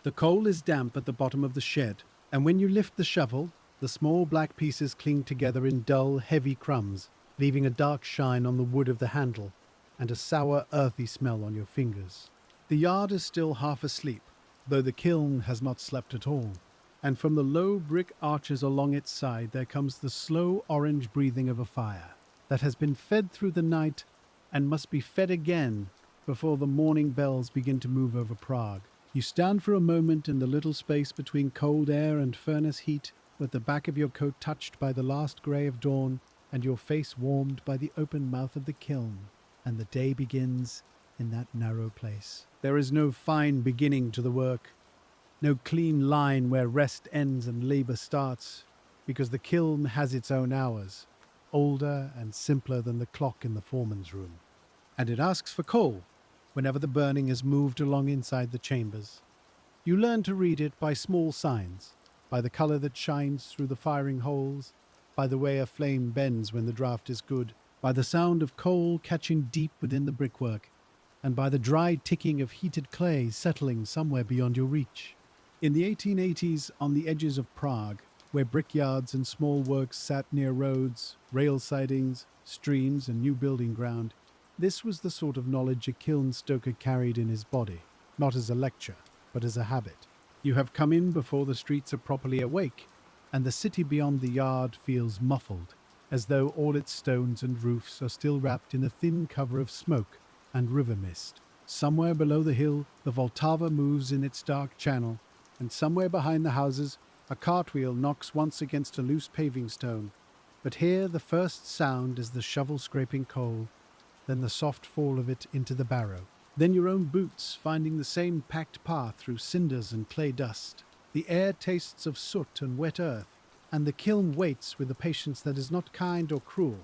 The coal is damp at the bottom of the shed, and when you lift the shovel, the small black pieces cling together in dull, heavy crumbs, leaving a dark shine on the wood of the handle and a sour, earthy smell on your fingers. The yard is still half asleep, though the kiln has not slept at all, and from the low brick arches along its side there comes the slow orange breathing of a fire that has been fed through the night and must be fed again before the morning bells begin to move over Prague. You stand for a moment in the little space between cold air and furnace heat, with the back of your coat touched by the last grey of dawn and your face warmed by the open mouth of the kiln, and the day begins in that narrow place. There is no fine beginning to the work, no clean line where rest ends and labour starts, because the kiln has its own hours, older and simpler than the clock in the foreman's room. And it asks for coal whenever the burning is moved along inside the chambers. You learn to read it by small signs, by the colour that shines through the firing holes, by the way a flame bends when the draught is good, by the sound of coal catching deep within the brickwork, and by the dry ticking of heated clay settling somewhere beyond your reach. In the 1880s, on the edges of Prague, where brickyards and small works sat near roads, rail sidings, streams and new building ground, this was the sort of knowledge a kiln stoker carried in his body, not as a lecture, but as a habit. You have come in before the streets are properly awake, and the city beyond the yard feels muffled, as though all its stones and roofs are still wrapped in a thin cover of smoke and river mist. Somewhere below the hill, the Vltava moves in its dark channel, and somewhere behind the houses, a cartwheel knocks once against a loose paving stone. But here the first sound is the shovel scraping coal, then the soft fall of it into the barrow. Then your own boots finding the same packed path through cinders and clay dust. The air tastes of soot and wet earth, and the kiln waits with a patience that is not kind or cruel,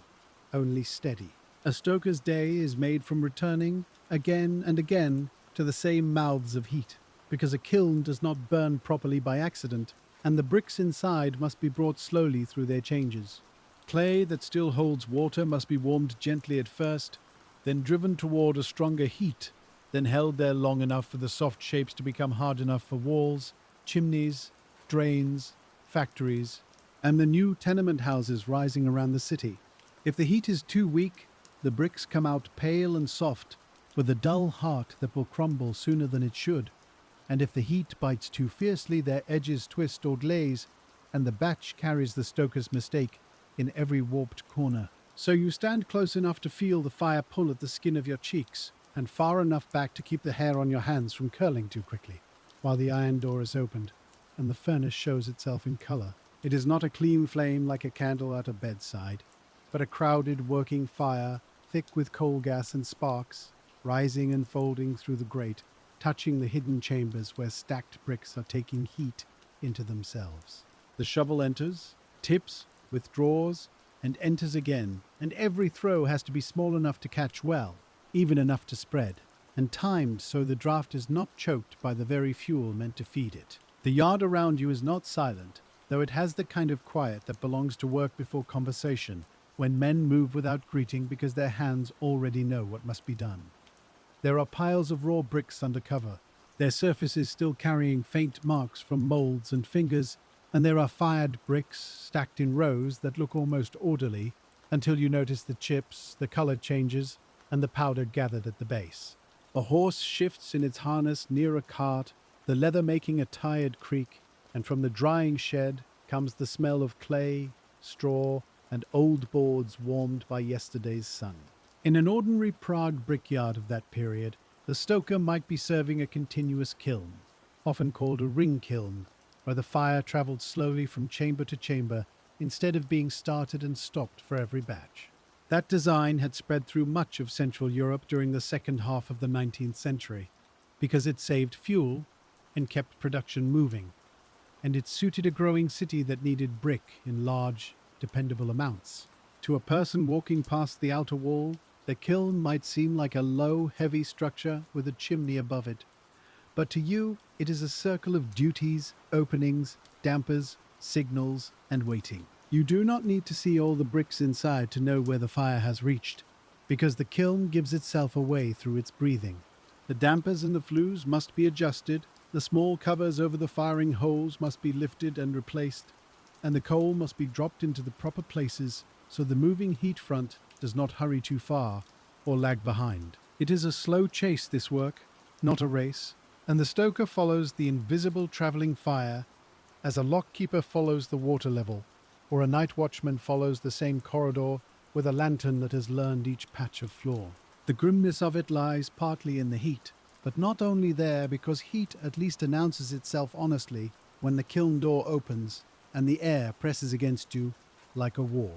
only steady. A stoker's day is made from returning, again and again, to the same mouths of heat, because a kiln does not burn properly by accident, and the bricks inside must be brought slowly through their changes. Clay that still holds water must be warmed gently at first, then driven toward a stronger heat, then held there long enough for the soft shapes to become hard enough for walls, chimneys, drains, factories, and the new tenement houses rising around the city. If the heat is too weak, the bricks come out pale and soft, with a dull heart that will crumble sooner than it should, and if the heat bites too fiercely, their edges twist or glaze, and the batch carries the stoker's mistake in every warped corner. So you stand close enough to feel the fire pull at the skin of your cheeks, and far enough back to keep the hair on your hands from curling too quickly, while the iron door is opened, and the furnace shows itself in colour. It is not a clean flame like a candle at a bedside, but a crowded working fire, thick with coal gas and sparks, rising and folding through the grate, touching the hidden chambers where stacked bricks are taking heat into themselves. The shovel enters, tips, withdraws, and enters again, and every throw has to be small enough to catch well, even enough to spread, and timed so the draught is not choked by the very fuel meant to feed it. The yard around you is not silent, though it has the kind of quiet that belongs to work before conversation, when men move without greeting because their hands already know what must be done. There are piles of raw bricks under cover, their surfaces still carrying faint marks from moulds and fingers, and there are fired bricks stacked in rows that look almost orderly until you notice the chips, the colour changes, and the powder gathered at the base. A horse shifts in its harness near a cart, the leather making a tired creak, and from the drying shed comes the smell of clay, straw, and old boards warmed by yesterday's sun. In an ordinary Prague brickyard of that period, the stoker might be serving a continuous kiln, often called a ring kiln, where the fire travelled slowly from chamber to chamber instead of being started and stopped for every batch. That design had spread through much of Central Europe during the second half of the 19th century, because it saved fuel and kept production moving, and it suited a growing city that needed brick in large, dependable amounts. To a person walking past the outer wall, the kiln might seem like a low, heavy structure with a chimney above it, but to you it is a circle of duties, openings, dampers, signals, and waiting. You do not need to see all the bricks inside to know where the fire has reached, because the kiln gives itself away through its breathing. The dampers and the flues must be adjusted, The small covers over the firing holes must be lifted and replaced, and the coal must be dropped into the proper places so the moving heat front does not hurry too far or lag behind. It is a slow chase, this work, not a race, and the stoker follows the invisible travelling fire as a lockkeeper follows the water level, or a night watchman follows the same corridor with a lantern that has learned each patch of floor. The grimness of it lies partly in the heat, but not only there, because heat at least announces itself honestly when the kiln door opens and the air presses against you like a war.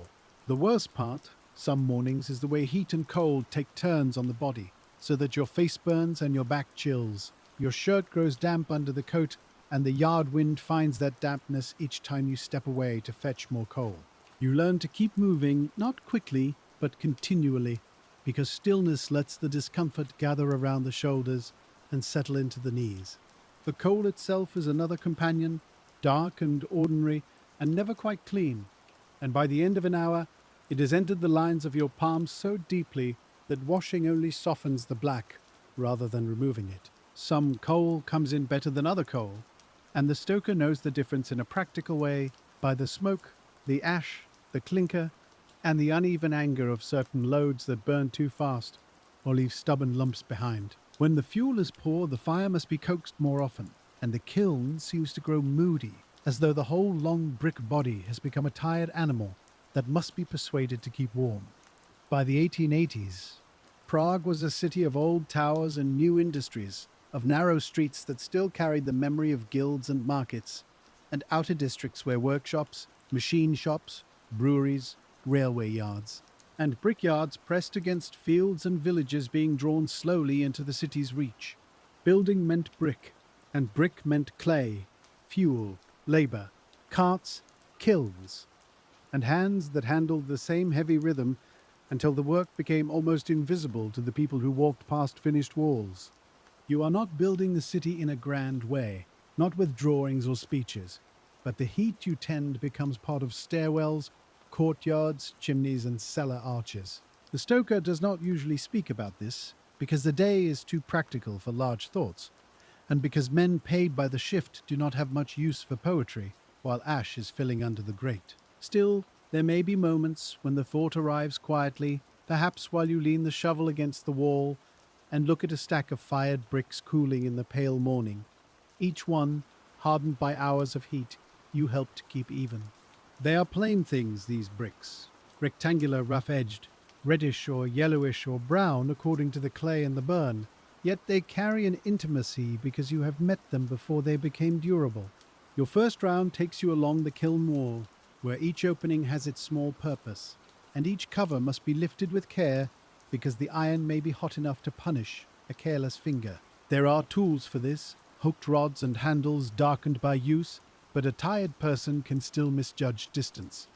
The worst part, some mornings, is the way heat and cold take turns on the body, so that your face burns and your back chills. Your shirt grows damp under the coat, and the yard wind finds that dampness each time you step away to fetch more coal. You learn to keep moving, not quickly, but continually, because stillness lets the discomfort gather around the shoulders and settle into the knees. The coal itself is another companion, dark and ordinary, and never quite clean, and by the end of an hour, it has entered the lines of your palms so deeply that washing only softens the black rather than removing it. Some coal comes in better than other coal, and the stoker knows the difference in a practical way by the smoke, the ash, the clinker, and the uneven anger of certain loads that burn too fast or leave stubborn lumps behind. When the fuel is poor, the fire must be coaxed more often, and the kiln seems to grow moody, as though the whole long brick body has become a tired animal that must be persuaded to keep warm. By the 1880s, Prague was a city of old towers and new industries, of narrow streets that still carried the memory of guilds and markets, and outer districts where workshops, machine shops, breweries, railway yards, and brickyards pressed against fields and villages being drawn slowly into the city's reach. Building meant brick, and brick meant clay, fuel, labour, carts, kilns, and hands that handled the same heavy rhythm until the work became almost invisible to the people who walked past finished walls. You are not building the city in a grand way, not with drawings or speeches, but the heat you tend becomes part of stairwells, courtyards, chimneys, and cellar arches. The stoker does not usually speak about this, because the day is too practical for large thoughts, and because men paid by the shift do not have much use for poetry, while ash is filling under the grate. Still, there may be moments when the thought arrives quietly, perhaps while you lean the shovel against the wall and look at a stack of fired bricks cooling in the pale morning, each one hardened by hours of heat you helped keep even. They are plain things, these bricks, rectangular, rough-edged, reddish or yellowish or brown according to the clay and the burn, yet they carry an intimacy because you have met them before they became durable. Your first round takes you along the kiln wall, where each opening has its small purpose, and each cover must be lifted with care because the iron may be hot enough to punish a careless finger. There are tools for this, hooked rods and handles darkened by use, but a tired person can still misjudge distance.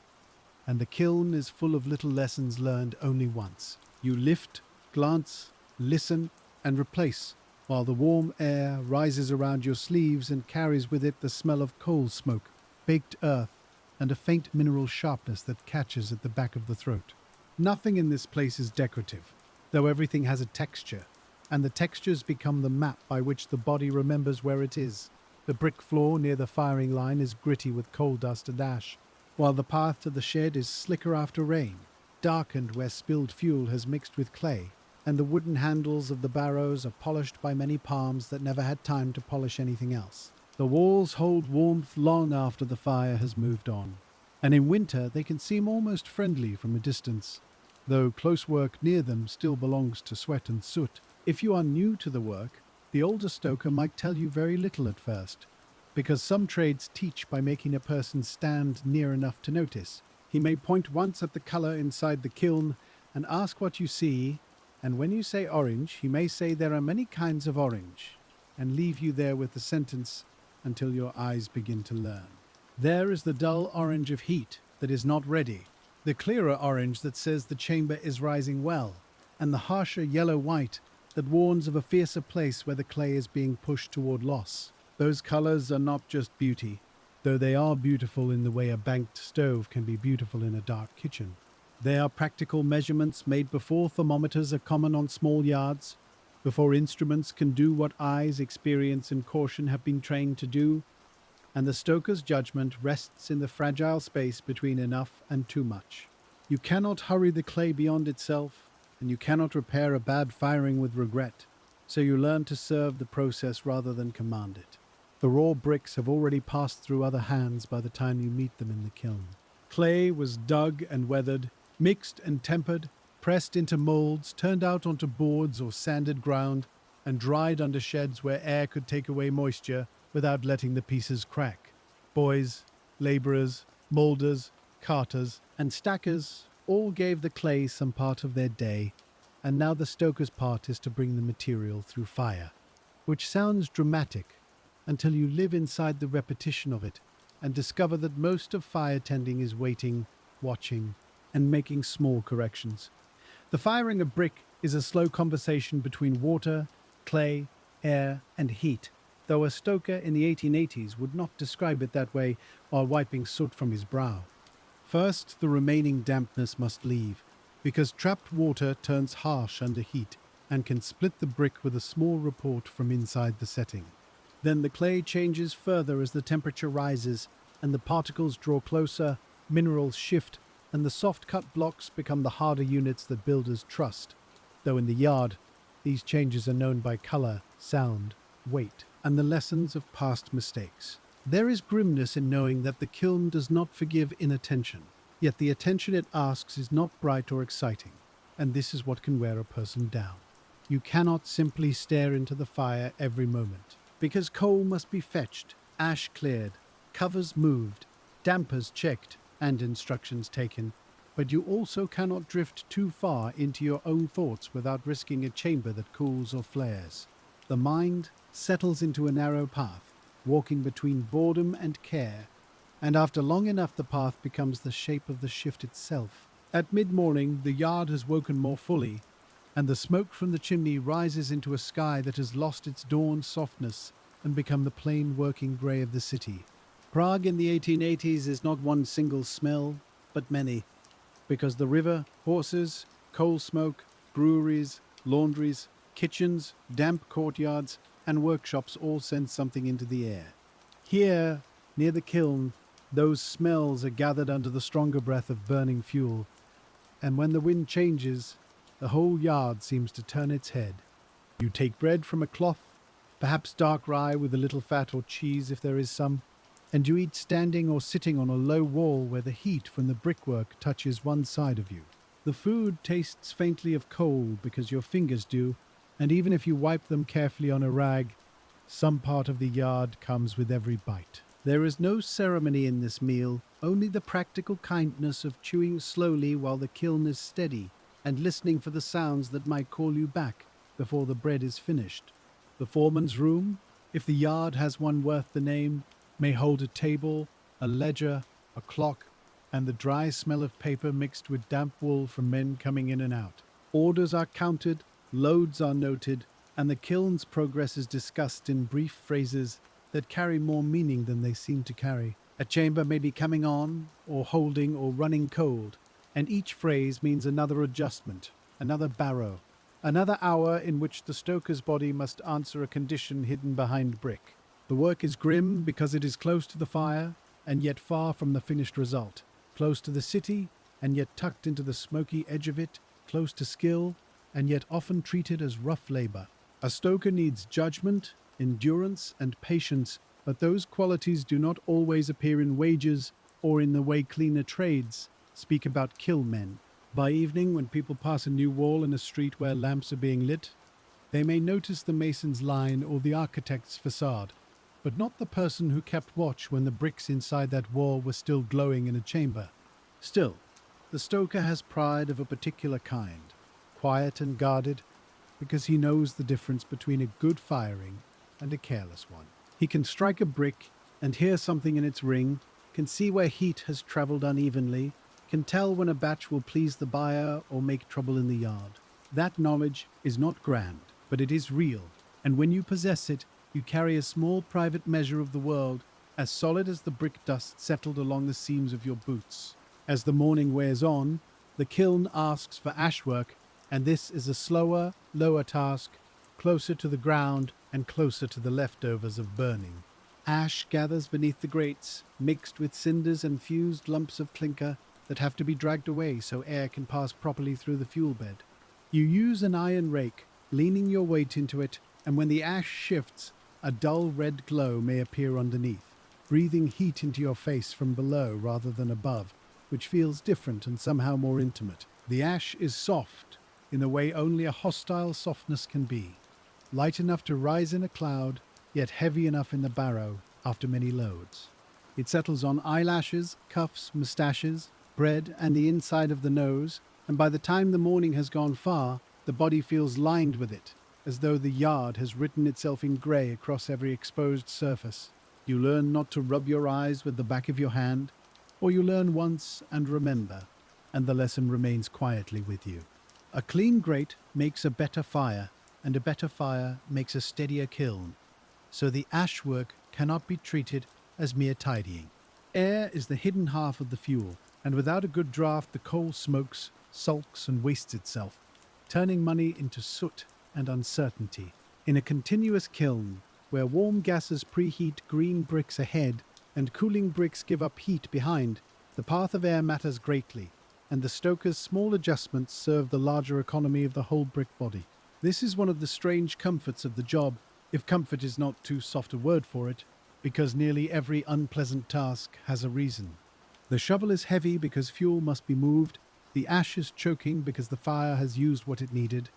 And the kiln is full of little lessons learned only once. You lift, glance, listen, and replace, while the warm air rises around your sleeves and carries with it the smell of coal smoke, baked earth, and a faint mineral sharpness that catches at the back of the throat. Nothing in this place is decorative, though everything has a texture, and the textures become the map by which the body remembers where it is. The brick floor near the firing line is gritty with coal dust and ash, while the path to the shed is slicker after rain, darkened where spilled fuel has mixed with clay, and the wooden handles of the barrows are polished by many palms that never had time to polish anything else. The walls hold warmth long after the fire has moved on, and in winter they can seem almost friendly from a distance, though close work near them still belongs to sweat and soot. If you are new to the work, the older stoker might tell you very little at first, because some trades teach by making a person stand near enough to notice. He may point once at the colour inside the kiln and ask what you see, and when you say orange, he may say there are many kinds of orange, and leave you there with the sentence until your eyes begin to learn. There is the dull orange of heat that is not ready, the clearer orange that says the chamber is rising well, and the harsher yellow-white that warns of a fiercer place where the clay is being pushed toward loss. Those colours are not just beauty, though they are beautiful in the way a banked stove can be beautiful in a dark kitchen. They are practical measurements made before thermometers are common on small yards, before instruments can do what eyes, experience, and caution have been trained to do, and the stoker's judgment rests in the fragile space between enough and too much. You cannot hurry the clay beyond itself, and you cannot repair a bad firing with regret, so you learn to serve the process rather than command it. The raw bricks have already passed through other hands by the time you meet them in the kiln. Clay was dug and weathered, mixed and tempered, pressed into molds, turned out onto boards or sanded ground, and dried under sheds where air could take away moisture without letting the pieces crack. Boys, labourers, moulders, carters, and stackers all gave the clay some part of their day, and now the stoker's part is to bring the material through fire, which sounds dramatic until you live inside the repetition of it and discover that most of fire tending is waiting, watching, and making small corrections. The firing of brick is a slow conversation between water, clay, air, and heat, though a stoker in the 1880s would not describe it that way while wiping soot from his brow. First, the remaining dampness must leave, because trapped water turns harsh under heat and can split the brick with a small report from inside the setting. Then the clay changes further as the temperature rises and the particles draw closer, minerals shift, and the soft-cut blocks become the harder units that builders trust, though in the yard, these changes are known by colour, sound, weight, and the lessons of past mistakes. There is grimness in knowing that the kiln does not forgive inattention, yet the attention it asks is not bright or exciting, and this is what can wear a person down. You cannot simply stare into the fire every moment, because coal must be fetched, ash cleared, covers moved, dampers checked, and instructions taken, but you also cannot drift too far into your own thoughts without risking a chamber that cools or flares. The mind settles into a narrow path, walking between boredom and care, and after long enough the path becomes the shape of the shift itself. At mid-morning the yard has woken more fully, and the smoke from the chimney rises into a sky that has lost its dawn softness and become the plain working grey of the city. Prague in the 1880s is not one single smell, but many, because the river, horses, coal smoke, breweries, laundries, kitchens, damp courtyards, and workshops all send something into the air. Here, near the kiln, those smells are gathered under the stronger breath of burning fuel, and when the wind changes, the whole yard seems to turn its head. You take bread from a cloth, perhaps dark rye with a little fat or cheese if there is some, and you eat standing or sitting on a low wall where the heat from the brickwork touches one side of you. The food tastes faintly of coal because your fingers do, and even if you wipe them carefully on a rag, some part of the yard comes with every bite. There is no ceremony in this meal, only the practical kindness of chewing slowly while the kiln is steady, and listening for the sounds that might call you back before the bread is finished. The foreman's room, if the yard has one worth the name, may hold a table, a ledger, a clock, and the dry smell of paper mixed with damp wool from men coming in and out. Orders are counted, loads are noted, and the kiln's progress is discussed in brief phrases that carry more meaning than they seem to carry. A chamber may be coming on, or holding, or running cold, and each phrase means another adjustment, another barrow, another hour in which the stoker's body must answer a condition hidden behind brick. The work is grim because it is close to the fire, and yet far from the finished result, close to the city, and yet tucked into the smoky edge of it, close to skill, and yet often treated as rough labor. A stoker needs judgment, endurance, and patience, but those qualities do not always appear in wages or in the way cleaner trades speak about kiln men. By evening, when people pass a new wall in a street where lamps are being lit, they may notice the mason's line or the architect's facade, but not the person who kept watch when the bricks inside that wall were still glowing in a chamber. Still, the stoker has pride of a particular kind, quiet and guarded, because he knows the difference between a good firing and a careless one. He can strike a brick and hear something in its ring, can see where heat has travelled unevenly, can tell when a batch will please the buyer or make trouble in the yard. That knowledge is not grand, but it is real, and when you possess it, you carry a small private measure of the world, as solid as the brick dust settled along the seams of your boots. As the morning wears on, the kiln asks for ashwork, and this is a slower, lower task, closer to the ground and closer to the leftovers of burning. Ash gathers beneath the grates, mixed with cinders and fused lumps of clinker that have to be dragged away so air can pass properly through the fuel bed. You use an iron rake, leaning your weight into it, and when the ash shifts, a dull red glow may appear underneath, breathing heat into your face from below rather than above, which feels different and somehow more intimate. The ash is soft, in a way only a hostile softness can be, light enough to rise in a cloud, yet heavy enough in the barrow after many loads. It settles on eyelashes, cuffs, moustaches, bread, and the inside of the nose, and by the time the morning has gone far, the body feels lined with it, as though the yard has written itself in grey across every exposed surface. You learn not to rub your eyes with the back of your hand, or you learn once and remember, and the lesson remains quietly with you. A clean grate makes a better fire, and a better fire makes a steadier kiln, so the ash work cannot be treated as mere tidying. Air is the hidden half of the fuel, and without a good draft the coal smokes, sulks and wastes itself, turning money into soot and uncertainty. In a continuous kiln, where warm gases preheat green bricks ahead and cooling bricks give up heat behind, the path of air matters greatly, and the stoker's small adjustments serve the larger economy of the whole brick body. This is one of the strange comforts of the job, if comfort is not too soft a word for it, because nearly every unpleasant task has a reason. The shovel is heavy because fuel must be moved, the ash is choking because the fire has used what it needed,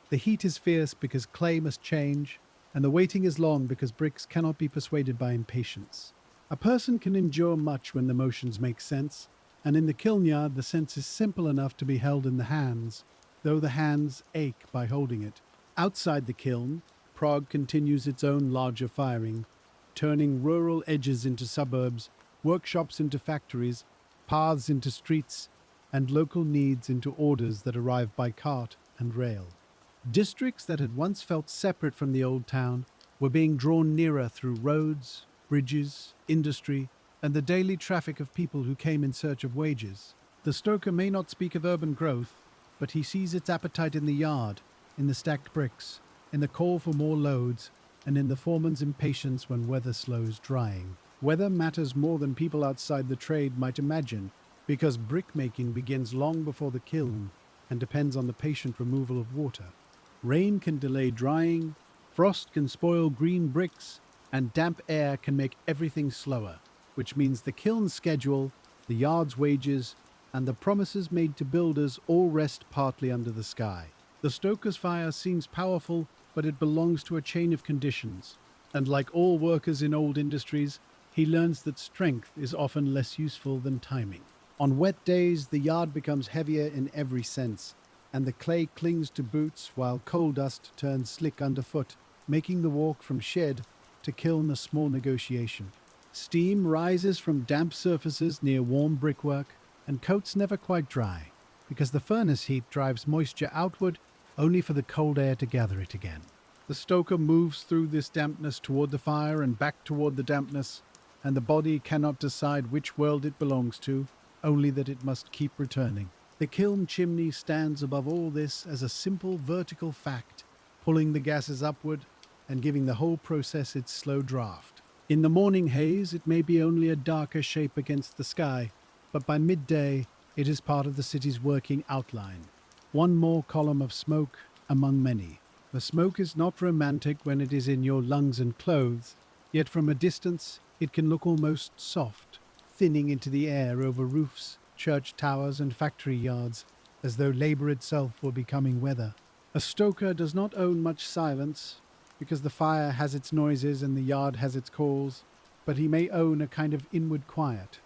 the heat is fierce because clay must change, and the waiting is long because bricks cannot be persuaded by impatience. A person can endure much when the motions make sense, and in the kiln yard the sense is simple enough to be held in the hands, though the hands ache by holding it. Outside the kiln, Prague continues its own larger firing, turning rural edges into suburbs, workshops into factories, paths into streets, and local needs into orders that arrive by cart and rail. Districts that had once felt separate from the old town were being drawn nearer through roads, bridges, industry, and the daily traffic of people who came in search of wages. The stoker may not speak of urban growth, but he sees its appetite in the yard, in the stacked bricks, in the call for more loads, and in the foreman's impatience when weather slows drying. Weather matters more than people outside the trade might imagine, because brickmaking begins long before the kiln and depends on the patient removal of water. Rain can delay drying, frost can spoil green bricks, and damp air can make everything slower, which means the kiln's schedule, the yard's wages, and the promises made to builders all rest partly under the sky. The stoker's fire seems powerful, but it belongs to a chain of conditions, and like all workers in old industries, he learns that strength is often less useful than timing. On wet days, the yard becomes heavier in every sense, and the clay clings to boots while coal dust turns slick underfoot, making the walk from shed to kiln a small negotiation. Steam rises from damp surfaces near warm brickwork, and coats never quite dry, because the furnace heat drives moisture outward only for the cold air to gather it again. The stoker moves through this dampness toward the fire and back toward the dampness, and the body cannot decide which world it belongs to, only that it must keep returning. The kiln chimney stands above all this as a simple vertical fact, pulling the gases upward and giving the whole process its slow draft. In the morning haze, it may be only a darker shape against the sky, but by midday, it is part of the city's working outline. One more column of smoke among many. The smoke is not romantic when it is in your lungs and clothes, yet from a distance, it can look almost soft, thinning into the air over roofs, church towers and factory yards, as though labor itself were becoming weather. A stoker does not own much silence, because the fire has its noises and the yard has its calls, but he may own a kind of inward quiet,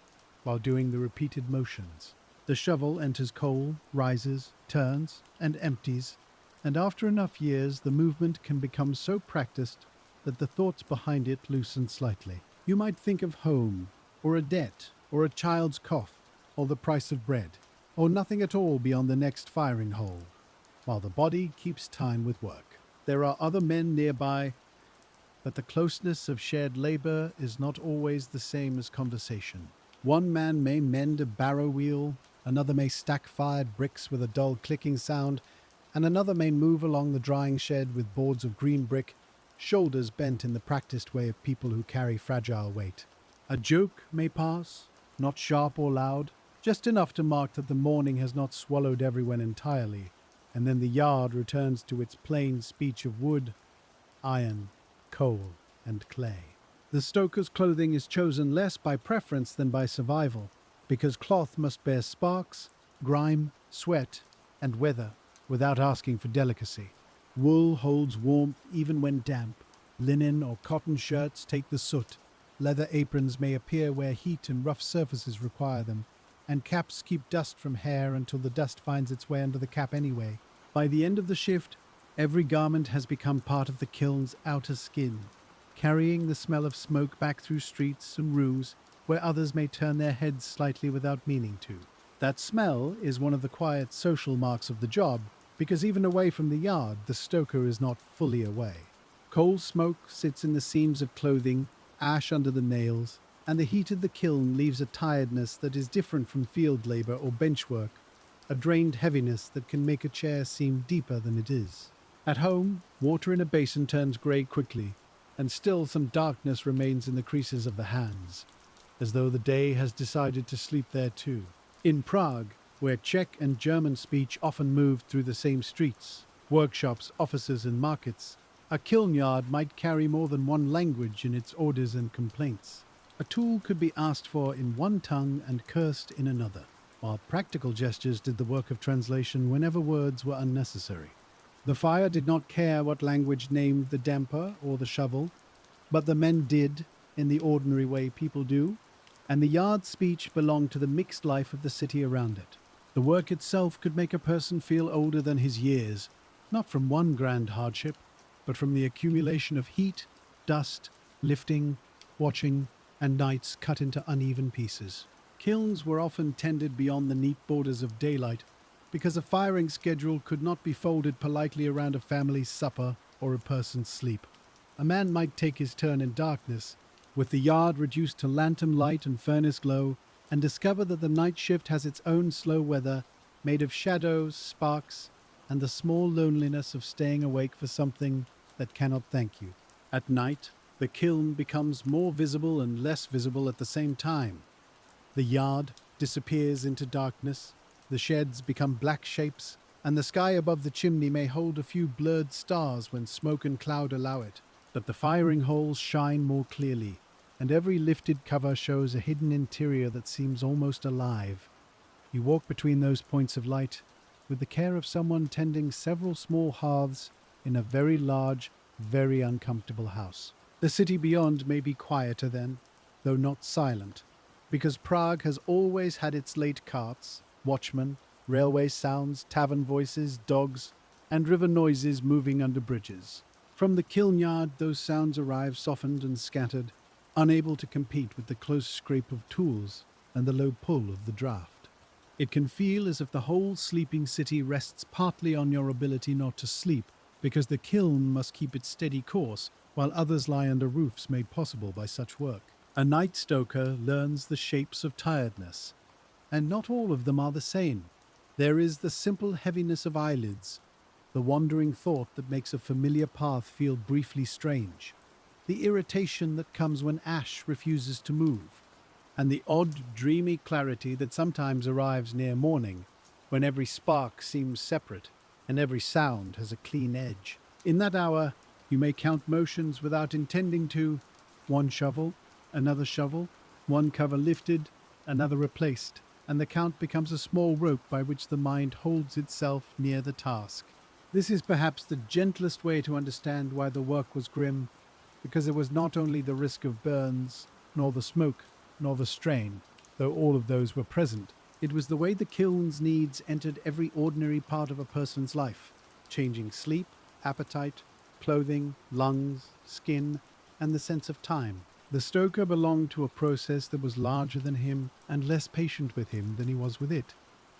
while doing the repeated motions. The shovel enters coal, rises, turns, and empties, and after enough years the movement can become so practiced that the thoughts behind it loosen slightly. You might think of home, or a debt, or a child's cough, or the price of bread, or nothing at all beyond the next firing hole, while the body keeps time with work. There are other men nearby, but the closeness of shared labor is not always the same as conversation. One man may mend a barrow wheel, another may stack fired bricks with a dull clicking sound, and another may move along the drying shed with boards of green brick, shoulders bent in the practiced way of people who carry fragile weight. A joke may pass, not sharp or loud, just enough to mark that the morning has not swallowed everyone entirely, and then the yard returns to its plain speech of wood, iron, coal, and clay. The stoker's clothing is chosen less by preference than by survival, because cloth must bear sparks, grime, sweat, and weather without asking for delicacy. Wool holds warmth even when damp. Linen or cotton shirts take the soot. Leather aprons may appear where heat and rough surfaces require them, and caps keep dust from hair until the dust finds its way under the cap anyway. By the end of the shift, every garment has become part of the kiln's outer skin, carrying the smell of smoke back through streets and roofs where others may turn their heads slightly without meaning to. That smell is one of the quiet social marks of the job, because even away from the yard, the stoker is not fully away. Coal smoke sits in the seams of clothing, ash under the nails, and the heat of the kiln leaves a tiredness that is different from field labor or bench work, a drained heaviness that can make a chair seem deeper than it is. At home, water in a basin turns grey quickly, and still some darkness remains in the creases of the hands, as though the day has decided to sleep there too. In Prague, where Czech and German speech often moved through the same streets, workshops, offices, and markets, a kiln yard might carry more than one language in its orders and complaints. A tool could be asked for in one tongue and cursed in another, while practical gestures did the work of translation whenever words were unnecessary. The fire did not care what language named the damper or the shovel, but the men did, in the ordinary way people do, and the yard speech belonged to the mixed life of the city around it. The work itself could make a person feel older than his years, not from one grand hardship, but from the accumulation of heat, dust, lifting, watching, and nights cut into uneven pieces. Kilns were often tended beyond the neat borders of daylight, because a firing schedule could not be folded politely around a family's supper or a person's sleep. A man might take his turn in darkness, with the yard reduced to lantern light and furnace glow, and discover that the night shift has its own slow weather, made of shadows, sparks, and the small loneliness of staying awake for something that cannot thank you. At night, the kiln becomes more visible and less visible at the same time. The yard disappears into darkness, the sheds become black shapes, and the sky above the chimney may hold a few blurred stars when smoke and cloud allow it. But the firing holes shine more clearly, and every lifted cover shows a hidden interior that seems almost alive. You walk between those points of light with the care of someone tending several small hearths in a very large, very uncomfortable house. The city beyond may be quieter then, though not silent, because Prague has always had its late carts, watchmen, railway sounds, tavern voices, dogs, and river noises moving under bridges. From the kiln yard, those sounds arrive softened and scattered, unable to compete with the close scrape of tools and the low pull of the draft. It can feel as if the whole sleeping city rests partly on your ability not to sleep, because the kiln must keep its steady course while others lie under roofs made possible by such work. A night stoker learns the shapes of tiredness, and not all of them are the same. There is the simple heaviness of eyelids, the wandering thought that makes a familiar path feel briefly strange, the irritation that comes when ash refuses to move, and the odd, dreamy clarity that sometimes arrives near morning, when every spark seems separate and every sound has a clean edge. In that hour, you may count motions without intending to: one shovel, another shovel, one cover lifted, another replaced, and the count becomes a small rope by which the mind holds itself near the task. This is perhaps the gentlest way to understand why the work was grim, because there was not only the risk of burns, nor the smoke, nor the strain, though all of those were present. It was the way the kiln's needs entered every ordinary part of a person's life, changing sleep, appetite, clothing, lungs, skin, and the sense of time. The stoker belonged to a process that was larger than him and less patient with him than he was with it.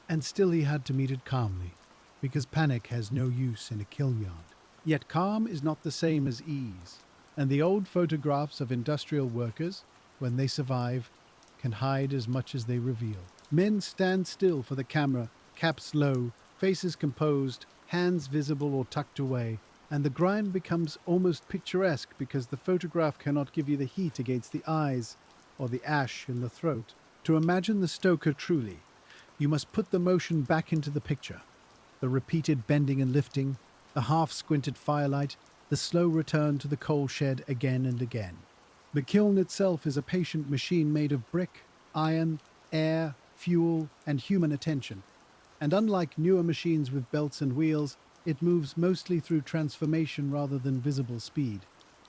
And still he had to meet it calmly, because panic has no use in a kiln yard. Yet calm is not the same as ease, and the old photographs of industrial workers, when they survive, can hide as much as they reveal. Men stand still for the camera, caps low, faces composed, hands visible or tucked away, and the grind becomes almost picturesque because the photograph cannot give you the heat against the eyes or the ash in the throat. To imagine the stoker truly, you must put the motion back into the picture. The repeated bending and lifting, the half-squinted firelight, the slow return to the coal shed again and again. The kiln itself is a patient machine made of brick, iron, air, fuel, and human attention. And unlike newer machines with belts and wheels, it moves mostly through transformation rather than visible speed.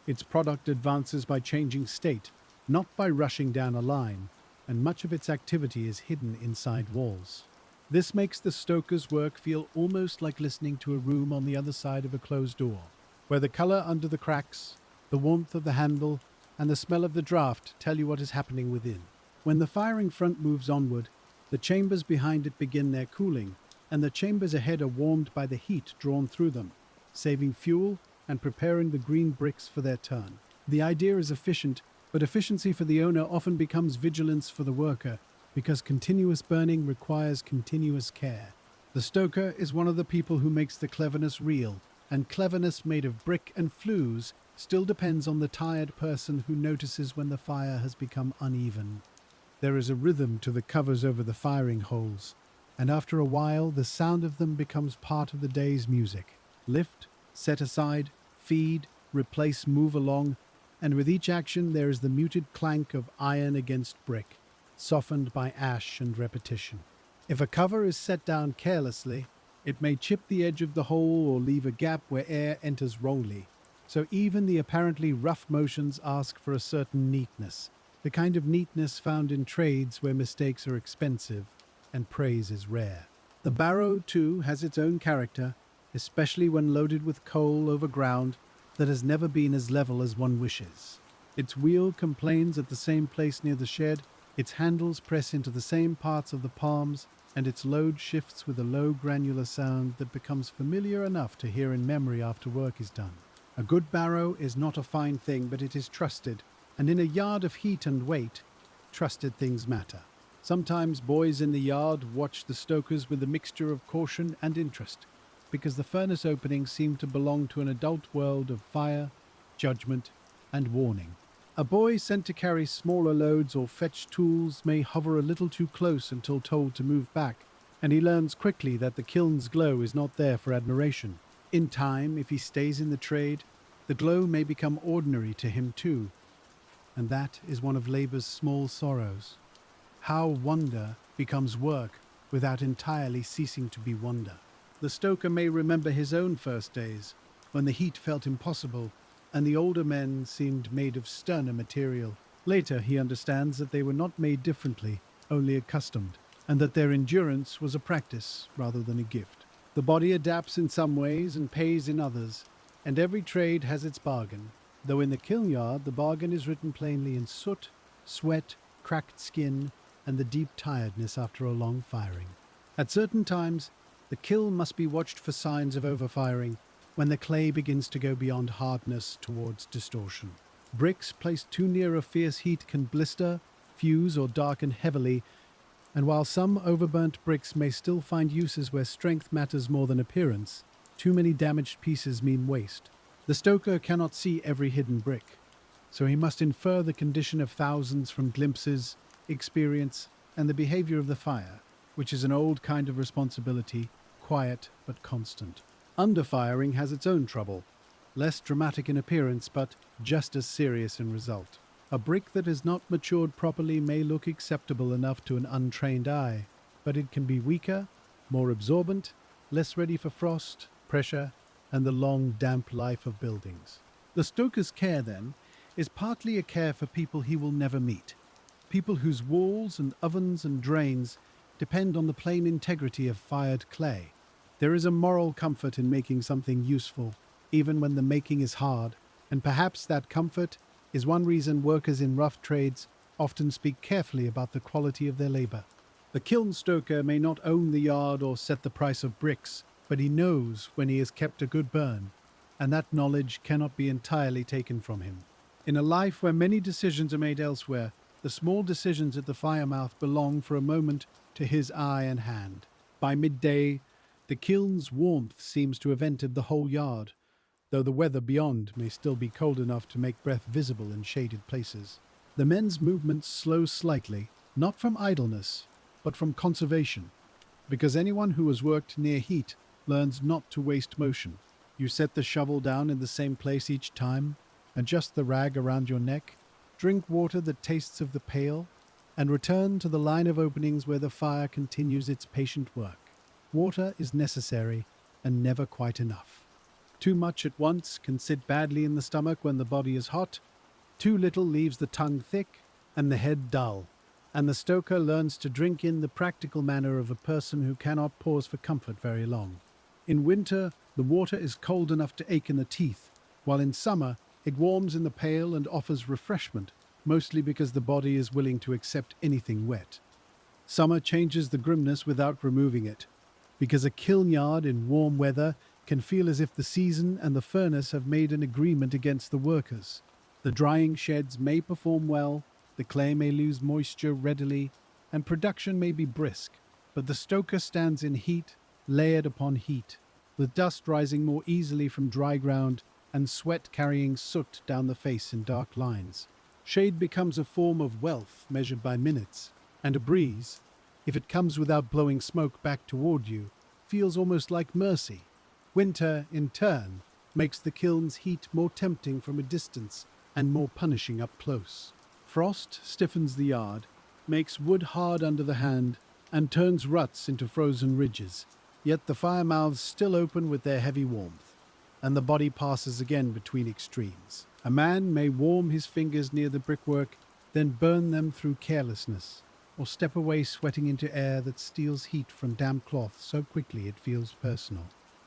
Its product advances by changing state, not by rushing down a line, and much of its activity is hidden inside walls. This makes the stoker's work feel almost like listening to a room on the other side of a closed door, where the color under the cracks, the warmth of the handle, and the smell of the draft tell you what is happening within. When the firing front moves onward, the chambers behind it begin their cooling, and the chambers ahead are warmed by the heat drawn through them, saving fuel and preparing the green bricks for their turn. The idea is efficient, but efficiency for the owner often becomes vigilance for the worker, because continuous burning requires continuous care. The stoker is one of the people who makes the cleverness real, and cleverness made of brick and flues still depends on the tired person who notices when the fire has become uneven. There is a rhythm to the covers over the firing holes, and after a while the sound of them becomes part of the day's music. Lift, set aside, feed, replace, move along, and with each action there is the muted clank of iron against brick, softened by ash and repetition. If a cover is set down carelessly, it may chip the edge of the hole or leave a gap where air enters wrongly. So even the apparently rough motions ask for a certain neatness, the kind of neatness found in trades where mistakes are expensive and praise is rare. The barrow, too, has its own character, especially when loaded with coal over ground that has never been as level as one wishes. Its wheel complains at the same place near the shed, its handles press into the same parts of the palms, and its load shifts with a low granular sound that becomes familiar enough to hear in memory after work is done. A good barrow is not a fine thing, but it is trusted, and in a yard of heat and weight, trusted things matter. Sometimes boys in the yard watch the stokers with a mixture of caution and interest, because the furnace openings seem to belong to an adult world of fire, judgment, and warning. A boy sent to carry smaller loads or fetch tools may hover a little too close until told to move back, and he learns quickly that the kiln's glow is not there for admiration. In time, if he stays in the trade, the glow may become ordinary to him too, and that is one of labour's small sorrows. How wonder becomes work without entirely ceasing to be wonder. The stoker may remember his own first days, when the heat felt impossible, and the older men seemed made of sterner material. Later he understands that they were not made differently, only accustomed, and that their endurance was a practice rather than a gift. The body adapts in some ways and pays in others, and every trade has its bargain, though in the kiln yard the bargain is written plainly in soot, sweat, cracked skin, and the deep tiredness after a long firing. At certain times, the kiln must be watched for signs of overfiring, when the clay begins to go beyond hardness towards distortion. Bricks placed too near a fierce heat can blister, fuse, or darken heavily, and while some overburnt bricks may still find uses where strength matters more than appearance, too many damaged pieces mean waste. The stoker cannot see every hidden brick, so he must infer the condition of thousands from glimpses, experience, and the behavior of the fire, which is an old kind of responsibility, quiet but constant. Underfiring has its own trouble, less dramatic in appearance but just as serious in result. A brick that has not matured properly may look acceptable enough to an untrained eye, but it can be weaker, more absorbent, less ready for frost, pressure, and the long, damp life of buildings. The stoker's care, then, is partly a care for people he will never meet, people whose walls and ovens and drains depend on the plain integrity of fired clay. There is a moral comfort in making something useful, even when the making is hard, and perhaps that comfort is one reason workers in rough trades often speak carefully about the quality of their labor. The kiln stoker may not own the yard or set the price of bricks, but he knows when he has kept a good burn, and that knowledge cannot be entirely taken from him. In a life where many decisions are made elsewhere, the small decisions at the firemouth belong for a moment to his eye and hand. By midday, The kiln's warmth seems to have entered the whole yard, though the weather beyond may still be cold enough to make breath visible in shaded places. The men's movements slow slightly, not from idleness, but from conservation, because anyone who has worked near heat learns not to waste motion. You set the shovel down in the same place each time, adjust the rag around your neck, drink water that tastes of the pail, and return to the line of openings where the fire continues its patient work. Water is necessary and never quite enough. Too much at once can sit badly in the stomach when the body is hot, too little leaves the tongue thick and the head dull, and the stoker learns to drink in the practical manner of a person who cannot pause for comfort very long. In winter, the water is cold enough to ache in the teeth, while in summer it warms in the pail and offers refreshment, mostly because the body is willing to accept anything wet. Summer changes the grimness without removing it, because a kiln yard in warm weather can feel as if the season and the furnace have made an agreement against the workers. The drying sheds may perform well, the clay may lose moisture readily, and production may be brisk, but the stoker stands in heat, layered upon heat, with dust rising more easily from dry ground and sweat carrying soot down the face in dark lines. Shade becomes a form of wealth measured by minutes, and a breeze, if it comes without blowing smoke back toward you, feels almost like mercy. Winter, in turn, makes the kiln's heat more tempting from a distance and more punishing up close. Frost stiffens the yard, makes wood hard under the hand, and turns ruts into frozen ridges, yet the fire mouths still open with their heavy warmth, and the body passes again between extremes. A man may warm his fingers near the brickwork, then burn them through carelessness, or step away sweating into air that steals heat from damp cloth so quickly it feels personal.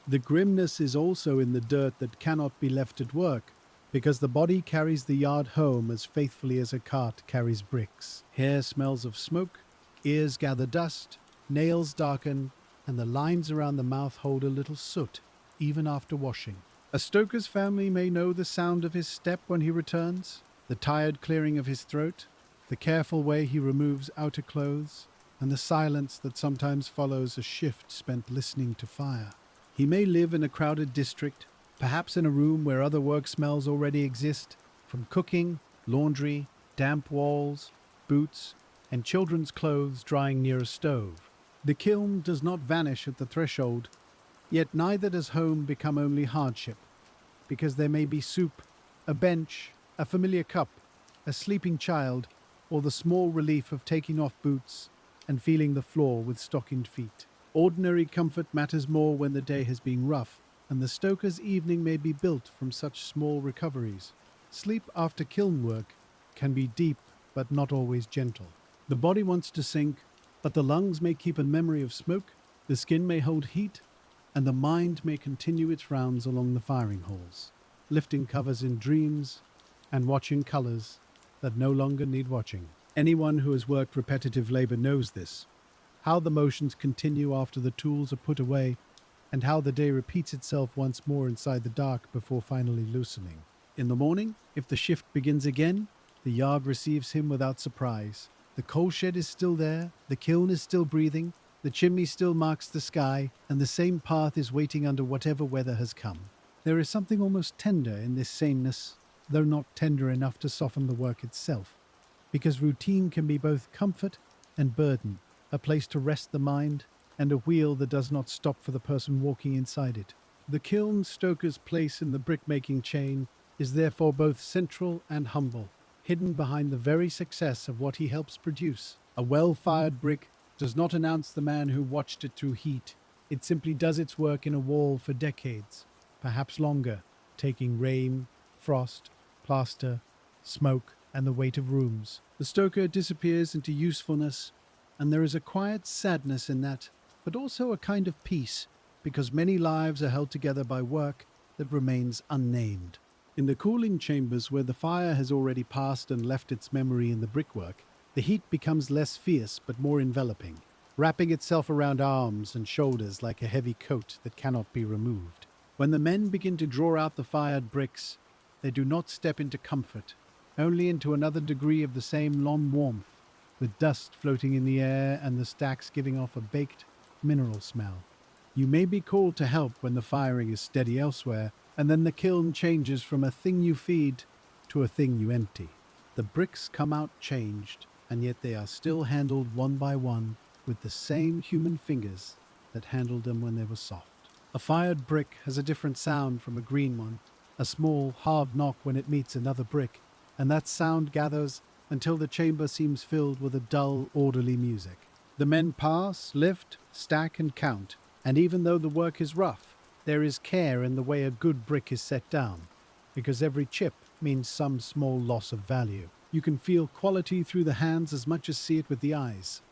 The grimness is also in the dirt that cannot be left at work, because the body carries the yard home as faithfully as a cart carries bricks. Hair smells of smoke, ears gather dust, nails darken, and the lines around the mouth hold a little soot, even after washing. A stoker's family may know the sound of his step when he returns, the tired clearing of his throat, the careful way he removes outer clothes, and the silence that sometimes follows a shift spent listening to fire. He may live in a crowded district, perhaps in a room where other work smells already exist, from cooking, laundry, damp walls, boots, and children's clothes drying near a stove. The kiln does not vanish at the threshold, yet neither does home become only hardship, because there may be soup, a bench, a familiar cup, a sleeping child, or the small relief of taking off boots and feeling the floor with stockinged feet. Ordinary comfort matters more when the day has been rough, and the stoker's evening may be built from such small recoveries. Sleep after kiln work can be deep, but not always gentle. The body wants to sink, but the lungs may keep a memory of smoke, the skin may hold heat, and the mind may continue its rounds along the firing holes, lifting covers in dreams and watching colors that no longer need watching. Anyone who has worked repetitive labor knows this, how the motions continue after the tools are put away, and how the day repeats itself once more inside the dark before finally loosening. In the morning, if the shift begins again, the yard receives him without surprise. The coal shed is still there, the kiln is still breathing, the chimney still marks the sky, and the same path is waiting under whatever weather has come. There is something almost tender in this sameness, though not tender enough to soften the work itself, because routine can be both comfort and burden, a place to rest the mind, and a wheel that does not stop for the person walking inside it. The kiln stoker's place in the brick-making chain is therefore both central and humble, hidden behind the very success of what he helps produce. A well-fired brick does not announce the man who watched it through heat. It simply does its work in a wall for decades, perhaps longer, taking rain, frost, plaster, smoke, and the weight of rooms. The stoker disappears into usefulness, and there is a quiet sadness in that, but also a kind of peace, because many lives are held together by work that remains unnamed. In the cooling chambers where the fire has already passed and left its memory in the brickwork, the heat becomes less fierce but more enveloping, wrapping itself around arms and shoulders like a heavy coat that cannot be removed. When the men begin to draw out the fired bricks, they do not step into comfort, only into another degree of the same long warmth, with dust floating in the air and the stacks giving off a baked, mineral smell. You may be called to help when the firing is steady elsewhere, and then the kiln changes from a thing you feed to a thing you empty. The bricks come out changed, and yet they are still handled one by one with the same human fingers that handled them when they were soft. A fired brick has a different sound from a green one, a small, hard knock when it meets another brick, and that sound gathers until the chamber seems filled with a dull, orderly music. The men pass, lift, stack, and count, and even though the work is rough, there is care in the way a good brick is set down, because every chip means some small loss of value. You can feel quality through the hands as much as see it with the eyes.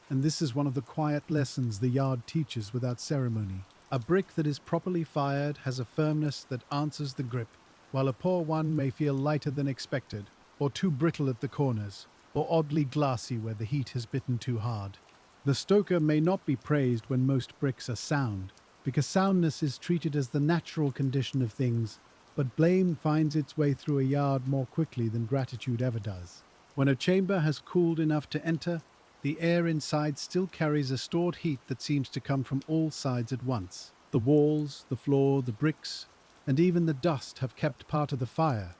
And this is one of the quiet lessons the yard teaches without ceremony. A brick that is properly fired has a firmness that answers the grip, while a poor one may feel lighter than expected, or too brittle at the corners, or oddly glassy where the heat has bitten too hard. The stoker may not be praised when most bricks are sound, because soundness is treated as the natural condition of things, but blame finds its way through a yard more quickly than gratitude ever does. When a chamber has cooled enough to enter, the air inside still carries a stored heat that seems to come from all sides at once. The walls, the floor, the bricks, and even the dust have kept part of the fire,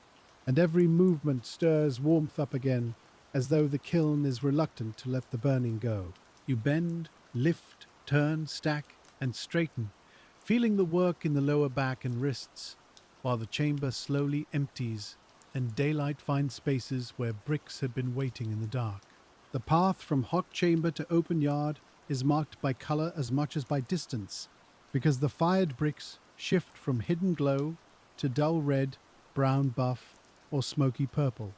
and every movement stirs warmth up again, as though the kiln is reluctant to let the burning go. You bend, lift, turn, stack, and straighten, feeling the work in the lower back and wrists, while the chamber slowly empties and daylight finds spaces where bricks had been waiting in the dark. The path from hot chamber to open yard is marked by color as much as by distance, because the fired bricks shift from hidden glow to dull red, brown buff, or smoky purple,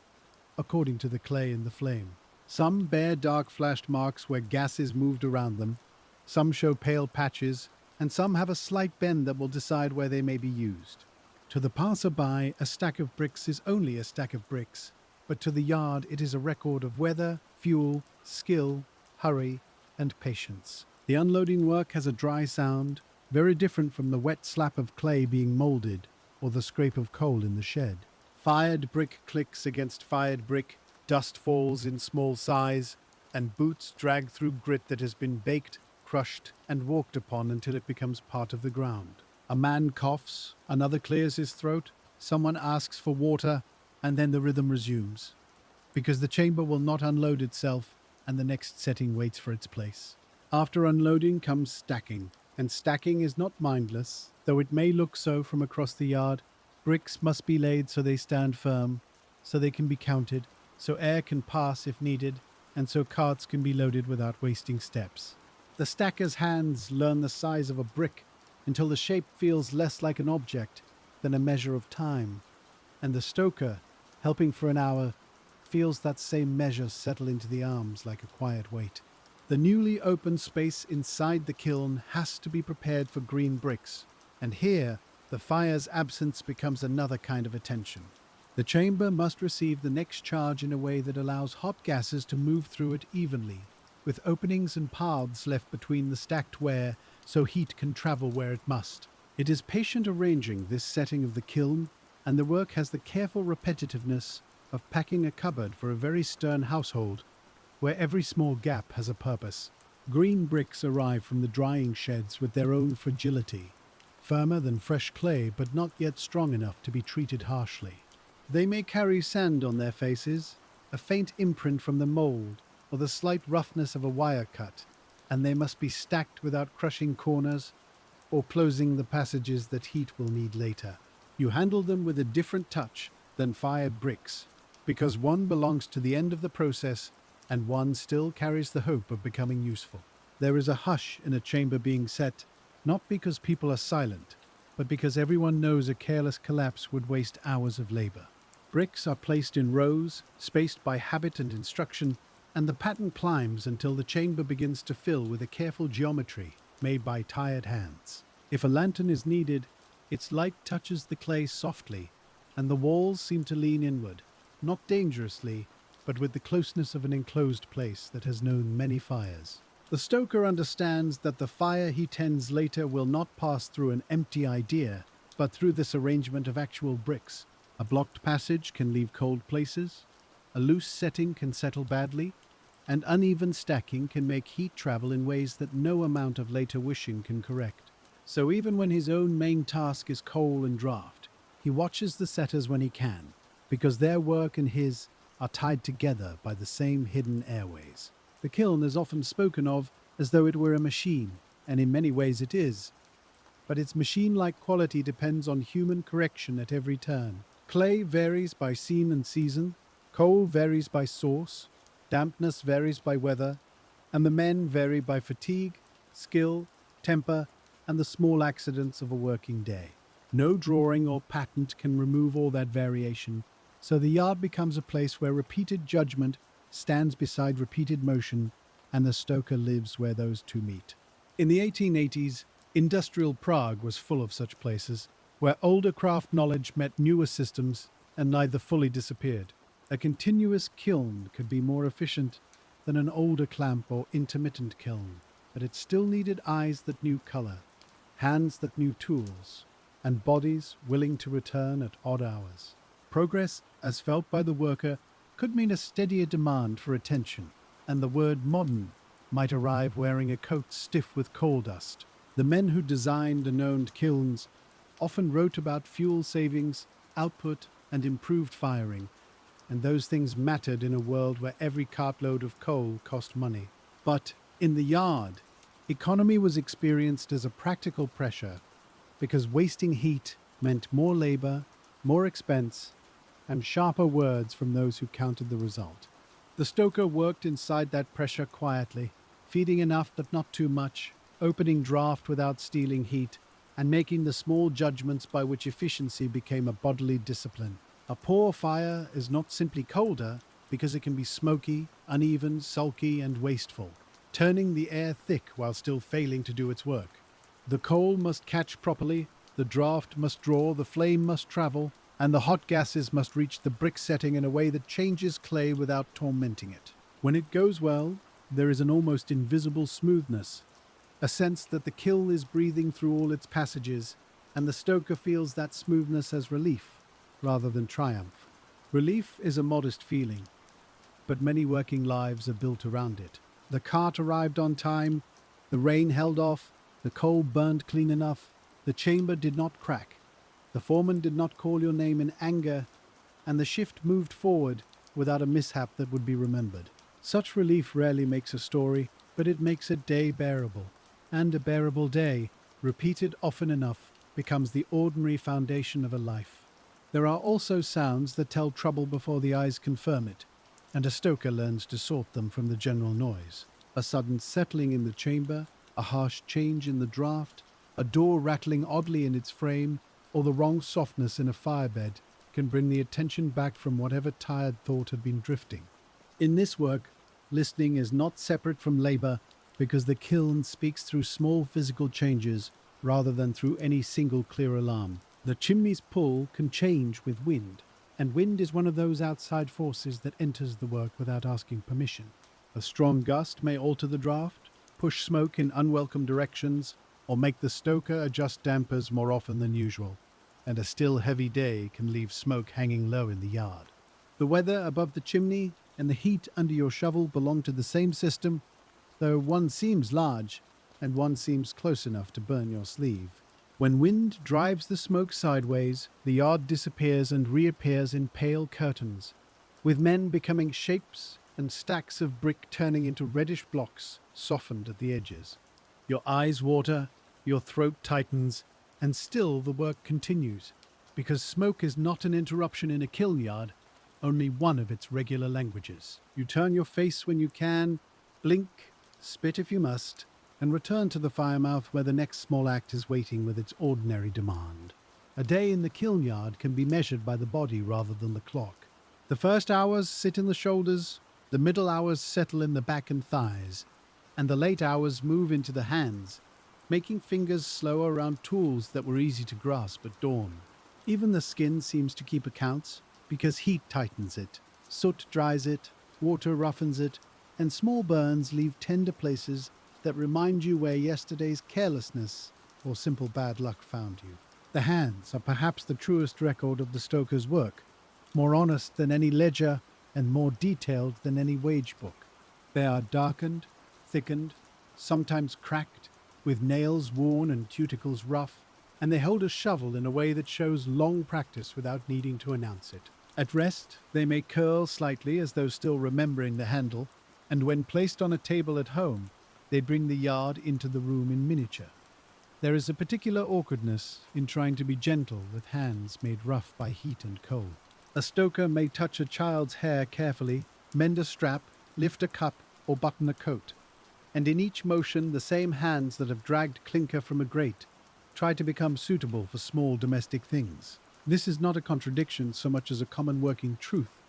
according to the clay in the flame. Some bear dark flashed marks where gases moved around them, some show pale patches, and some have a slight bend that will decide where they may be used. To the passer-by, a stack of bricks is only a stack of bricks, but to the yard it is a record of weather, fuel, skill, hurry, and patience. The unloading work has a dry sound, very different from the wet slap of clay being molded or the scrape of coal in the shed. Fired brick clicks against fired brick, dust falls in small size, and boots drag through grit that has been baked, crushed, and walked upon until it becomes part of the ground. A man coughs, another clears his throat, someone asks for water, and then the rhythm resumes, because the chamber will not unload itself, and the next setting waits for its place. After unloading comes stacking, and stacking is not mindless, though it may look so from across the yard. Bricks must be laid so they stand firm, so they can be counted, so air can pass if needed, and so carts can be loaded without wasting steps. The stacker's hands learn the size of a brick until the shape feels less like an object than a measure of time, and the stoker, helping for an hour, feels that same measure settle into the arms like a quiet weight. The newly opened space inside the kiln has to be prepared for green bricks, and here the fire's absence becomes another kind of attention. The chamber must receive the next charge in a way that allows hot gases to move through it evenly, with openings and paths left between the stacked ware so heat can travel where it must. It is patient arranging this setting of the kiln, and the work has the careful repetitiveness of packing a cupboard for a very stern household, where every small gap has a purpose. Green bricks arrive from the drying sheds with their own fragility, firmer than fresh clay but not yet strong enough to be treated harshly. They may carry sand on their faces, a faint imprint from the mold, or the slight roughness of a wire cut, and they must be stacked without crushing corners or closing the passages that heat will need later. You handle them with a different touch than fired bricks, because one belongs to the end of the process and one still carries the hope of becoming useful. There is a hush in a chamber being set, not because people are silent, but because everyone knows a careless collapse would waste hours of labor. Bricks are placed in rows, spaced by habit and instruction, and the pattern climbs until the chamber begins to fill with a careful geometry made by tired hands. If a lantern is needed, its light touches the clay softly, and the walls seem to lean inward, not dangerously, but with the closeness of an enclosed place that has known many fires. The stoker understands that the fire he tends later will not pass through an empty idea, but through this arrangement of actual bricks. A blocked passage can leave cold places, a loose setting can settle badly, and uneven stacking can make heat travel in ways that no amount of later wishing can correct. So even when his own main task is coal and draft, he watches the setters when he can, because their work and his are tied together by the same hidden airways. The kiln is often spoken of as though it were a machine, and in many ways it is. But its machine-like quality depends on human correction at every turn. Clay varies by scene and season, coal varies by source, dampness varies by weather, and the men vary by fatigue, skill, temper, and the small accidents of a working day. No drawing or patent can remove all that variation, so the yard becomes a place where repeated judgment stands beside repeated motion, and the stoker lives where those two meet. In the 1880s, industrial Prague was full of such places, where older craft knowledge met newer systems and neither fully disappeared. A continuous kiln could be more efficient than an older clamp or intermittent kiln, but it still needed eyes that knew color, hands that knew tools, and bodies willing to return at odd hours. Progress, as felt by the worker, could mean a steadier demand for attention, and the word modern might arrive wearing a coat stiff with coal dust. The men who designed and owned kilns often wrote about fuel savings, output, and improved firing, and those things mattered in a world where every cartload of coal cost money. But in the yard, economy was experienced as a practical pressure, because wasting heat meant more labor, more expense, and sharper words from those who counted the result. The stoker worked inside that pressure quietly, feeding enough but not too much, opening draft without stealing heat, and making the small judgments by which efficiency became a bodily discipline. A poor fire is not simply colder because it can be smoky, uneven, sulky, and wasteful, turning the air thick while still failing to do its work. The coal must catch properly, the draft must draw, the flame must travel, and the hot gases must reach the brick setting in a way that changes clay without tormenting it. When it goes well, there is an almost invisible smoothness, a sense that the kiln is breathing through all its passages, and the stoker feels that smoothness as relief rather than triumph. Relief is a modest feeling, but many working lives are built around it. The cart arrived on time, the rain held off, the coal burned clean enough, the chamber did not crack, the foreman did not call your name in anger, and the shift moved forward without a mishap that would be remembered. Such relief rarely makes a story, but it makes a day bearable. And a bearable day, repeated often enough, becomes the ordinary foundation of a life. There are also sounds that tell trouble before the eyes confirm it, and a stoker learns to sort them from the general noise. A sudden settling in the chamber, a harsh change in the draft, a door rattling oddly in its frame, or the wrong softness in a firebed can bring the attention back from whatever tired thought had been drifting. In this work, listening is not separate from labor, because the kiln speaks through small physical changes rather than through any single clear alarm. The chimney's pull can change with wind, and wind is one of those outside forces that enters the work without asking permission. A strong gust may alter the draft, push smoke in unwelcome directions, or make the stoker adjust dampers more often than usual, and a still heavy day can leave smoke hanging low in the yard. The weather above the chimney and the heat under your shovel belong to the same system, though one seems large and one seems close enough to burn your sleeve. When wind drives the smoke sideways, the yard disappears and reappears in pale curtains, with men becoming shapes and stacks of brick turning into reddish blocks, softened at the edges. Your eyes water, your throat tightens, and still the work continues, because smoke is not an interruption in a kiln yard, only one of its regular languages. You turn your face when you can, blink, spit if you must, and return to the fire mouth where the next small act is waiting with its ordinary demand. A day in the kiln yard can be measured by the body rather than the clock. The first hours sit in the shoulders, the middle hours settle in the back and thighs, and the late hours move into the hands, making fingers slow around tools that were easy to grasp at dawn. Even the skin seems to keep accounts, because heat tightens it, soot dries it, water roughens it, and small burns leave tender places that remind you where yesterday's carelessness or simple bad luck found you. The hands are perhaps the truest record of the stoker's work, more honest than any ledger and more detailed than any wage book. They are darkened, thickened, sometimes cracked, with nails worn and cuticles rough, and they hold a shovel in a way that shows long practice without needing to announce it. At rest, they may curl slightly as though still remembering the handle, and when placed on a table at home, they bring the yard into the room in miniature. There is a particular awkwardness in trying to be gentle with hands made rough by heat and cold. A stoker may touch a child's hair carefully, mend a strap, lift a cup, or button a coat, and in each motion the same hands that have dragged clinker from a grate try to become suitable for small domestic things. This is not a contradiction so much as a common working truth,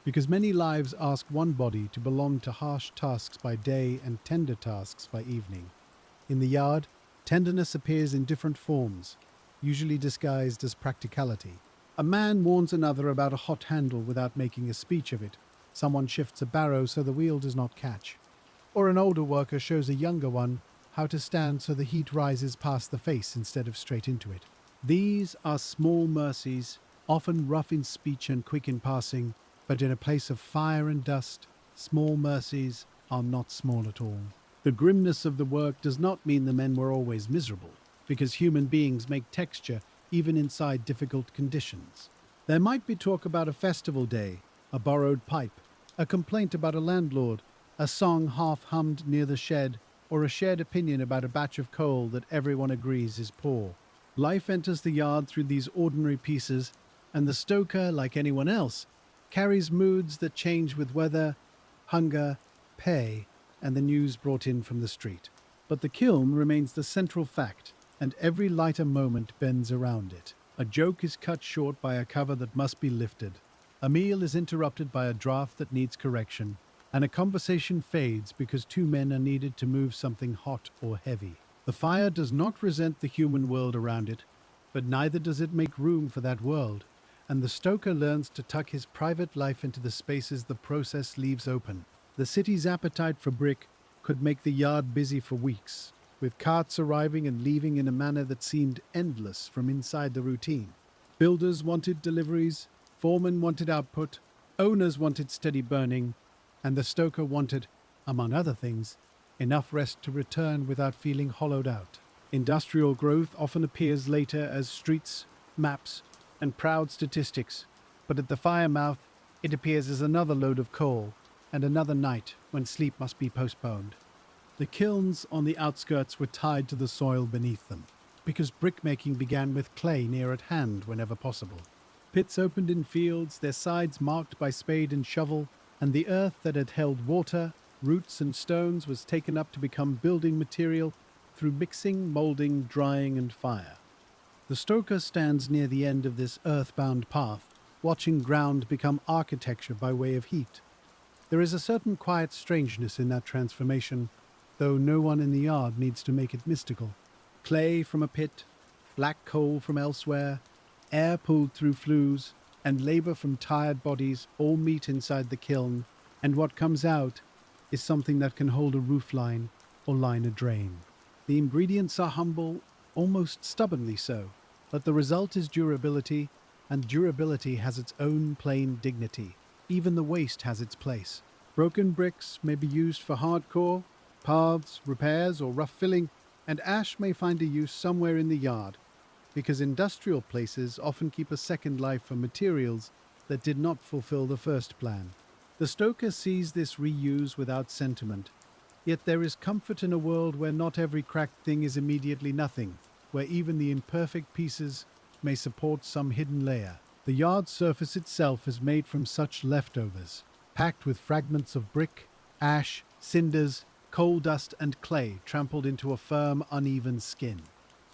because many lives ask one body to belong to harsh tasks by day and tender tasks by evening. In the yard, tenderness appears in different forms, usually disguised as practicality. A man warns another about a hot handle without making a speech of it. Someone shifts a barrow so the wheel does not catch. Or an older worker shows a younger one how to stand so the heat rises past the face instead of straight into it. These are small mercies, often rough in speech and quick in passing, but in a place of fire and dust, small mercies are not small at all. The grimness of the work does not mean the men were always miserable, because human beings make texture even inside difficult conditions. There might be talk about a festival day, a borrowed pipe, a complaint about a landlord, a song half hummed near the shed, or a shared opinion about a batch of coal that everyone agrees is poor. Life enters the yard through these ordinary pieces, and the stoker, like anyone else, carries moods that change with weather, hunger, pay, and the news brought in from the street. But the kiln remains the central fact, and every lighter moment bends around it. A joke is cut short by a cover that must be lifted. A meal is interrupted by a draught that needs correction, and a conversation fades because two men are needed to move something hot or heavy. The fire does not resent the human world around it, but neither does it make room for that world, and the stoker learns to tuck his private life into the spaces the process leaves open. The city's appetite for brick could make the yard busy for weeks, with carts arriving and leaving in a manner that seemed endless from inside the routine. Builders wanted deliveries, foremen wanted output, owners wanted steady burning, and the stoker wanted, among other things, enough rest to return without feeling hollowed out. Industrial growth often appears later as streets, maps, and proud statistics, but at the fire mouth it appears as another load of coal and another night when sleep must be postponed. The kilns on the outskirts were tied to the soil beneath them, because brickmaking began with clay near at hand whenever possible. Pits opened in fields, their sides marked by spade and shovel, and the earth that had held water, roots and stones was taken up to become building material through mixing, moulding, drying and fire. The stoker stands near the end of this earthbound path, watching ground become architecture by way of heat. There is a certain quiet strangeness in that transformation, though no one in the yard needs to make it mystical. Clay from a pit, black coal from elsewhere, air pulled through flues, and labour from tired bodies all meet inside the kiln, and what comes out is something that can hold a roofline or line a drain. The ingredients are humble, almost stubbornly so, but the result is durability, and durability has its own plain dignity. Even the waste has its place. Broken bricks may be used for hardcore, paths, repairs, or rough filling, and ash may find a use somewhere in the yard, because industrial places often keep a second life for materials that did not fulfill the first plan. The stoker sees this reuse without sentiment, yet there is comfort in a world where not every cracked thing is immediately nothing, where even the imperfect pieces may support some hidden layer. The yard surface itself is made from such leftovers, packed with fragments of brick, ash, cinders, coal dust and clay trampled into a firm, uneven skin.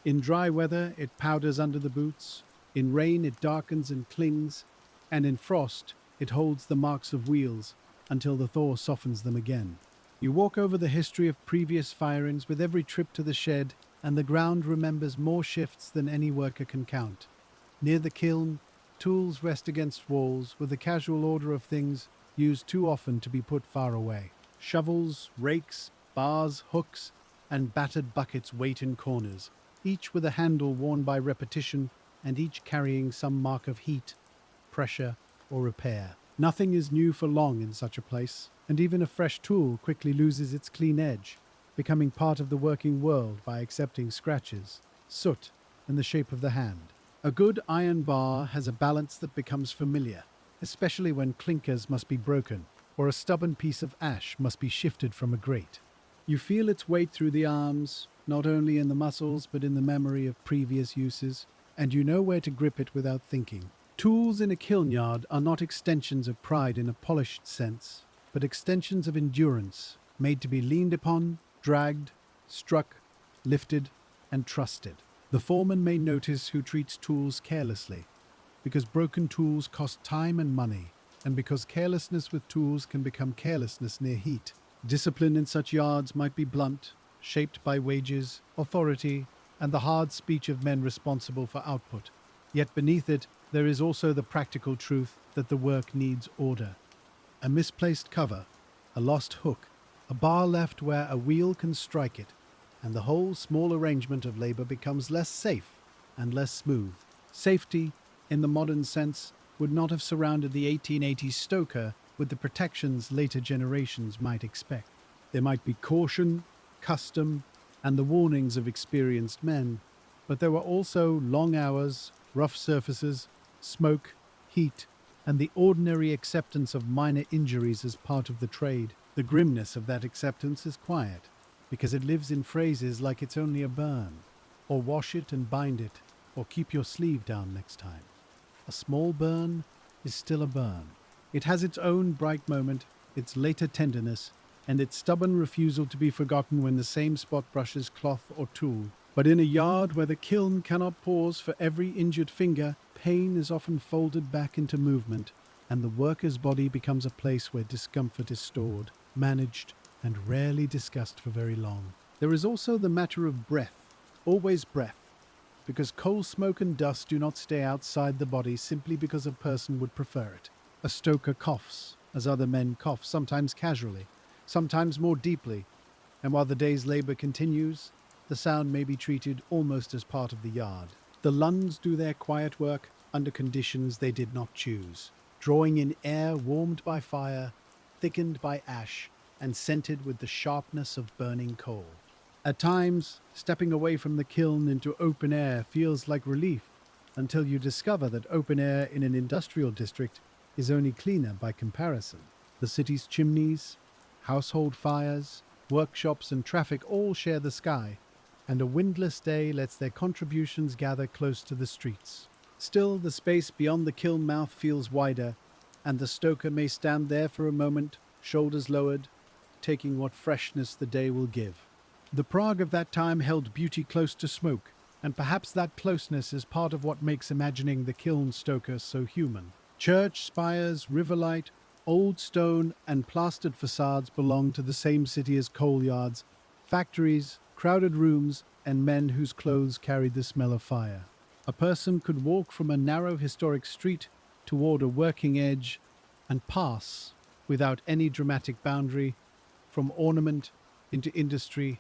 In dry weather, it powders under the boots. In rain, it darkens and clings. And in frost, it holds the marks of wheels until the thaw softens them again. You walk over the history of previous firings with every trip to the shed, and the ground remembers more shifts than any worker can count. Near the kiln, tools rest against walls with the casual order of things used too often to be put far away. Shovels, rakes, bars, hooks, and battered buckets wait in corners, each with a handle worn by repetition and each carrying some mark of heat, pressure, or repair. Nothing is new for long in such a place. and even a fresh tool quickly loses its clean edge, becoming part of the working world by accepting scratches, soot, and the shape of the hand. A good iron bar has a balance that becomes familiar, especially when clinkers must be broken or a stubborn piece of ash must be shifted from a grate. You feel its weight through the arms, not only in the muscles but in the memory of previous uses, and you know where to grip it without thinking. Tools in a kiln yard are not extensions of pride in a polished sense, but extensions of endurance, made to be leaned upon, dragged, struck, lifted, and trusted. The foreman may notice who treats tools carelessly, because broken tools cost time and money, and because carelessness with tools can become carelessness near heat. Discipline in such yards might be blunt, shaped by wages, authority, and the hard speech of men responsible for output. Yet beneath it, there is also the practical truth that the work needs order. A misplaced cover, a lost hook, a bar left where a wheel can strike it, and the whole small arrangement of labor becomes less safe and less smooth. Safety, in the modern sense, would not have surrounded the 1880s Stoker with the protections later generations might expect. There might be caution, custom, and the warnings of experienced men, but there were also long hours, rough surfaces, smoke, heat, and the ordinary acceptance of minor injuries as part of the trade. The grimness of that acceptance is quiet, because it lives in phrases like "it's only a burn," or "wash it and bind it," or "keep your sleeve down next time." A small burn is still a burn. It has its own bright moment, its later tenderness, and its stubborn refusal to be forgotten when the same spot brushes cloth or tool. But in a yard where the kiln cannot pause for every injured finger, pain is often folded back into movement, and the worker's body becomes a place where discomfort is stored, managed, and rarely discussed for very long. There is also the matter of breath, always breath, because coal smoke and dust do not stay outside the body simply because a person would prefer it. A stoker coughs, as other men cough, sometimes casually, sometimes more deeply, and while the day's labor continues, the sound may be treated almost as part of the yard. The lungs do their quiet work under conditions they did not choose, drawing in air warmed by fire, thickened by ash, and scented with the sharpness of burning coal. At times, stepping away from the kiln into open air feels like relief, until you discover that open air in an industrial district is only cleaner by comparison. The city's chimneys, household fires, workshops and traffic all share the sky, and a windless day lets their contributions gather close to the streets. Still, the space beyond the kiln mouth feels wider, and the stoker may stand there for a moment, shoulders lowered, taking what freshness the day will give. The Prague of that time held beauty close to smoke, and perhaps that closeness is part of what makes imagining the kiln stoker so human. Church spires, river light, old stone, and plastered facades belong to the same city as coal yards, factories, crowded rooms, and men whose clothes carried the smell of fire. A person could walk from a narrow historic street toward a working edge and pass, without any dramatic boundary, from ornament into industry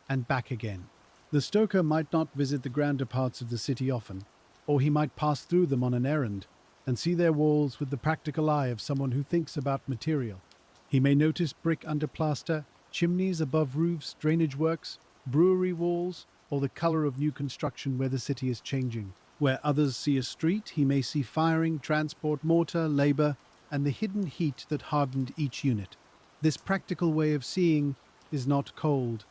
and back again. The stoker might not visit the grander parts of the city often, or he might pass through them on an errand and see their walls with the practical eye of someone who thinks about material. He may notice brick under plaster, chimneys above roofs, drainage works, brewery walls, or the color of new construction where the city is changing. Where others see a street, he may see firing, transport, mortar, labor, and the hidden heat that hardened each unit. This practical way of seeing is not cold,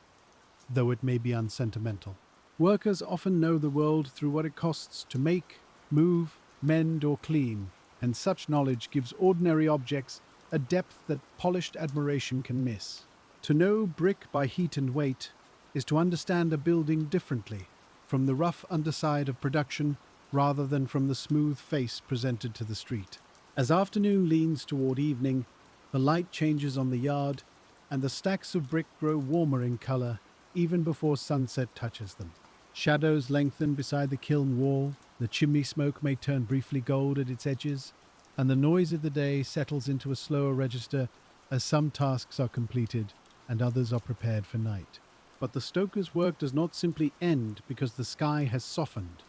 though it may be unsentimental. Workers often know the world through what it costs to make, move, mend, or clean, and such knowledge gives ordinary objects a depth that polished admiration can miss. To know brick by heat and weight is to understand a building differently, from the rough underside of production rather than from the smooth face presented to the street. As afternoon leans toward evening, the light changes on the yard, and the stacks of brick grow warmer in color even before sunset touches them. Shadows lengthen beside the kiln wall, the chimney smoke may turn briefly gold at its edges, and the noise of the day settles into a slower register as some tasks are completed and others are prepared for night. But the stoker's work does not simply end because the sky has softened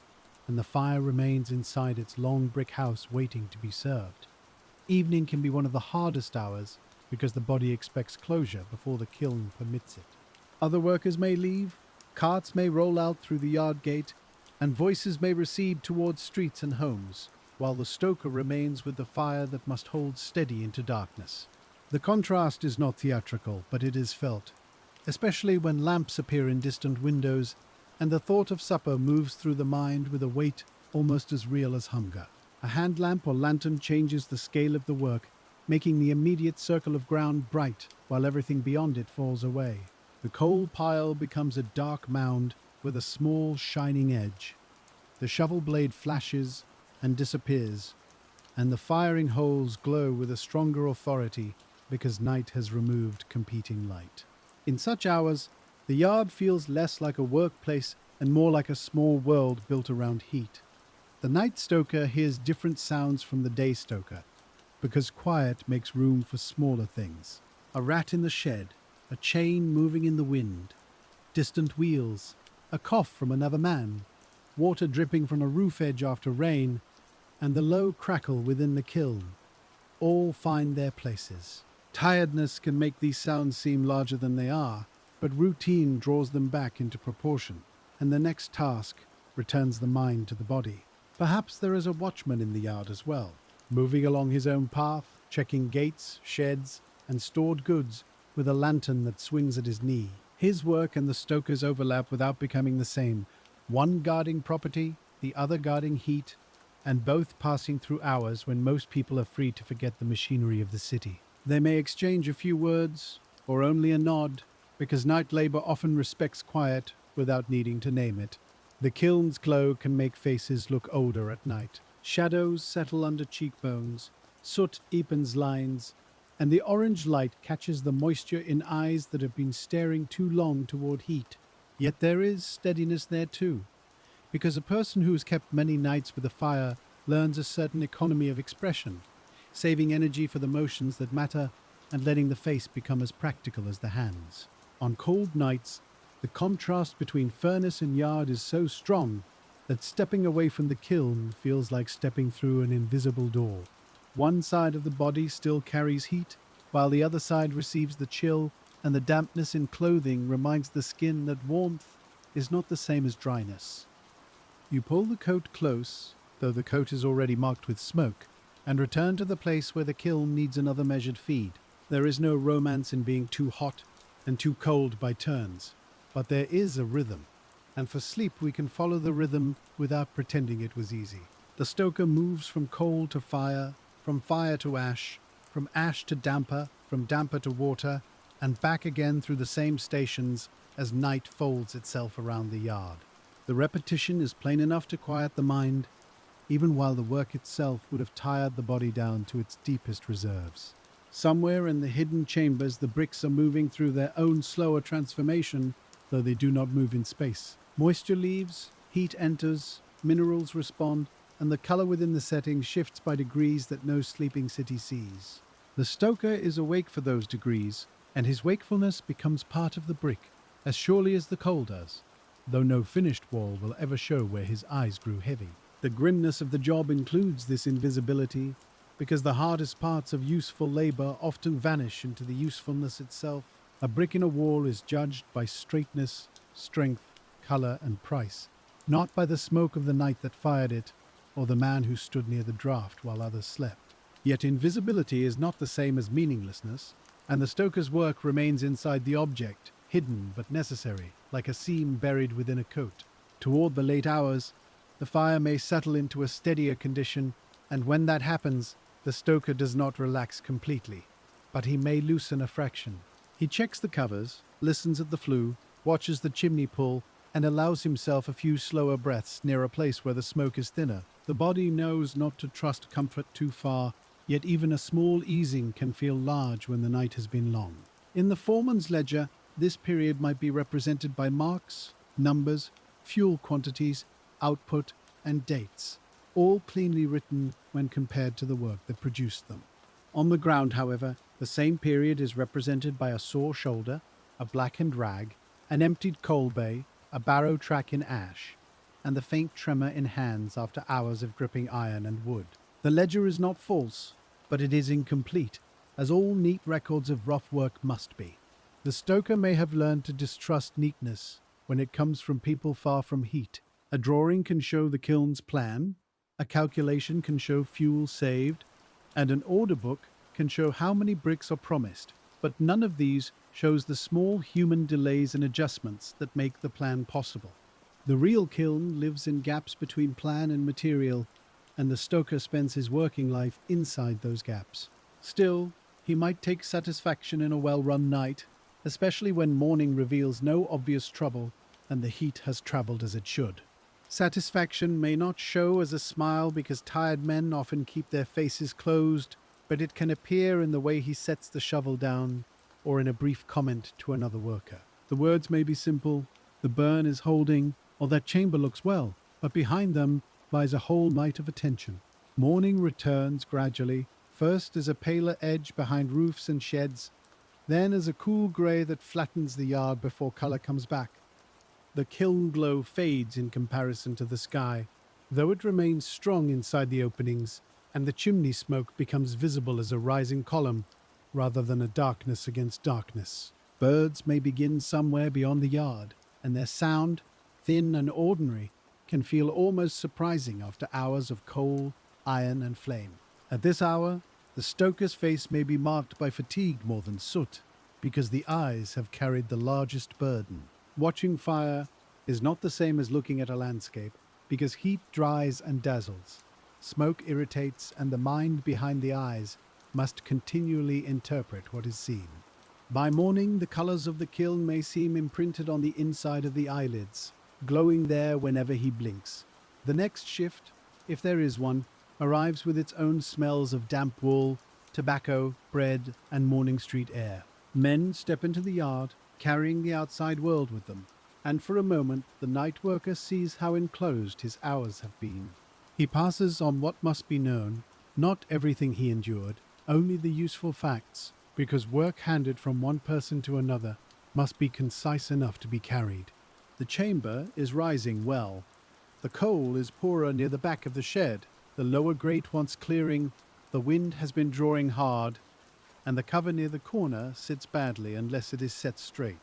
and the fire remains inside its long brick house waiting to be served. Evening can be one of the hardest hours because the body expects closure before the kiln permits it. Other workers may leave, carts may roll out through the yard gate, and voices may recede towards streets and homes, while the stoker remains with the fire that must hold steady into darkness. The contrast is not theatrical, but it is felt, especially when lamps appear in distant windows and the thought of supper moves through the mind with a weight almost as real as hunger. A hand lamp or lantern changes the scale of the work, making the immediate circle of ground bright while everything beyond it falls away. The coal pile becomes a dark mound with a small shining edge. The shovel blade flashes and disappears, and the firing holes glow with a stronger authority because night has removed competing light. In such hours, the yard feels less like a workplace and more like a small world built around heat. The night stoker hears different sounds from the day stoker, because quiet makes room for smaller things. A rat in the shed, a chain moving in the wind, distant wheels, a cough from another man, water dripping from a roof edge after rain, and the low crackle within the kiln, all find their places. Tiredness can make these sounds seem larger than they are, but routine draws them back into proportion, and the next task returns the mind to the body. Perhaps there is a watchman in the yard as well, moving along his own path, checking gates, sheds, and stored goods with a lantern that swings at his knee. His work and the stoker's overlap without becoming the same, one guarding property, the other guarding heat, and both passing through hours when most people are free to forget the machinery of the city. They may exchange a few words, or only a nod, because night labor often respects quiet without needing to name it. The kiln's glow can make faces look older at night. Shadows settle under cheekbones, soot deepens lines, and the orange light catches the moisture in eyes that have been staring too long toward heat. Yet there is steadiness there too, because a person who has kept many nights with a fire learns a certain economy of expression, saving energy for the motions that matter and letting the face become as practical as the hands. On cold nights, the contrast between furnace and yard is so strong that stepping away from the kiln feels like stepping through an invisible door. One side of the body still carries heat, while the other side receives the chill, and the dampness in clothing reminds the skin that warmth is not the same as dryness. You pull the coat close, though the coat is already marked with smoke, and return to the place where the kiln needs another measured feed. There is no romance in being too hot and too cold by turns, but there is a rhythm, and for sleep we can follow the rhythm without pretending it was easy. The stoker moves from coal to fire, from fire to ash, from ash to damper, from damper to water, and back again through the same stations as night folds itself around the yard. The repetition is plain enough to quiet the mind, even while the work itself would have tired the body down to its deepest reserves. Somewhere in the hidden chambers the bricks are moving through their own slower transformation, though they do not move in space. Moisture leaves, heat enters, minerals respond, and the color within the setting shifts by degrees that no sleeping city sees. The stoker is awake for those degrees, and his wakefulness becomes part of the brick, as surely as the coal does, though no finished wall will ever show where his eyes grew heavy. The grimness of the job includes this invisibility, because the hardest parts of useful labor often vanish into the usefulness itself. A brick in a wall is judged by straightness, strength, color, and price, not by the smoke of the night that fired it, or the man who stood near the draft while others slept. Yet invisibility is not the same as meaninglessness, and the stoker's work remains inside the object, hidden but necessary, like a seam buried within a coat. Toward the late hours, the fire may settle into a steadier condition, and when that happens, the stoker does not relax completely, but he may loosen a fraction. He checks the covers, listens at the flue, watches the chimney pull, and allows himself a few slower breaths near a place where the smoke is thinner. The body knows not to trust comfort too far, yet even a small easing can feel large when the night has been long. In the foreman's ledger, this period might be represented by marks, numbers, fuel quantities, output, and dates, all cleanly written when compared to the work that produced them. On the ground, however, the same period is represented by a sore shoulder, a blackened rag, an emptied coal bay, a barrow track in ash, and the faint tremor in hands after hours of gripping iron and wood. The ledger is not false, but it is incomplete, as all neat records of rough work must be. The stoker may have learned to distrust neatness when it comes from people far from heat. A drawing can show the kiln's plan, a calculation can show fuel saved, and an order book can show how many bricks are promised. But none of these shows the small human delays and adjustments that make the plan possible. The real kiln lives in gaps between plan and material, and the stoker spends his working life inside those gaps. Still, he might take satisfaction in a well-run night, especially when morning reveals no obvious trouble and the heat has travelled as it should. Satisfaction may not show as a smile because tired men often keep their faces closed, but it can appear in the way he sets the shovel down or in a brief comment to another worker. The words may be simple, the burn is holding, or that chamber looks well, but behind them lies a whole night of attention. Morning returns gradually, first as a paler edge behind roofs and sheds, then as a cool grey that flattens the yard before colour comes back. The kiln glow fades in comparison to the sky, though it remains strong inside the openings, and the chimney smoke becomes visible as a rising column rather than a darkness against darkness. Birds may begin somewhere beyond the yard, and their sound, thin and ordinary, can feel almost surprising after hours of coal, iron and flame. At this hour, the stoker's face may be marked by fatigue more than soot, because the eyes have carried the largest burden. Watching fire is not the same as looking at a landscape, because heat dries and dazzles. Smoke irritates, and the mind behind the eyes must continually interpret what is seen. By morning, the colours of the kiln may seem imprinted on the inside of the eyelids, glowing there whenever he blinks. The next shift, if there is one, arrives with its own smells of damp wool, tobacco, bread, and morning street air. Men step into the yard, carrying the outside world with them, and for a moment the night worker sees how enclosed his hours have been. He passes on what must be known, not everything he endured, only the useful facts, because work handed from one person to another must be concise enough to be carried. The chamber is rising well. The coal is poorer near the back of the shed, the lower grate wants clearing, the wind has been drawing hard, and the cover near the corner sits badly unless it is set straight.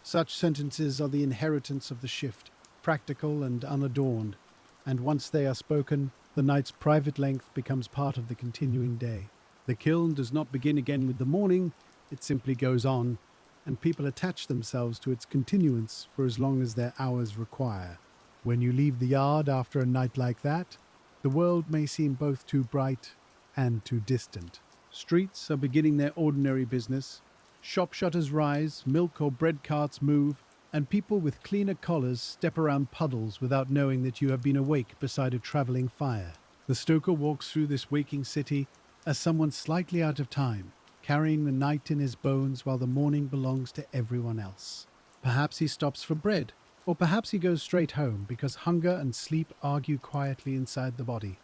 Such sentences are the inheritance of the shift, practical and unadorned, and once they are spoken, the night's private length becomes part of the continuing day. The kiln does not begin again with the morning, it simply goes on, and people attach themselves to its continuance for as long as their hours require. When you leave the yard after a night like that, the world may seem both too bright and too distant. Streets are beginning their ordinary business. Shop shutters rise, milk or bread carts move, and people with cleaner collars step around puddles without knowing that you have been awake beside a travelling fire. The stoker walks through this waking city as someone slightly out of time, carrying the night in his bones while the morning belongs to everyone else. Perhaps he stops for bread, or perhaps he goes straight home because hunger and sleep argue quietly inside the body.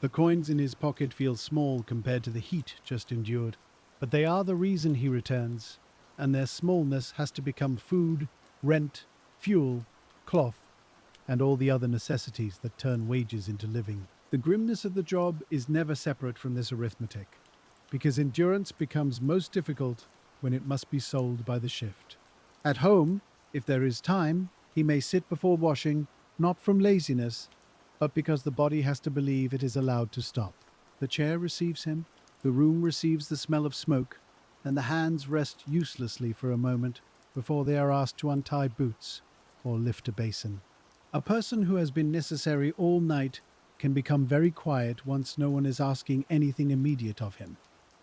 The coins in his pocket feel small compared to the heat just endured, but they are the reason he returns, and their smallness has to become food, rent, fuel, cloth, and all the other necessities that turn wages into living. The grimness of the job is never separate from this arithmetic, because endurance becomes most difficult when it must be sold by the shift. At home, if there is time, he may sit before washing, not from laziness, but because the body has to believe it is allowed to stop. The chair receives him, the room receives the smell of smoke, and the hands rest uselessly for a moment before they are asked to untie boots or lift a basin. A person who has been necessary all night can become very quiet once no one is asking anything immediate of him.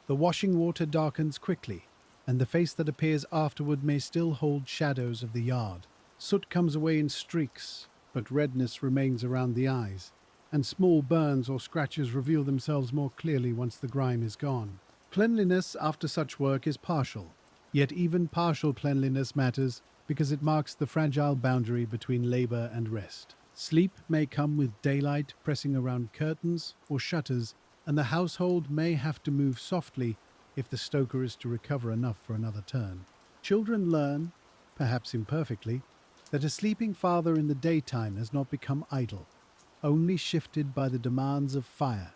The washing water darkens quickly, and the face that appears afterward may still hold shadows of the yard. Soot comes away in streaks, but redness remains around the eyes, and small burns or scratches reveal themselves more clearly once the grime is gone. Cleanliness after such work is partial, yet even partial cleanliness matters because it marks the fragile boundary between labour and rest. Sleep may come with daylight pressing around curtains or shutters, and the household may have to move softly if the stoker is to recover enough for another turn. Children learn, perhaps imperfectly, that a sleeping father in the daytime has not become idle, only shifted by the demands of fire.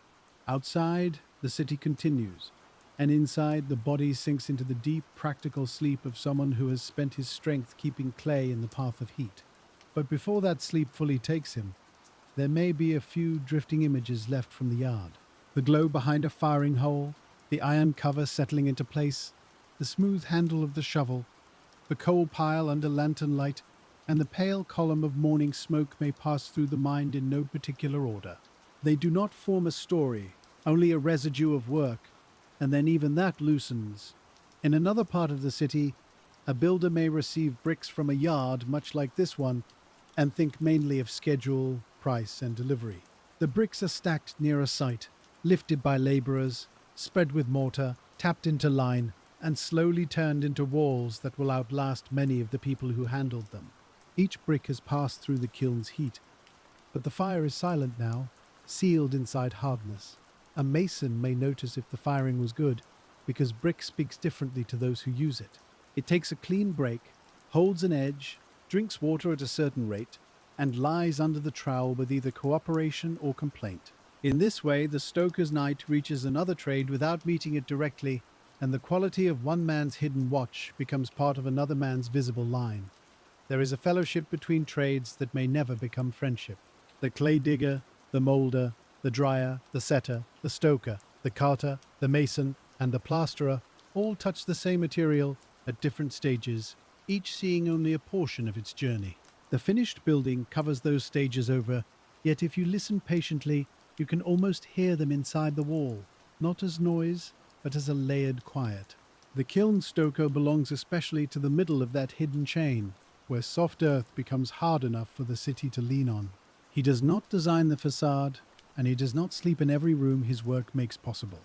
Outside, the city continues. and inside the body sinks into the deep, practical sleep of someone who has spent his strength keeping clay in the path of heat. But before that sleep fully takes him, there may be a few drifting images left from the yard. The glow behind a firing hole, the iron cover settling into place, the smooth handle of the shovel, the coal pile under lantern light, and the pale column of morning smoke may pass through the mind in no particular order. They do not form a story, only a residue of work, and then even that loosens. In another part of the city, a builder may receive bricks from a yard much like this one, and think mainly of schedule, price, and delivery. The bricks are stacked near a site, lifted by labourers, spread with mortar, tapped into line, and slowly turned into walls that will outlast many of the people who handled them. Each brick has passed through the kiln's heat, but the fire is silent now, sealed inside hardness. A mason may notice if the firing was good, because brick speaks differently to those who use it. It takes a clean break, holds an edge, drinks water at a certain rate, and lies under the trowel with either cooperation or complaint. In this way, the stoker's night reaches another trade without meeting it directly, and the quality of one man's hidden watch becomes part of another man's visible line. There is a fellowship between trades that may never become friendship. The clay digger, the moulder, the dryer, the setter, the stoker, the carter, the mason, and the plasterer all touch the same material at different stages, each seeing only a portion of its journey. The finished building covers those stages over, yet if you listen patiently, you can almost hear them inside the wall, not as noise, but as a layered quiet. The kiln stoker belongs especially to the middle of that hidden chain, where soft earth becomes hard enough for the city to lean on. He does not design the facade, and he does not sleep in every room his work makes possible.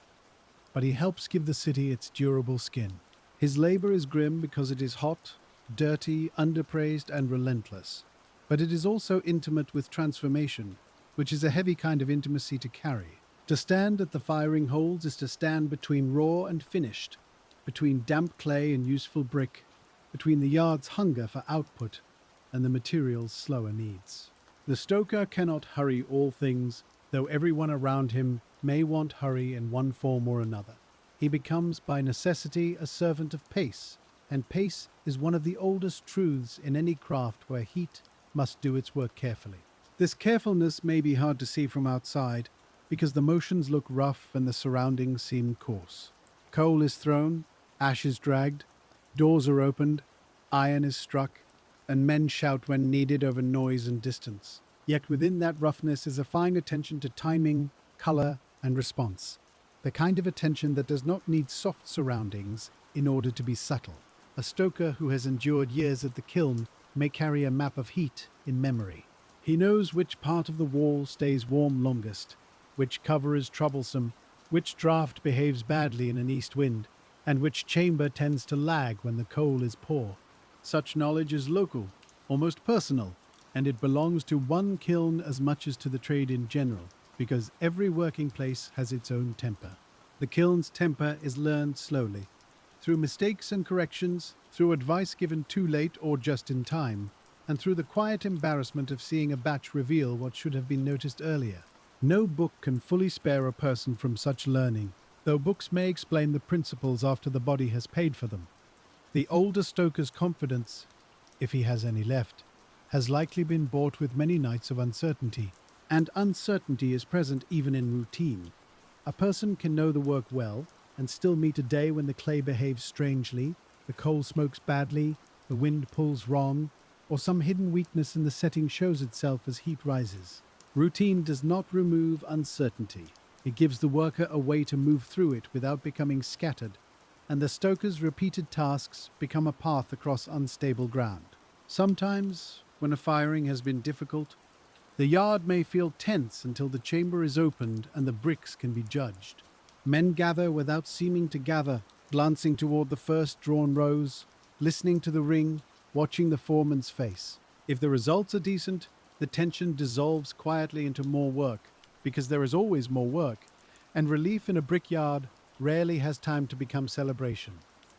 But he helps give the city its durable skin. His labor is grim because it is hot, dirty, underpraised, and relentless. But it is also intimate with transformation, which is a heavy kind of intimacy to carry. To stand at the firing holes is to stand between raw and finished, between damp clay and useful brick, between the yard's hunger for output and the material's slower needs. The stoker cannot hurry all things, though everyone around him may want hurry in one form or another. He becomes by necessity a servant of pace, and pace is one of the oldest truths in any craft where heat must do its work carefully. This carefulness may be hard to see from outside, because the motions look rough and the surroundings seem coarse. Coal is thrown, ash is dragged, doors are opened, iron is struck, and men shout when needed over noise and distance. Yet within that roughness is a fine attention to timing, color, and response. The kind of attention that does not need soft surroundings in order to be subtle. A stoker who has endured years at the kiln may carry a map of heat in memory. He knows which part of the wall stays warm longest, which cover is troublesome, which draft behaves badly in an east wind, and which chamber tends to lag when the coal is poor. Such knowledge is local, almost personal, and it belongs to one kiln as much as to the trade in general, because every working place has its own temper. The kiln's temper is learned slowly, through mistakes and corrections, through advice given too late or just in time, and through the quiet embarrassment of seeing a batch reveal what should have been noticed earlier. No book can fully spare a person from such learning, though books may explain the principles after the body has paid for them. The older stoker's confidence, if he has any left, has likely been bought with many nights of uncertainty, and uncertainty is present even in routine. A person can know the work well, and still meet a day when the clay behaves strangely, the coal smokes badly, the wind pulls wrong, or some hidden weakness in the setting shows itself as heat rises. Routine does not remove uncertainty. It gives the worker a way to move through it without becoming scattered, and the stoker's repeated tasks become a path across unstable ground. Sometimes, when a firing has been difficult, the yard may feel tense until the chamber is opened and the bricks can be judged. Men gather without seeming to gather, glancing toward the first drawn rows, listening to the ring, watching the foreman's face. If the results are decent, the tension dissolves quietly into more work, because there is always more work, and relief in a brickyard rarely has time to become celebration.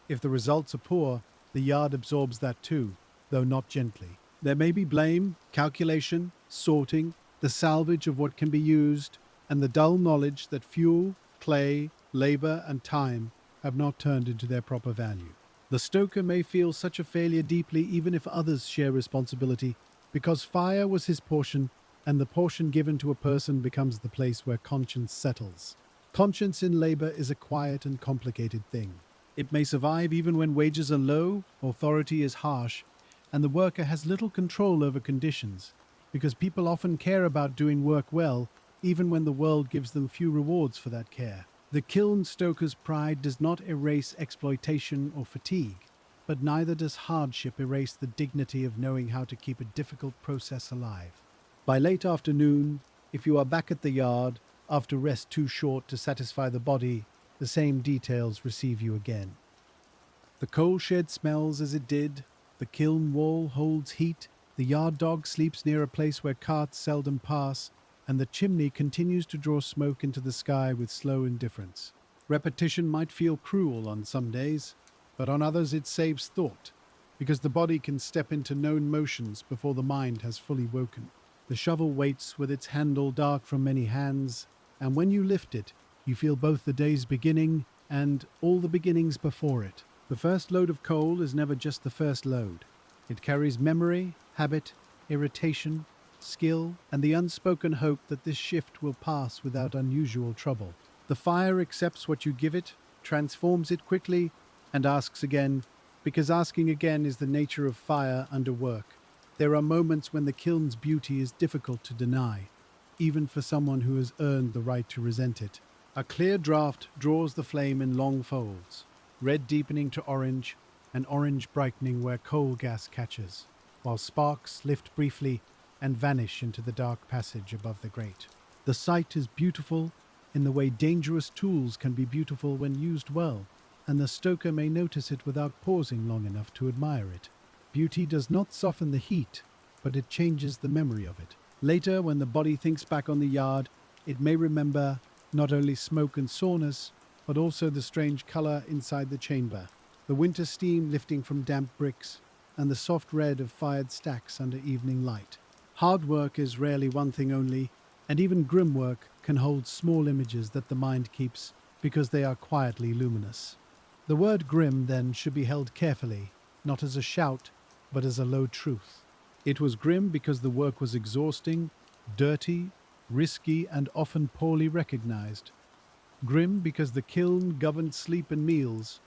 If the results are poor, the yard absorbs that too, though not gently. There may be blame, calculation, sorting, the salvage of what can be used, and the dull knowledge that fuel, clay, labor, and time have not turned into their proper value. The stoker may feel such a failure deeply even if others share responsibility, because fire was his portion, and the portion given to a person becomes the place where conscience settles. Conscience in labor is a quiet and complicated thing. It may survive even when wages are low, authority is harsh, and the worker has little control over conditions, because people often care about doing work well, even when the world gives them few rewards for that care. The kiln stoker's pride does not erase exploitation or fatigue, but neither does hardship erase the dignity of knowing how to keep a difficult process alive. By late afternoon, if you are back at the yard, after rest too short to satisfy the body, the same details receive you again. The coal shed smells as it did, the kiln wall holds heat, the yard dog sleeps near a place where carts seldom pass, and the chimney continues to draw smoke into the sky with slow indifference. Repetition might feel cruel on some days, but on others it saves thought, because the body can step into known motions before the mind has fully woken. The shovel waits with its handle dark from many hands, and when you lift it, you feel both the day's beginning and all the beginnings before it. The first load of coal is never just the first load. It carries memory, habit, irritation, skill, and the unspoken hope that this shift will pass without unusual trouble. The fire accepts what you give it, transforms it quickly, and asks again, because asking again is the nature of fire under work. There are moments when the kiln's beauty is difficult to deny, even for someone who has earned the right to resent it. A clear draught draws the flame in long folds, red deepening to orange, and orange brightening where coal gas catches, while sparks lift briefly and vanish into the dark passage above the grate. The sight is beautiful in the way dangerous tools can be beautiful when used well, and the stoker may notice it without pausing long enough to admire it. Beauty does not soften the heat, but it changes the memory of it. Later, when the body thinks back on the yard, it may remember not only smoke and soreness, but also the strange color inside the chamber, the winter steam lifting from damp bricks, and the soft red of fired stacks under evening light. Hard work is rarely one thing only, and even grim work can hold small images that the mind keeps because they are quietly luminous. The word grim, then, should be held carefully, not as a shout, but as a low truth. It was grim because the work was exhausting, dirty, risky, and often poorly recognized. Grim because the kiln governed sleep and meals.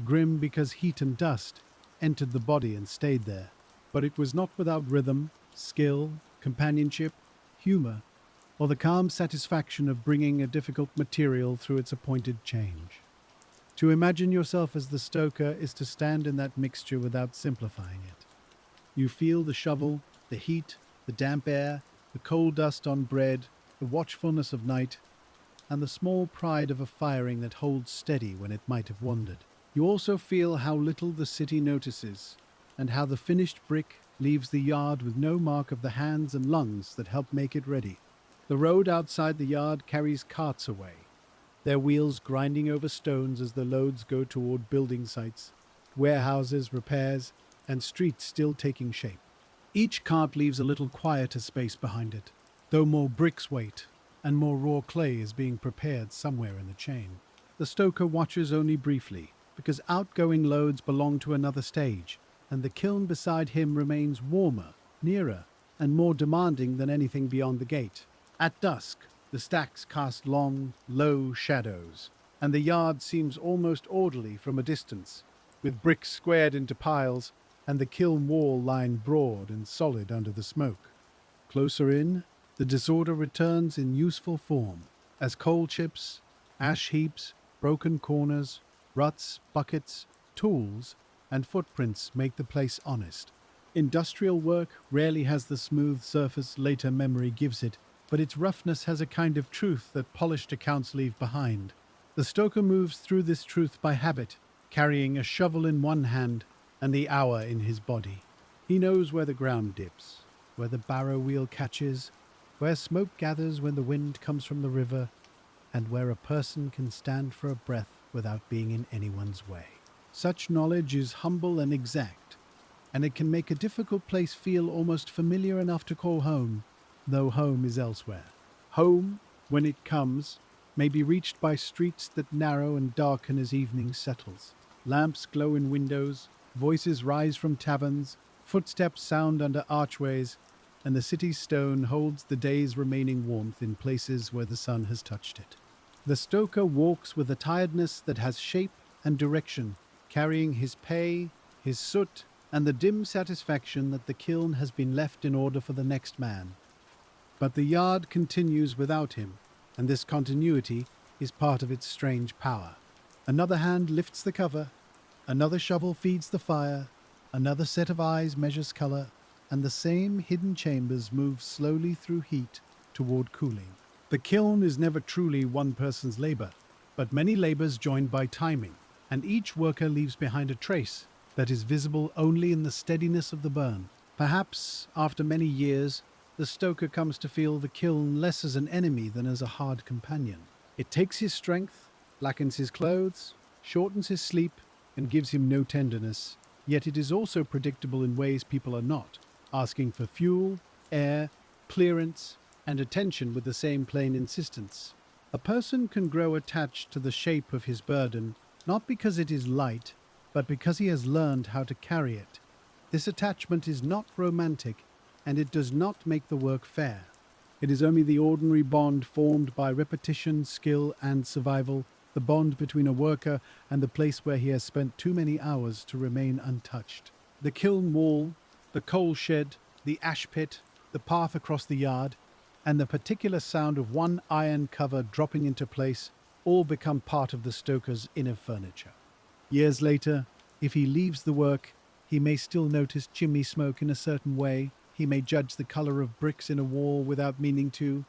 Grim because heat and dust entered the body and stayed there. But it was not without rhythm, skill, companionship, humor, or the calm satisfaction of bringing a difficult material through its appointed change. To imagine yourself as the stoker is to stand in that mixture without simplifying it. You feel the shovel, the heat, the damp air, the coal dust on bread, the watchfulness of night, and the small pride of a firing that holds steady when it might have wandered. You also feel how little the city notices, and how the finished brick leaves the yard with no mark of the hands and lungs that help make it ready. The road outside the yard carries carts away, their wheels grinding over stones as the loads go toward building sites, warehouses, repairs, and streets still taking shape. Each cart leaves a little quieter space behind it, though more bricks wait, and more raw clay is being prepared somewhere in the chain. The stoker watches only briefly, because outgoing loads belong to another stage, and the kiln beside him remains warmer, nearer, and more demanding than anything beyond the gate. At dusk, the stacks cast long, low shadows, and the yard seems almost orderly from a distance, with bricks squared into piles and the kiln wall lying broad and solid under the smoke. Closer in, the disorder returns in useful form, as coal chips, ash heaps, broken corners, ruts, buckets, tools, and footprints make the place honest. Industrial work rarely has the smooth surface later memory gives it, but its roughness has a kind of truth that polished accounts leave behind. The stoker moves through this truth by habit, carrying a shovel in one hand and the hour in his body. He knows where the ground dips, where the barrow wheel catches, where smoke gathers when the wind comes from the river, and where a person can stand for a breath without being in anyone's way. Such knowledge is humble and exact, and it can make a difficult place feel almost familiar enough to call home, though home is elsewhere. Home, when it comes, may be reached by streets that narrow and darken as evening settles. Lamps glow in windows, voices rise from taverns, footsteps sound under archways, and the city's stone holds the day's remaining warmth in places where the sun has touched it. The stoker walks with a tiredness that has shape and direction, carrying his pay, his soot, and the dim satisfaction that the kiln has been left in order for the next man. But the yard continues without him, and this continuity is part of its strange power. Another hand lifts the cover, another shovel feeds the fire, another set of eyes measures color, and the same hidden chambers move slowly through heat toward cooling. The kiln is never truly one person's labor, but many labors joined by timing, and each worker leaves behind a trace that is visible only in the steadiness of the burn. Perhaps, after many years, the stoker comes to feel the kiln less as an enemy than as a hard companion. It takes his strength, blackens his clothes, shortens his sleep, and gives him no tenderness, yet it is also predictable in ways people are not, asking for fuel, air, clearance, and attention with the same plain insistence. A person can grow attached to the shape of his burden, not because it is light, but because he has learned how to carry it. This attachment is not romantic, and it does not make the work fair. It is only the ordinary bond formed by repetition, skill, and survival, the bond between a worker and the place where he has spent too many hours to remain untouched. The kiln wall, the coal shed, the ash pit, the path across the yard, and the particular sound of one iron cover dropping into place all become part of the stoker's inner furniture. Years later, if he leaves the work, he may still notice chimney smoke in a certain way, he may judge the color of bricks in a wall without meaning to,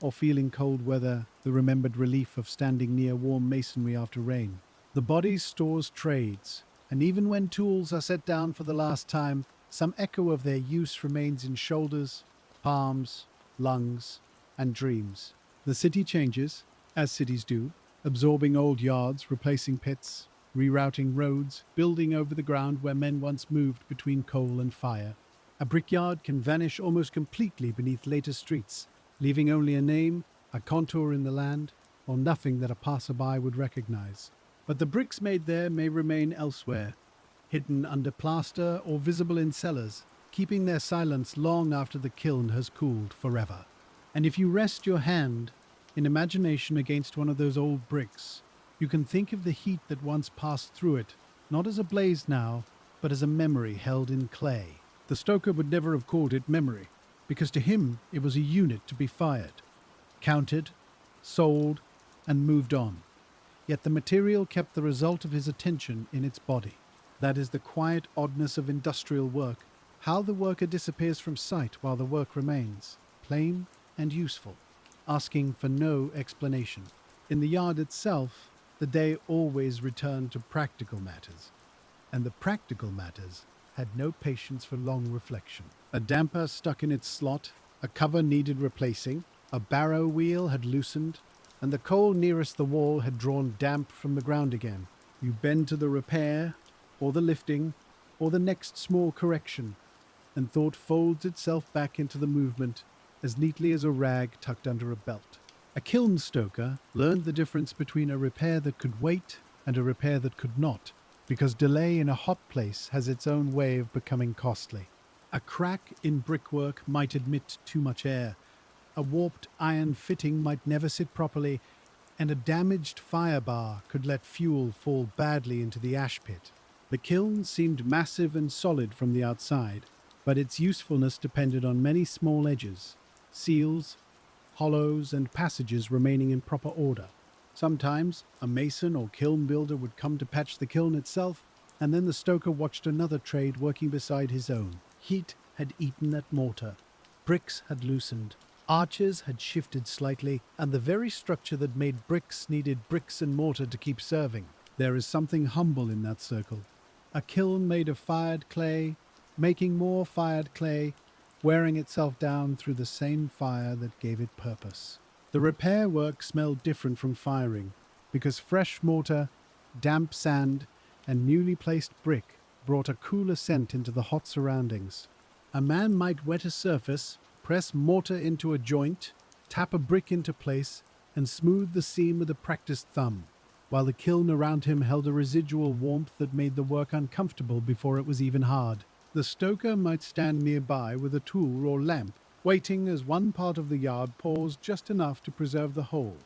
or feel in cold weather the remembered relief of standing near warm masonry after rain. The body stores trades, and even when tools are set down for the last time, some echo of their use remains in shoulders, palms, lungs, and dreams. The city changes, as cities do, absorbing old yards, replacing pits, rerouting roads, building over the ground where men once moved between coal and fire. A brickyard can vanish almost completely beneath later streets, leaving only a name, a contour in the land, or nothing that a passerby would recognize. But the bricks made there may remain elsewhere, hidden under plaster or visible in cellars, keeping their silence long after the kiln has cooled forever. And if you rest your hand in imagination against one of those old bricks, you can think of the heat that once passed through it, not as a blaze now, but as a memory held in clay. The stoker would never have called it memory, because to him it was a unit to be fired, counted, sold, and moved on. Yet the material kept the result of his attention in its body. That is the quiet oddness of industrial work, how the worker disappears from sight while the work remains, plain and useful, asking for no explanation. In the yard itself, the day always returned to practical matters, and the practical matters had no patience for long reflection. A damper stuck in its slot, a cover needed replacing, a barrow wheel had loosened, and the coal nearest the wall had drawn damp from the ground again. You bend to the repair, or the lifting, or the next small correction, and thought folds itself back into the movement as neatly as a rag tucked under a belt. A kiln stoker learned the difference between a repair that could wait and a repair that could not, because delay in a hot place has its own way of becoming costly. A crack in brickwork might admit too much air, a warped iron fitting might never sit properly, and a damaged fire bar could let fuel fall badly into the ash pit. The kiln seemed massive and solid from the outside, but its usefulness depended on many small edges, seals, hollows, and passages remaining in proper order. Sometimes a mason or kiln builder would come to patch the kiln itself, and then the stoker watched another trade working beside his own. Heat had eaten at mortar, bricks had loosened, arches had shifted slightly, and the very structure that made bricks needed bricks and mortar to keep serving. There is something humble in that circle. A kiln made of fired clay, making more fired clay, wearing itself down through the same fire that gave it purpose. The repair work smelled different from firing, because fresh mortar, damp sand, and newly placed brick brought a cooler scent into the hot surroundings. A man might wet a surface, press mortar into a joint, tap a brick into place, and smoothed the seam with a practiced thumb, while the kiln around him held a residual warmth that made the work uncomfortable before it was even hard. The stoker might stand nearby with a tool or lamp, waiting as one part of the yard paused just enough to preserve the whole.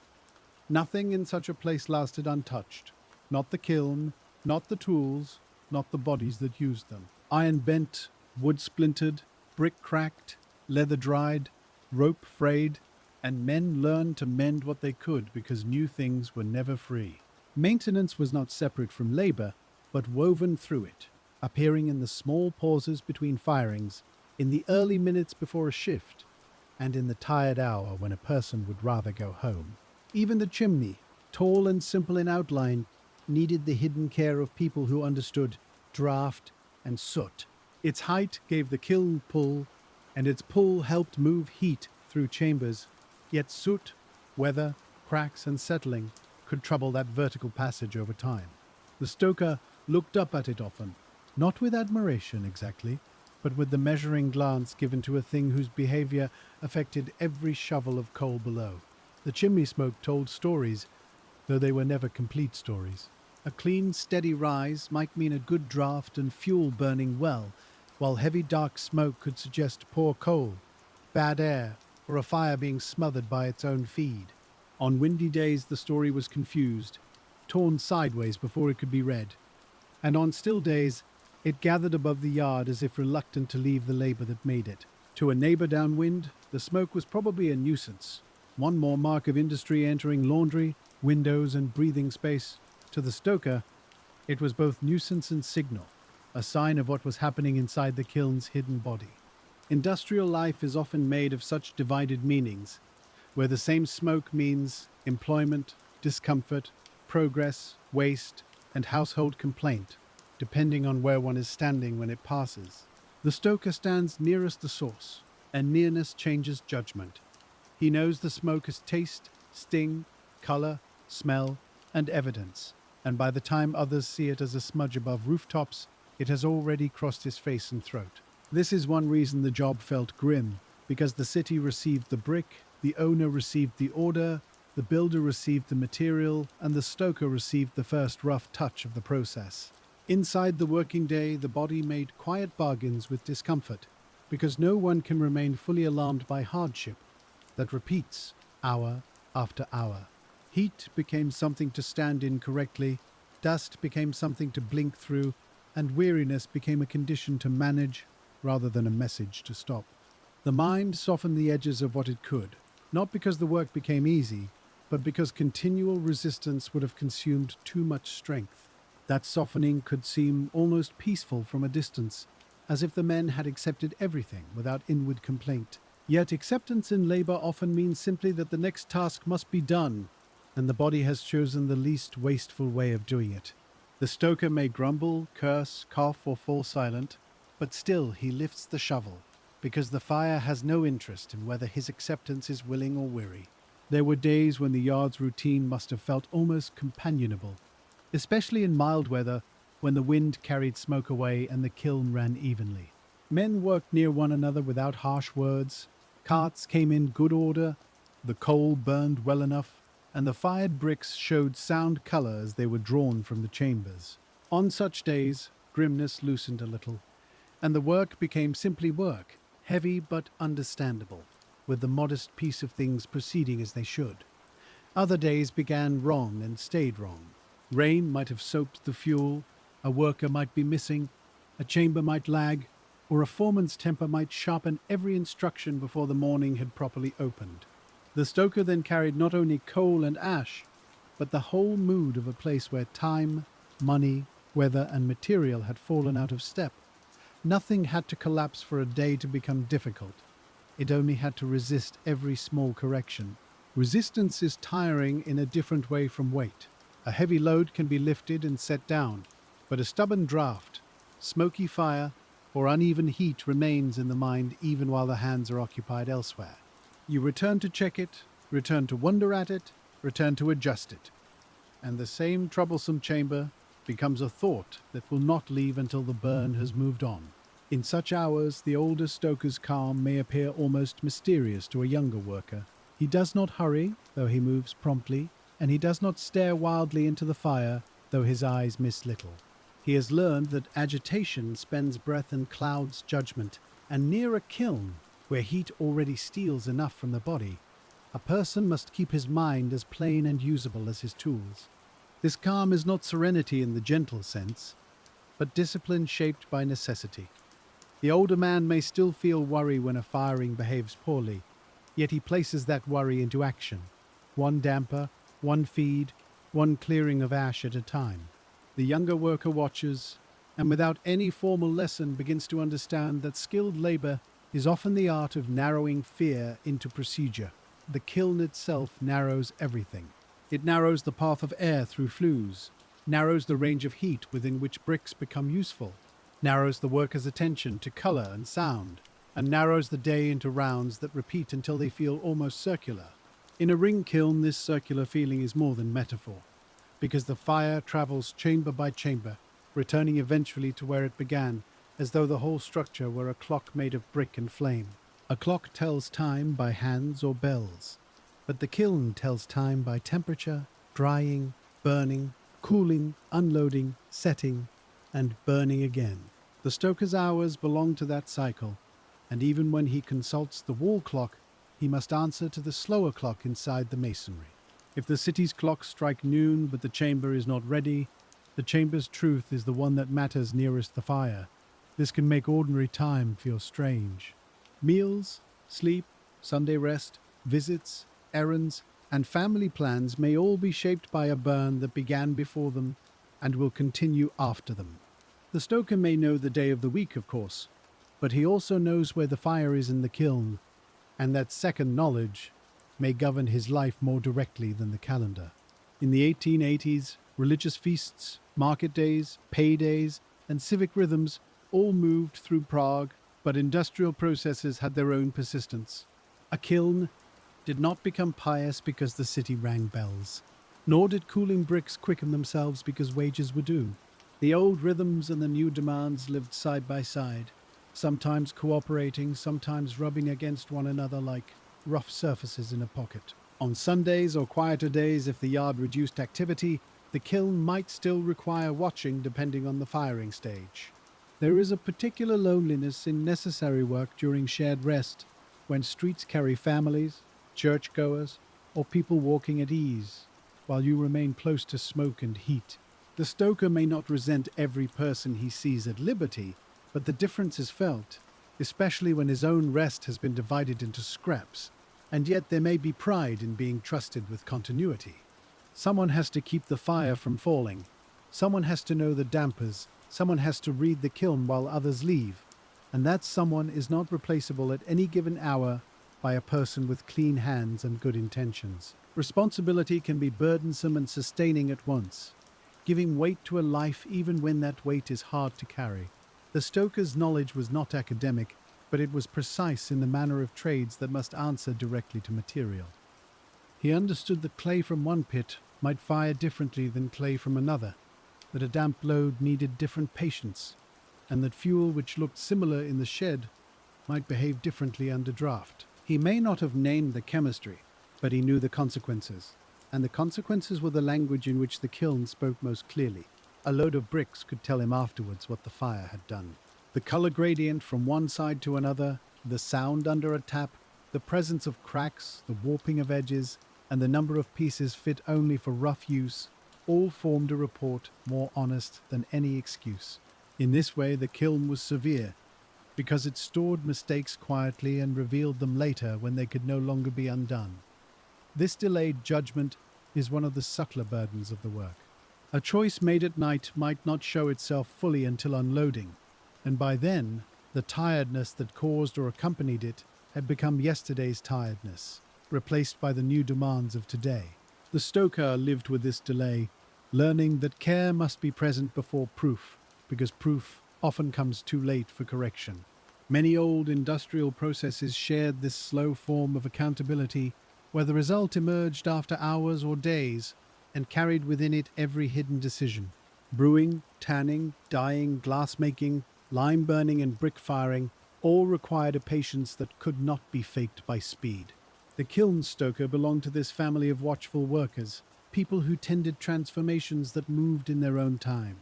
Nothing in such a place lasted untouched. Not the kiln, not the tools, not the bodies that used them. Iron bent, wood splintered, brick cracked, leather dried, rope frayed, and men learned to mend what they could because new things were never free. Maintenance was not separate from labor, but woven through it, appearing in the small pauses between firings, in the early minutes before a shift, and in the tired hour when a person would rather go home. Even the chimney, tall and simple in outline, needed the hidden care of people who understood draft and soot. Its height gave the kiln pull, and its pull helped move heat through chambers, yet soot, weather, cracks and settling could trouble that vertical passage over time. The stoker looked up at it often, not with admiration exactly, but with the measuring glance given to a thing whose behavior affected every shovel of coal below. The chimney smoke told stories, though they were never complete stories. A clean, steady rise might mean a good draft and fuel burning well, while heavy dark smoke could suggest poor coal, bad air, or a fire being smothered by its own feed. On windy days the story was confused, torn sideways before it could be read, and on still days it gathered above the yard as if reluctant to leave the labor that made it. To a neighbor downwind, the smoke was probably a nuisance, one more mark of industry entering laundry, windows and breathing space. To the stoker, it was both nuisance and signal, a sign of what was happening inside the kiln's hidden body. Industrial life is often made of such divided meanings, where the same smoke means employment, discomfort, progress, waste, and household complaint, depending on where one is standing when it passes. The stoker stands nearest the source, and nearness changes judgment. He knows the smoke as taste, sting, color, smell, and evidence, and by the time others see it as a smudge above rooftops, it has already crossed his face and throat. This is one reason the job felt grim, because the city received the brick, the owner received the order, the builder received the material, and the stoker received the first rough touch of the process. Inside the working day, the body made quiet bargains with discomfort, because no one can remain fully alarmed by hardship that repeats hour after hour. Heat became something to stand in correctly, dust became something to blink through, and weariness became a condition to manage rather than a message to stop. The mind softened the edges of what it could, not because the work became easy, but because continual resistance would have consumed too much strength. That softening could seem almost peaceful from a distance, as if the men had accepted everything without inward complaint. Yet acceptance in labor often means simply that the next task must be done, and the body has chosen the least wasteful way of doing it. The stoker may grumble, curse, cough, or fall silent, but still he lifts the shovel, because the fire has no interest in whether his acceptance is willing or weary. There were days when the yard's routine must have felt almost companionable, especially in mild weather when the wind carried smoke away and the kiln ran evenly. Men worked near one another without harsh words, carts came in good order, the coal burned well enough, and the fired bricks showed sound color as they were drawn from the chambers. On such days, grimness loosened a little, and the work became simply work, heavy but understandable, with the modest piece of things proceeding as they should. Other days began wrong and stayed wrong. Rain might have soaked the fuel, a worker might be missing, a chamber might lag, or a foreman's temper might sharpen every instruction before the morning had properly opened. The stoker then carried not only coal and ash, but the whole mood of a place where time, money, weather, and material had fallen out of step. Nothing had to collapse for a day to become difficult. It only had to resist every small correction. Resistance is tiring in a different way from weight. A heavy load can be lifted and set down, but a stubborn draft, smoky fire, or uneven heat remains in the mind even while the hands are occupied elsewhere. You return to check it, return to wonder at it, return to adjust it. And the same troublesome chamber becomes a thought that will not leave until the burn has moved on. In such hours, the older stoker's calm may appear almost mysterious to a younger worker, He does not hurry, though he moves promptly, and he does not stare wildly into the fire, though his eyes miss little. He has learned that agitation spends breath and clouds judgment, and near a kiln, where heat already steals enough from the body, a person must keep his mind as plain and usable as his tools. This calm is not serenity in the gentle sense, but discipline shaped by necessity. The older man may still feel worry when a firing behaves poorly, yet he places that worry into action, one damper, one feed, one clearing of ash at a time. The younger worker watches, and without any formal lesson begins to understand that skilled labor is often the art of narrowing fear into procedure. The kiln itself narrows everything. It narrows the path of air through flues, narrows the range of heat within which bricks become useful, narrows the worker's attention to color and sound, and narrows the day into rounds that repeat until they feel almost circular. In a ring kiln, this circular feeling is more than metaphor, because the fire travels chamber by chamber, returning eventually to where it began, as though the whole structure were a clock made of brick and flame. A clock tells time by hands or bells, but the kiln tells time by temperature, drying, burning, cooling, unloading, setting, and burning again. The stoker's hours belong to that cycle, and even when he consults the wall clock, he must answer to the slower clock inside the masonry. If the city's clocks strike noon but the chamber is not ready, the chamber's truth is the one that matters nearest the fire. This can make ordinary time feel strange. Meals, sleep, Sunday rest, visits, errands, and family plans may all be shaped by a burn that began before them and will continue after them. The stoker may know the day of the week, of course, but he also knows where the fire is in the kiln, and that second knowledge may govern his life more directly than the calendar. In the 1880s, religious feasts, market days, paydays, and civic rhythms all moved through Prague, but industrial processes had their own persistence. A kiln did not become pious because the city rang bells, nor did cooling bricks quicken themselves because wages were due. The old rhythms and the new demands lived side by side, sometimes cooperating, sometimes rubbing against one another like rough surfaces in a pocket. On Sundays or quieter days, if the yard reduced activity, the kiln might still require watching depending on the firing stage. There is a particular loneliness in necessary work during shared rest, when streets carry families, churchgoers, or people walking at ease, while you remain close to smoke and heat. The stoker may not resent every person he sees at liberty, but the difference is felt, especially when his own rest has been divided into scraps, and yet there may be pride in being trusted with continuity. Someone has to keep the fire from falling. Someone has to know the dampers. Someone has to read the kiln while others leave, and that someone is not replaceable at any given hour by a person with clean hands and good intentions. Responsibility can be burdensome and sustaining at once, giving weight to a life even when that weight is hard to carry. The stoker's knowledge was not academic, but it was precise in the manner of trades that must answer directly to material. He understood that clay from one pit might fire differently than clay from another, that a damp load needed different patience, and that fuel which looked similar in the shed might behave differently under draft. He may not have named the chemistry, but he knew the consequences, and the consequences were the language in which the kiln spoke most clearly. A load of bricks could tell him afterwards what the fire had done. The color gradient from one side to another, the sound under a tap, the presence of cracks, the warping of edges, and the number of pieces fit only for rough use, all formed a report more honest than any excuse. In this way, the kiln was severe, because it stored mistakes quietly and revealed them later when they could no longer be undone. This delayed judgment is one of the subtler burdens of the work. A choice made at night might not show itself fully until unloading, and by then, the tiredness that caused or accompanied it had become yesterday's tiredness, replaced by the new demands of today. The stoker lived with this delay, learning that care must be present before proof, because proof often comes too late for correction. Many old industrial processes shared this slow form of accountability, where the result emerged after hours or days and carried within it every hidden decision. Brewing, tanning, dyeing, glass-making, lime-burning and brick-firing all required a patience that could not be faked by speed. The kiln stoker belonged to this family of watchful workers, people who tended transformations that moved in their own time.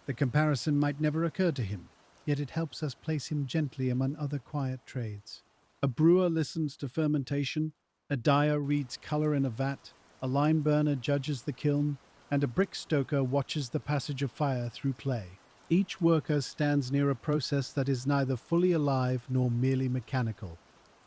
The comparison might never occur to him, yet it helps us place him gently among other quiet trades. A brewer listens to fermentation, a dyer reads color in a vat, a lime burner judges the kiln, and a brick stoker watches the passage of fire through clay. Each worker stands near a process that is neither fully alive nor merely mechanical,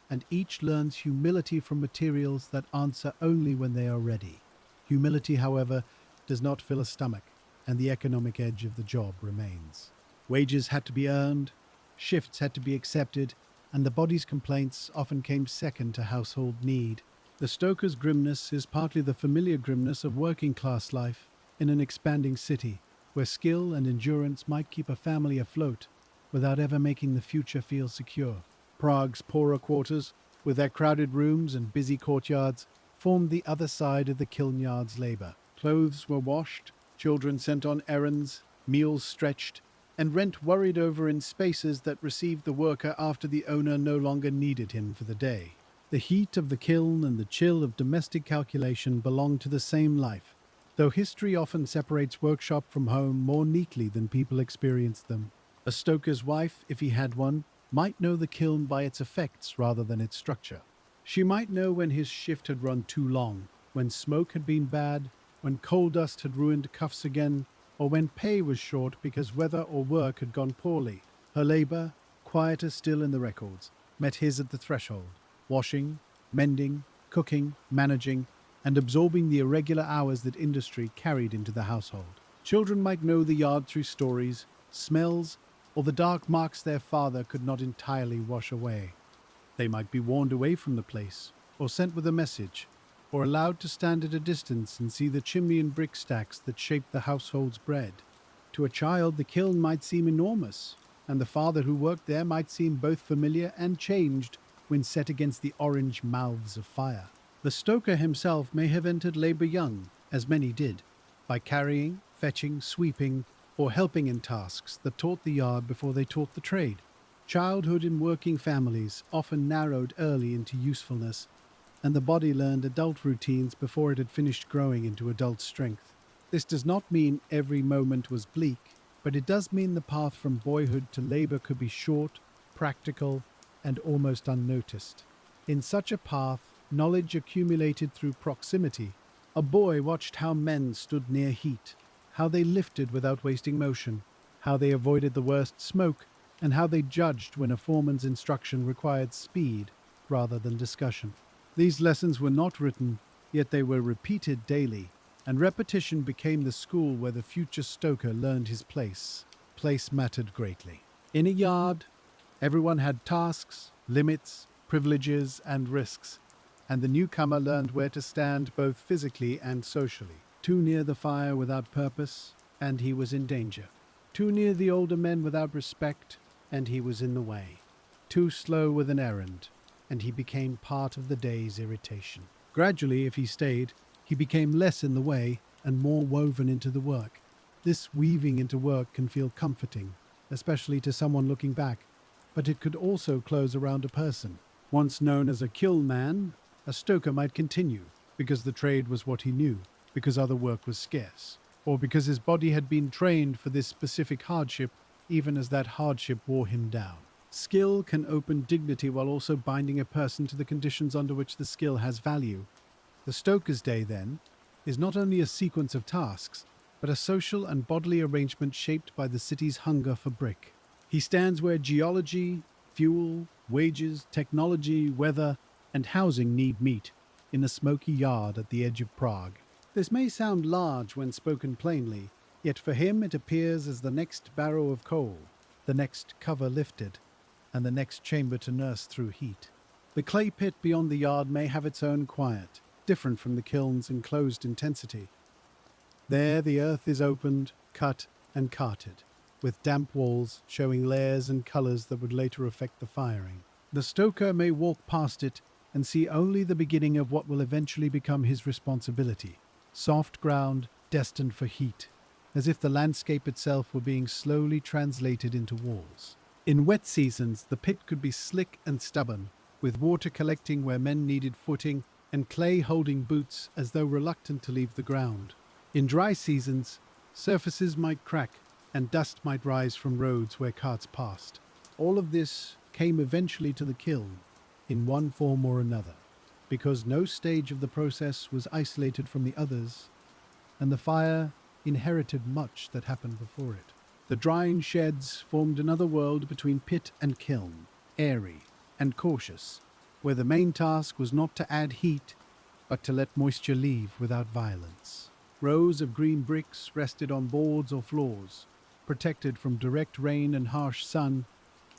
and each learns humility from materials that answer only when they are ready. Humility, however, does not fill a stomach, and the economic edge of the job remains. Wages had to be earned, shifts had to be accepted, and the body's complaints often came second to household need. The stoker's grimness is partly the familiar grimness of working-class life in an expanding city, where skill and endurance might keep a family afloat without ever making the future feel secure. Prague's poorer quarters, with their crowded rooms and busy courtyards, formed the other side of the kiln yard's labor. Clothes were washed, children sent on errands, meals stretched, and rent worried over in spaces that received the worker after the owner no longer needed him for the day. The heat of the kiln and the chill of domestic calculation belong to the same life, though history often separates workshop from home more neatly than people experience them. A stoker's wife, if he had one, might know the kiln by its effects rather than its structure. She might know when his shift had run too long, when smoke had been bad, when coal dust had ruined cuffs again, or when pay was short because weather or work had gone poorly. Her labor, quieter still in the records, met his at the threshold, washing, mending, cooking, managing, and absorbing the irregular hours that industry carried into the household. Children might know the yard through stories, smells, or the dark marks their father could not entirely wash away. They might be warned away from the place, or sent with a message, or allowed to stand at a distance and see the chimney and brick stacks that shaped the household's bread. To a child, the kiln might seem enormous, and the father who worked there might seem both familiar and changed when set against the orange mouths of fire. The stoker himself may have entered labor young, as many did, by carrying, fetching, sweeping, or helping in tasks that taught the yard before they taught the trade. Childhood in working families often narrowed early into usefulness, and the body learned adult routines before it had finished growing into adult strength. This does not mean every moment was bleak, but it does mean the path from boyhood to labor could be short, practical, and almost unnoticed. In such a path, knowledge accumulated through proximity. A boy watched how men stood near heat, how they lifted without wasting motion, how they avoided the worst smoke, and how they judged when a foreman's instruction required speed rather than discussion. These lessons were not written, yet they were repeated daily, and repetition became the school where the future stoker learned his place. Place mattered greatly. In a yard, everyone had tasks, limits, privileges, and risks, and the newcomer learned where to stand both physically and socially. Too near the fire without purpose, and he was in danger. Too near the older men without respect, and he was in the way. Too slow with an errand, and he became part of the day's irritation. Gradually, if he stayed, he became less in the way and more woven into the work. This weaving into work can feel comforting, especially to someone looking back, but it could also close around a person. Once known as a kiln man, a stoker might continue, because the trade was what he knew, because other work was scarce, or because his body had been trained for this specific hardship, even as that hardship wore him down. Skill can open dignity while also binding a person to the conditions under which the skill has value. The stoker's day, then, is not only a sequence of tasks, but a social and bodily arrangement shaped by the city's hunger for brick. He stands where geology, fuel, wages, technology, weather, and housing need meet, in a smoky yard at the edge of Prague. This may sound large when spoken plainly, yet for him it appears as the next barrow of coal, the next cover lifted, and the next chamber to nurse through heat. The clay pit beyond the yard may have its own quiet, different from the kiln's enclosed intensity. There the earth is opened, cut, and carted, with damp walls showing layers and colors that would later affect the firing. The stoker may walk past it and see only the beginning of what will eventually become his responsibility. Soft ground, destined for heat, as if the landscape itself were being slowly translated into walls. In wet seasons, the pit could be slick and stubborn, with water collecting where men needed footing and clay holding boots as though reluctant to leave the ground. In dry seasons, surfaces might crack and dust might rise from roads where carts passed. All of this came eventually to the kiln, in one form or another, because no stage of the process was isolated from the others, and the fire inherited much that happened before it. The drying sheds formed another world between pit and kiln, airy and cautious, where the main task was not to add heat, but to let moisture leave without violence. Rows of green bricks rested on boards or floors, protected from direct rain and harsh sun,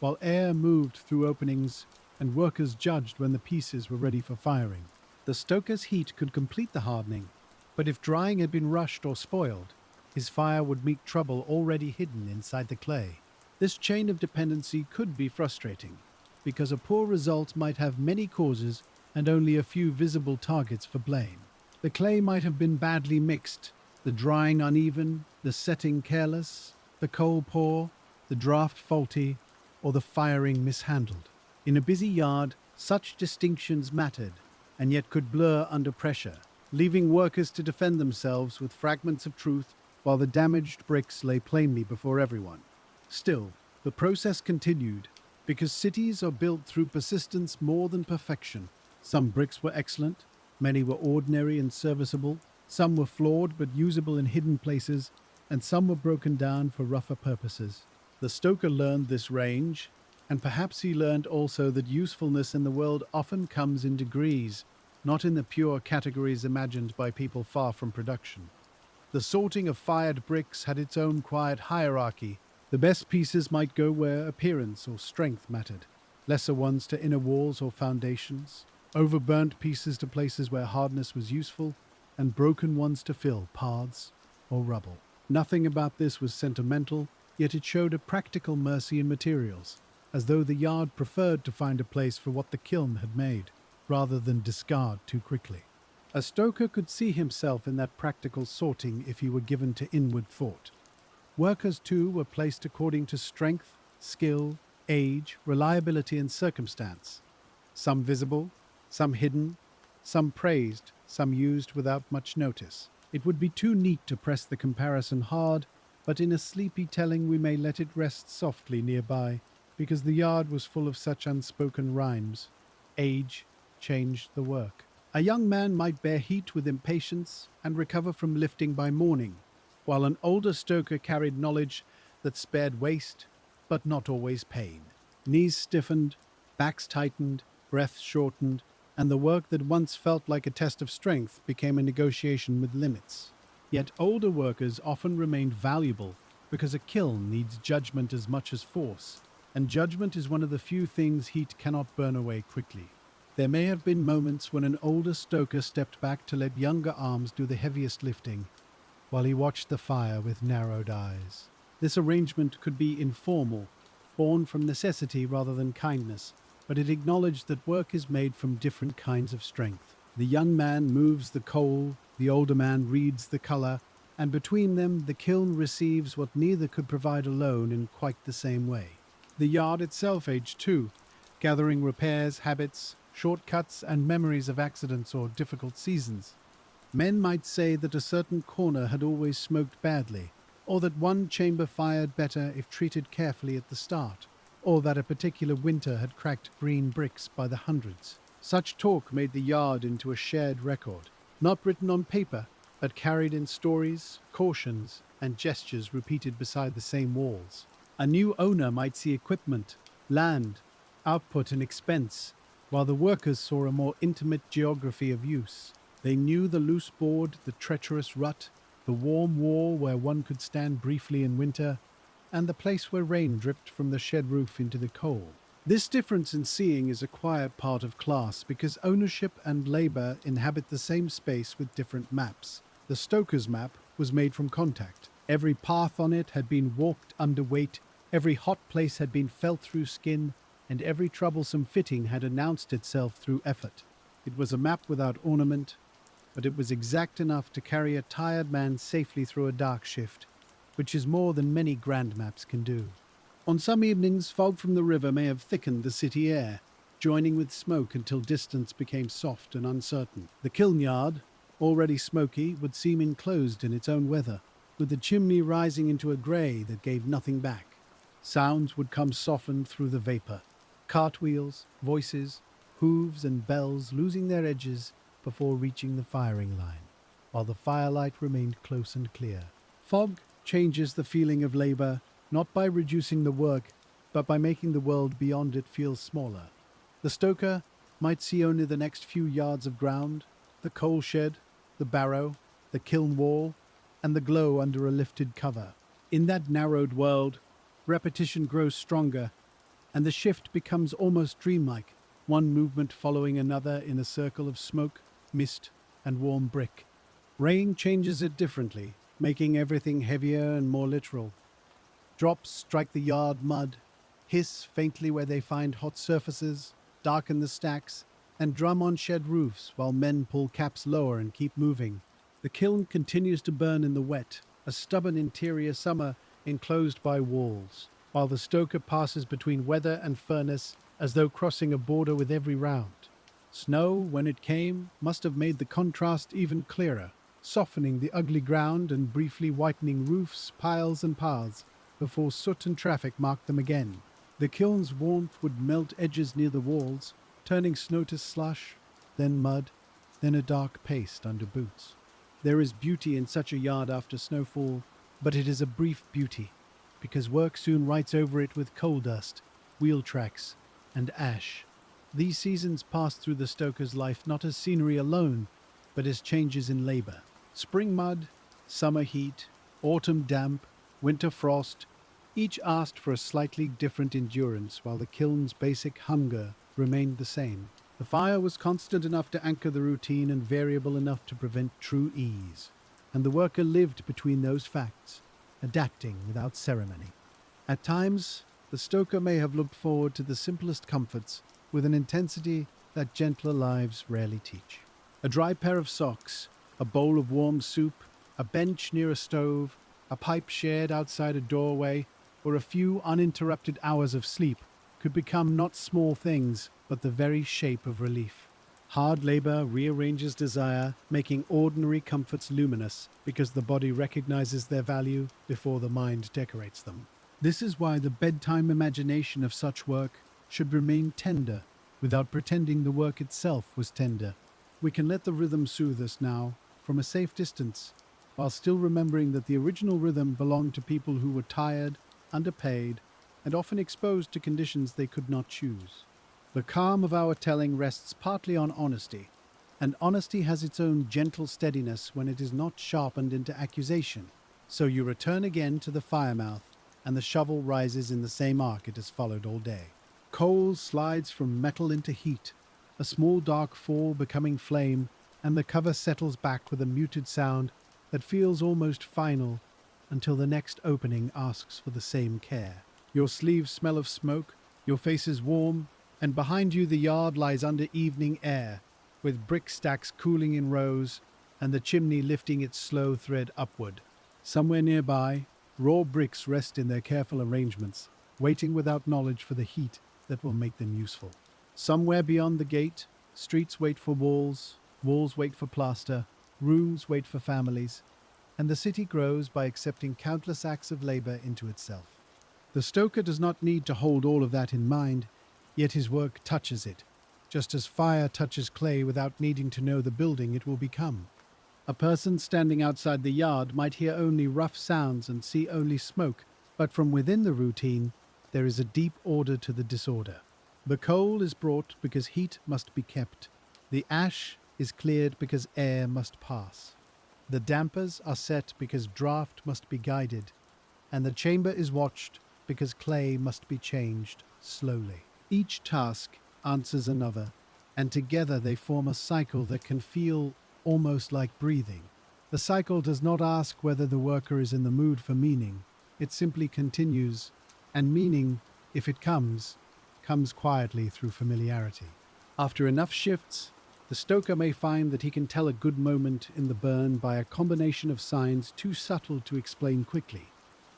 while air moved through openings and workers judged when the pieces were ready for firing. The stoker's heat could complete the hardening, but if drying had been rushed or spoiled, his fire would meet trouble already hidden inside the clay. This chain of dependency could be frustrating, because a poor result might have many causes and only a few visible targets for blame. The clay might have been badly mixed, the drying uneven, the setting careless, the coal poor, the draft faulty, or the firing mishandled. In a busy yard, such distinctions mattered, and yet could blur under pressure, leaving workers to defend themselves with fragments of truth while the damaged bricks lay plainly before everyone. Still, the process continued, because cities are built through persistence more than perfection. Some bricks were excellent, many were ordinary and serviceable, some were flawed but usable in hidden places, and some were broken down for rougher purposes. The stoker learned this range, and perhaps he learned also that usefulness in the world often comes in degrees, not in the pure categories imagined by people far from production. The sorting of fired bricks had its own quiet hierarchy. The best pieces might go where appearance or strength mattered, lesser ones to inner walls or foundations, overburnt pieces to places where hardness was useful, and broken ones to fill paths or rubble. Nothing about this was sentimental, yet it showed a practical mercy in materials, as though the yard preferred to find a place for what the kiln had made, rather than discard too quickly. A stoker could see himself in that practical sorting if he were given to inward thought. Workers, too, were placed according to strength, skill, age, reliability, and circumstance. Some visible, some hidden, some praised, some used without much notice. It would be too neat to press the comparison hard, but in a sleepy telling we may let it rest softly nearby, because the yard was full of such unspoken rhymes. Age changed the work. A young man might bear heat with impatience and recover from lifting by morning, while an older stoker carried knowledge that spared waste, but not always pain. Knees stiffened, backs tightened, breaths shortened, and the work that once felt like a test of strength became a negotiation with limits. Yet older workers often remained valuable because a kiln needs judgment as much as force, and judgment is one of the few things heat cannot burn away quickly. There may have been moments when an older stoker stepped back to let younger arms do the heaviest lifting, while he watched the fire with narrowed eyes. This arrangement could be informal, born from necessity rather than kindness, but it acknowledged that work is made from different kinds of strength. The young man moves the coal, the older man reads the color, and between them the kiln receives what neither could provide alone in quite the same way. The yard itself aged too, gathering repairs, habits, shortcuts, and memories of accidents or difficult seasons. Men might say that a certain corner had always smoked badly, or that one chamber fired better if treated carefully at the start, or that a particular winter had cracked green bricks by the hundreds. Such talk made the yard into a shared record, not written on paper, but carried in stories, cautions, and gestures repeated beside the same walls. A new owner might see equipment, land, output, and expense, while the workers saw a more intimate geography of use. They knew the loose board, the treacherous rut, the warm wall where one could stand briefly in winter, and the place where rain dripped from the shed roof into the coal. This difference in seeing is a quiet part of class because ownership and labor inhabit the same space with different maps. The stoker's map was made from contact. Every path on it had been walked under weight, every hot place had been felt through skin, and every troublesome fitting had announced itself through effort. It was a map without ornament, but it was exact enough to carry a tired man safely through a dark shift, which is more than many grand maps can do. On some evenings, fog from the river may have thickened the city air, joining with smoke until distance became soft and uncertain. The kiln yard, already smoky, would seem enclosed in its own weather, with the chimney rising into a grey that gave nothing back. Sounds would come softened through the vapour. Cartwheels, voices, hooves and bells losing their edges before reaching the firing line, while the firelight remained close and clear. Fog changes the feeling of labour, not by reducing the work, but by making the world beyond it feel smaller. The stoker might see only the next few yards of ground, the coal shed, the barrow, the kiln wall, and the glow under a lifted cover. In that narrowed world, repetition grows stronger, and the shift becomes almost dreamlike, one movement following another in a circle of smoke, mist, and warm brick. Rain changes it differently, making everything heavier and more literal. Drops strike the yard mud, hiss faintly where they find hot surfaces, darken the stacks, and drum on shed roofs while men pull caps lower and keep moving. The kiln continues to burn in the wet, a stubborn interior summer enclosed by walls, while the stoker passes between weather and furnace as though crossing a border with every round. Snow, when it came, must have made the contrast even clearer, softening the ugly ground and briefly whitening roofs, piles and paths, before soot and traffic marked them again. The kiln's warmth would melt edges near the walls, turning snow to slush, then mud, then a dark paste under boots. There is beauty in such a yard after snowfall, but it is a brief beauty, because work soon writes over it with coal dust, wheel tracks, and ash. These seasons pass through the stoker's life not as scenery alone, but as changes in labour. Spring mud, summer heat, autumn damp, winter frost, each asked for a slightly different endurance, while the kiln's basic hunger remained the same. The fire was constant enough to anchor the routine and variable enough to prevent true ease, and the worker lived between those facts, adapting without ceremony. At times, the stoker may have looked forward to the simplest comforts with an intensity that gentler lives rarely teach. A dry pair of socks, a bowl of warm soup, a bench near a stove, a pipe shared outside a doorway, or a few uninterrupted hours of sleep could become not small things, but the very shape of relief. Hard labor rearranges desire, making ordinary comforts luminous, because the body recognizes their value before the mind decorates them. This is why the bedtime imagination of such work should remain tender, without pretending the work itself was tender. We can let the rhythm soothe us now, from a safe distance, while still remembering that the original rhythm belonged to people who were tired, underpaid, and often exposed to conditions they could not choose. The calm of our telling rests partly on honesty, and honesty has its own gentle steadiness when it is not sharpened into accusation. So you return again to the firemouth, and the shovel rises in the same arc it has followed all day. Coal slides from metal into heat, a small dark fall becoming flame, and the cover settles back with a muted sound that feels almost final until the next opening asks for the same care. Your sleeves smell of smoke, your face is warm, and behind you the yard lies under evening air, with brick stacks cooling in rows, and the chimney lifting its slow thread upward. Somewhere nearby, raw bricks rest in their careful arrangements, waiting without knowledge for the heat that will make them useful. Somewhere beyond the gate, streets wait for walls, walls wait for plaster, rooms wait for families, and the city grows by accepting countless acts of labor into itself. The stoker does not need to hold all of that in mind, yet his work touches it, just as fire touches clay without needing to know the building it will become. A person standing outside the yard might hear only rough sounds and see only smoke, but from within the routine, there is a deep order to the disorder. The coal is brought because heat must be kept. The ash is cleared because air must pass. The dampers are set because draught must be guided, and the chamber is watched because clay must be changed slowly. Each task answers another, and together they form a cycle that can feel almost like breathing. The cycle does not ask whether the worker is in the mood for meaning. It simply continues, and meaning, if it comes quietly through familiarity. After enough shifts, the stoker may find that he can tell a good moment in the burn by a combination of signs too subtle to explain quickly.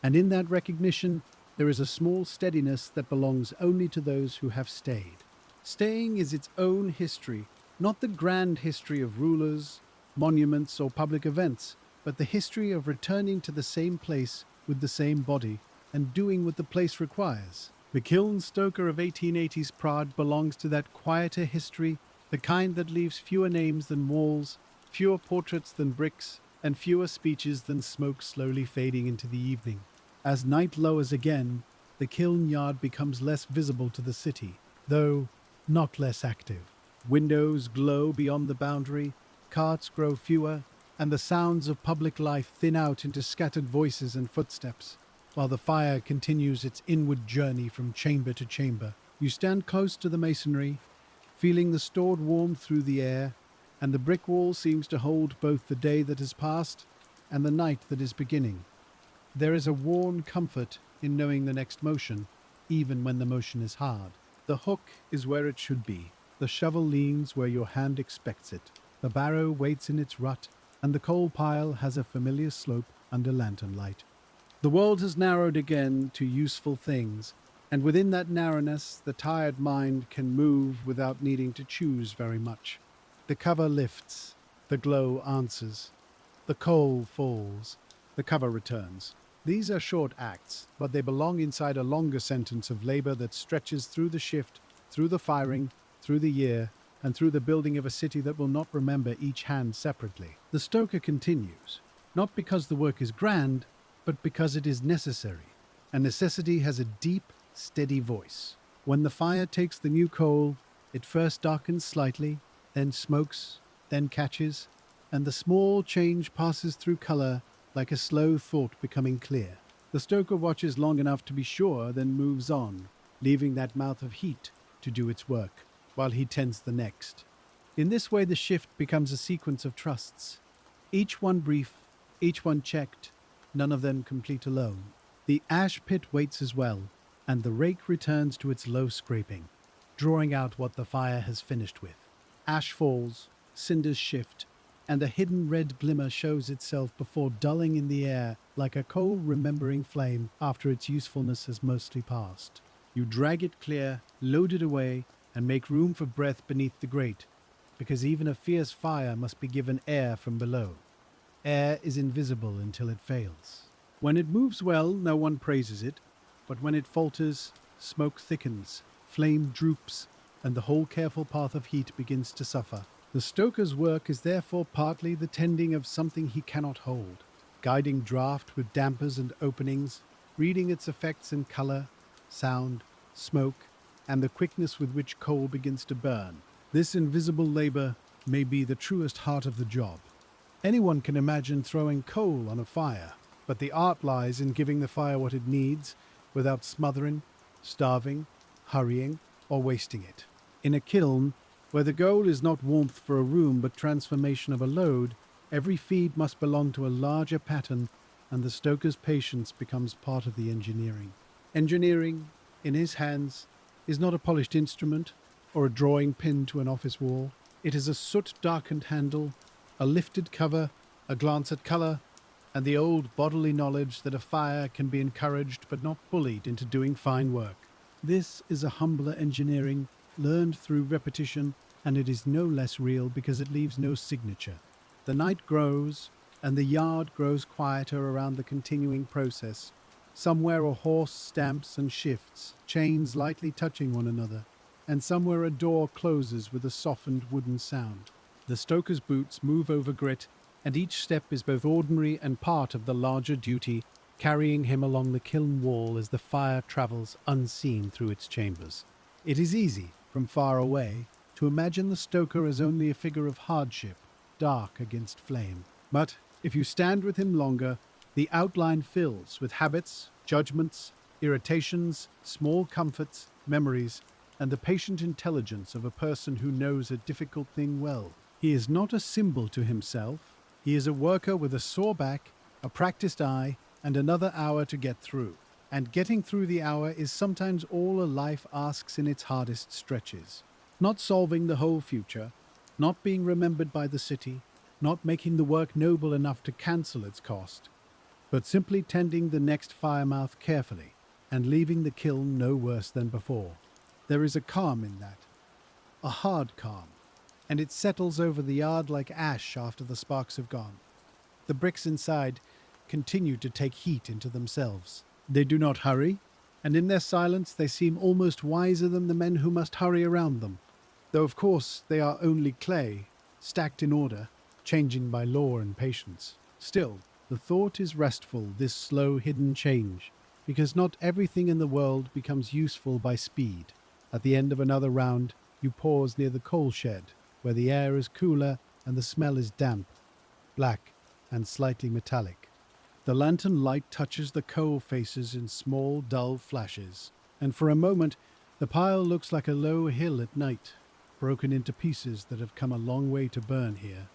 And in that recognition, there is a small steadiness that belongs only to those who have stayed. Staying is its own history, not the grand history of rulers, monuments, or public events, but the history of returning to the same place with the same body and doing what the place requires. The Kiln Stoker of 1880s Prague belongs to that quieter history, the kind that leaves fewer names than walls, fewer portraits than bricks, and fewer speeches than smoke slowly fading into the evening. As night lowers again, the kiln yard becomes less visible to the city, though not less active. Windows glow beyond the boundary, carts grow fewer, and the sounds of public life thin out into scattered voices and footsteps, while the fire continues its inward journey from chamber to chamber. You stand close to the masonry, feeling the stored warmth through the air, and the brick wall seems to hold both the day that has passed and the night that is beginning. There is a worn comfort in knowing the next motion, even when the motion is hard. The hook is where it should be. The shovel leans where your hand expects it. The barrow waits in its rut, and the coal pile has a familiar slope under lantern light. The world has narrowed again to useful things, and within that narrowness the tired mind can move without needing to choose very much. The cover lifts, the glow answers, the coal falls, the cover returns. These are short acts, but they belong inside a longer sentence of labor that stretches through the shift, through the firing, through the year, and through the building of a city that will not remember each hand separately. The stoker continues, not because the work is grand, but because it is necessary. And necessity has a deep, steady voice. When the fire takes the new coal, it first darkens slightly, then smokes, then catches, and the small change passes through color like a slow thought becoming clear. The stoker watches long enough to be sure, then moves on, leaving that mouth of heat to do its work, while he tends the next. In this way the shift becomes a sequence of trusts, each one brief, each one checked, none of them complete alone. The ash pit waits as well, and the rake returns to its low scraping, drawing out what the fire has finished with. Ash falls, cinders shift, and a hidden red glimmer shows itself before dulling in the air like a cold remembering flame after its usefulness has mostly passed. You drag it clear, load it away, and make room for breath beneath the grate, because even a fierce fire must be given air from below. Air is invisible until it fails. When it moves well, no one praises it, but when it falters, smoke thickens, flame droops, and the whole careful path of heat begins to suffer. The stoker's work is therefore partly the tending of something he cannot hold, guiding draught with dampers and openings, reading its effects in color, sound, smoke, and the quickness with which coal begins to burn. This invisible labor may be the truest heart of the job. Anyone can imagine throwing coal on a fire, but the art lies in giving the fire what it needs without smothering, starving, hurrying, or wasting it. In a kiln, where the goal is not warmth for a room but transformation of a load, every feed must belong to a larger pattern, and the stoker's patience becomes part of the engineering. Engineering, in his hands, is not a polished instrument or a drawing pinned to an office wall. It is a soot-darkened handle, a lifted cover, a glance at color, and the old bodily knowledge that a fire can be encouraged but not bullied into doing fine work. This is a humbler engineering, learned through repetition, and it is no less real because it leaves no signature. The night grows, and the yard grows quieter around the continuing process. Somewhere a horse stamps and shifts, chains lightly touching one another, and somewhere a door closes with a softened wooden sound. The stoker's boots move over grit, and each step is both ordinary and part of the larger duty, carrying him along the kiln wall as the fire travels unseen through its chambers. It is easy, from far away, to imagine the stoker as only a figure of hardship, dark against flame. But if you stand with him longer, the outline fills with habits, judgments, irritations, small comforts, memories, and the patient intelligence of a person who knows a difficult thing well. He is not a symbol to himself. He is a worker with a sore back, a practiced eye, and another hour to get through. And getting through the hour is sometimes all a life asks in its hardest stretches. Not solving the whole future, not being remembered by the city, not making the work noble enough to cancel its cost, but simply tending the next firemouth carefully and leaving the kiln no worse than before. There is a calm in that, a hard calm, and it settles over the yard like ash after the sparks have gone. The bricks inside continue to take heat into themselves. They do not hurry, and in their silence they seem almost wiser than the men who must hurry around them. Though of course they are only clay, stacked in order, changing by law and patience. Still, the thought is restful, this slow hidden change, because not everything in the world becomes useful by speed. At the end of another round, you pause near the coal shed, where the air is cooler and the smell is damp, black, and slightly metallic. The lantern light touches the coal faces in small, dull flashes, and for a moment the pile looks like a low hill at night, broken into pieces that have come a long way to burn here.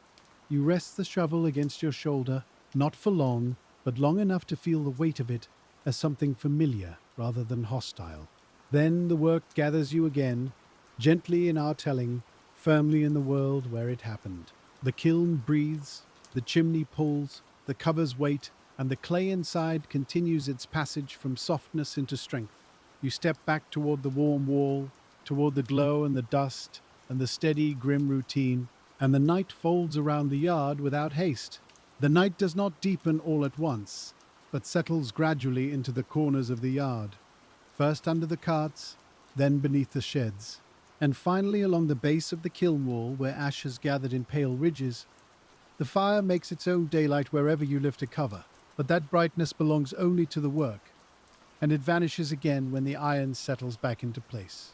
You rest the shovel against your shoulder, not for long, but long enough to feel the weight of it as something familiar rather than hostile. Then the work gathers you again, gently in our telling, firmly in the world where it happened. The kiln breathes, the chimney pulls, the covers wait, and the clay inside continues its passage from softness into strength. You step back toward the warm wall, toward the glow and the dust, and the steady, grim routine, and the night folds around the yard without haste. The night does not deepen all at once, but settles gradually into the corners of the yard, first under the carts, then beneath the sheds, and finally along the base of the kiln wall where ash has gathered in pale ridges. The fire makes its own daylight wherever you lift a cover, but that brightness belongs only to the work, and it vanishes again when the iron settles back into place.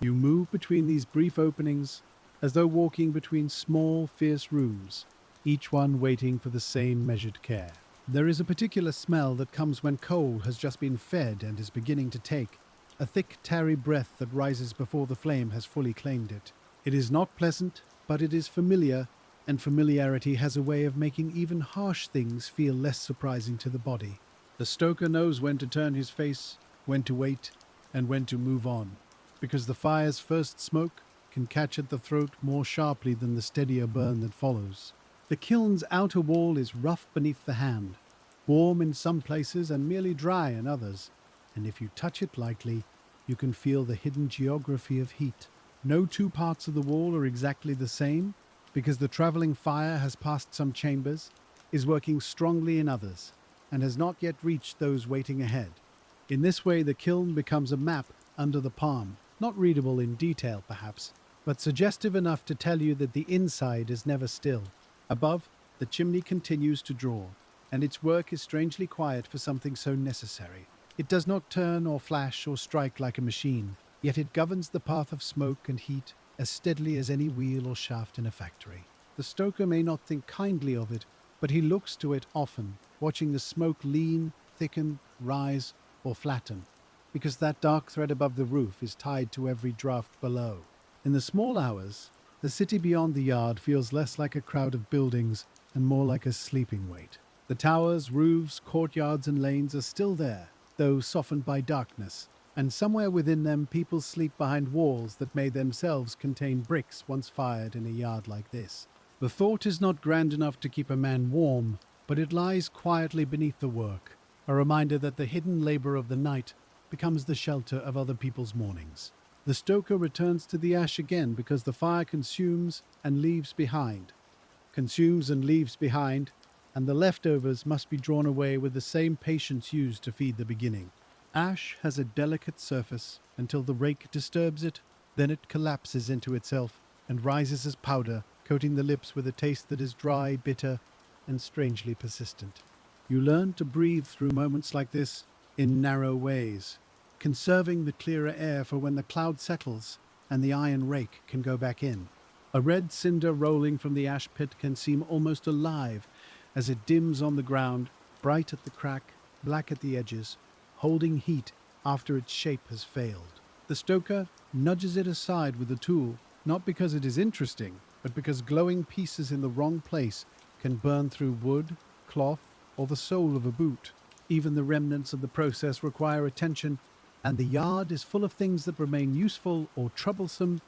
You move between these brief openings as though walking between small, fierce rooms, each one waiting for the same measured care. There is a particular smell that comes when coal has just been fed and is beginning to take, a thick, tarry breath that rises before the flame has fully claimed it. It is not pleasant, but it is familiar, and familiarity has a way of making even harsh things feel less surprising to the body. The stoker knows when to turn his face, when to wait, and when to move on, because the fire's first smoke can catch at the throat more sharply than the steadier burn that follows. The kiln's outer wall is rough beneath the hand, warm in some places and merely dry in others, and if you touch it lightly, you can feel the hidden geography of heat. No two parts of the wall are exactly the same, because the travelling fire has passed some chambers, is working strongly in others, and has not yet reached those waiting ahead. In this way, the kiln becomes a map under the palm, not readable in detail perhaps, but suggestive enough to tell you that the inside is never still. Above, the chimney continues to draw, and its work is strangely quiet for something so necessary. It does not turn or flash or strike like a machine, yet it governs the path of smoke and heat as steadily as any wheel or shaft in a factory. The stoker may not think kindly of it, but he looks to it often, watching the smoke lean, thicken, rise, or flatten, because that dark thread above the roof is tied to every draft below. In the small hours, the city beyond the yard feels less like a crowd of buildings and more like a sleeping weight. The towers, roofs, courtyards, and lanes are still there, though softened by darkness, and somewhere within them people sleep behind walls that may themselves contain bricks once fired in a yard like this. The thought is not grand enough to keep a man warm, but it lies quietly beneath the work, a reminder that the hidden labor of the night becomes the shelter of other people's mornings. The stoker returns to the ash again because the fire consumes and leaves behind, and the leftovers must be drawn away with the same patience used to feed the beginning. Ash has a delicate surface until the rake disturbs it, then it collapses into itself and rises as powder, coating the lips with a taste that is dry, bitter, and strangely persistent. You learn to breathe through moments like this in narrow ways, conserving the clearer air for when the cloud settles and the iron rake can go back in. A red cinder rolling from the ash pit can seem almost alive as it dims on the ground, bright at the crack, black at the edges, holding heat after its shape has failed. The stoker nudges it aside with the tool, not because it is interesting, but because glowing pieces in the wrong place can burn through wood, cloth, or the sole of a boot. Even the remnants of the process require attention, and the yard is full of things that remain useful or troublesome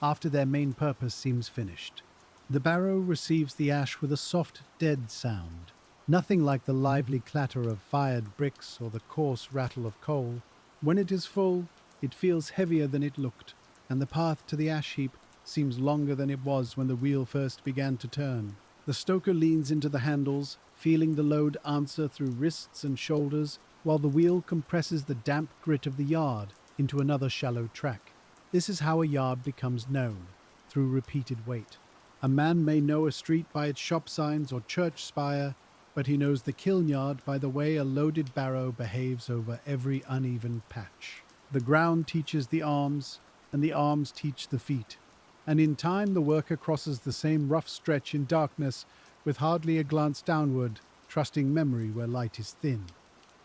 after their main purpose seems finished. The barrow receives the ash with a soft, dead sound, nothing like the lively clatter of fired bricks or the coarse rattle of coal. When it is full, it feels heavier than it looked, and the path to the ash heap seems longer than it was when the wheel first began to turn. The stoker leans into the handles, feeling the load answer through wrists and shoulders, while the wheel compresses the damp grit of the yard into another shallow track. This is how a yard becomes known, through repeated weight. A man may know a street by its shop signs or church spire, but he knows the kiln yard by the way a loaded barrow behaves over every uneven patch. The ground teaches the arms, and the arms teach the feet. And in time the worker crosses the same rough stretch in darkness with hardly a glance downward, trusting memory where light is thin.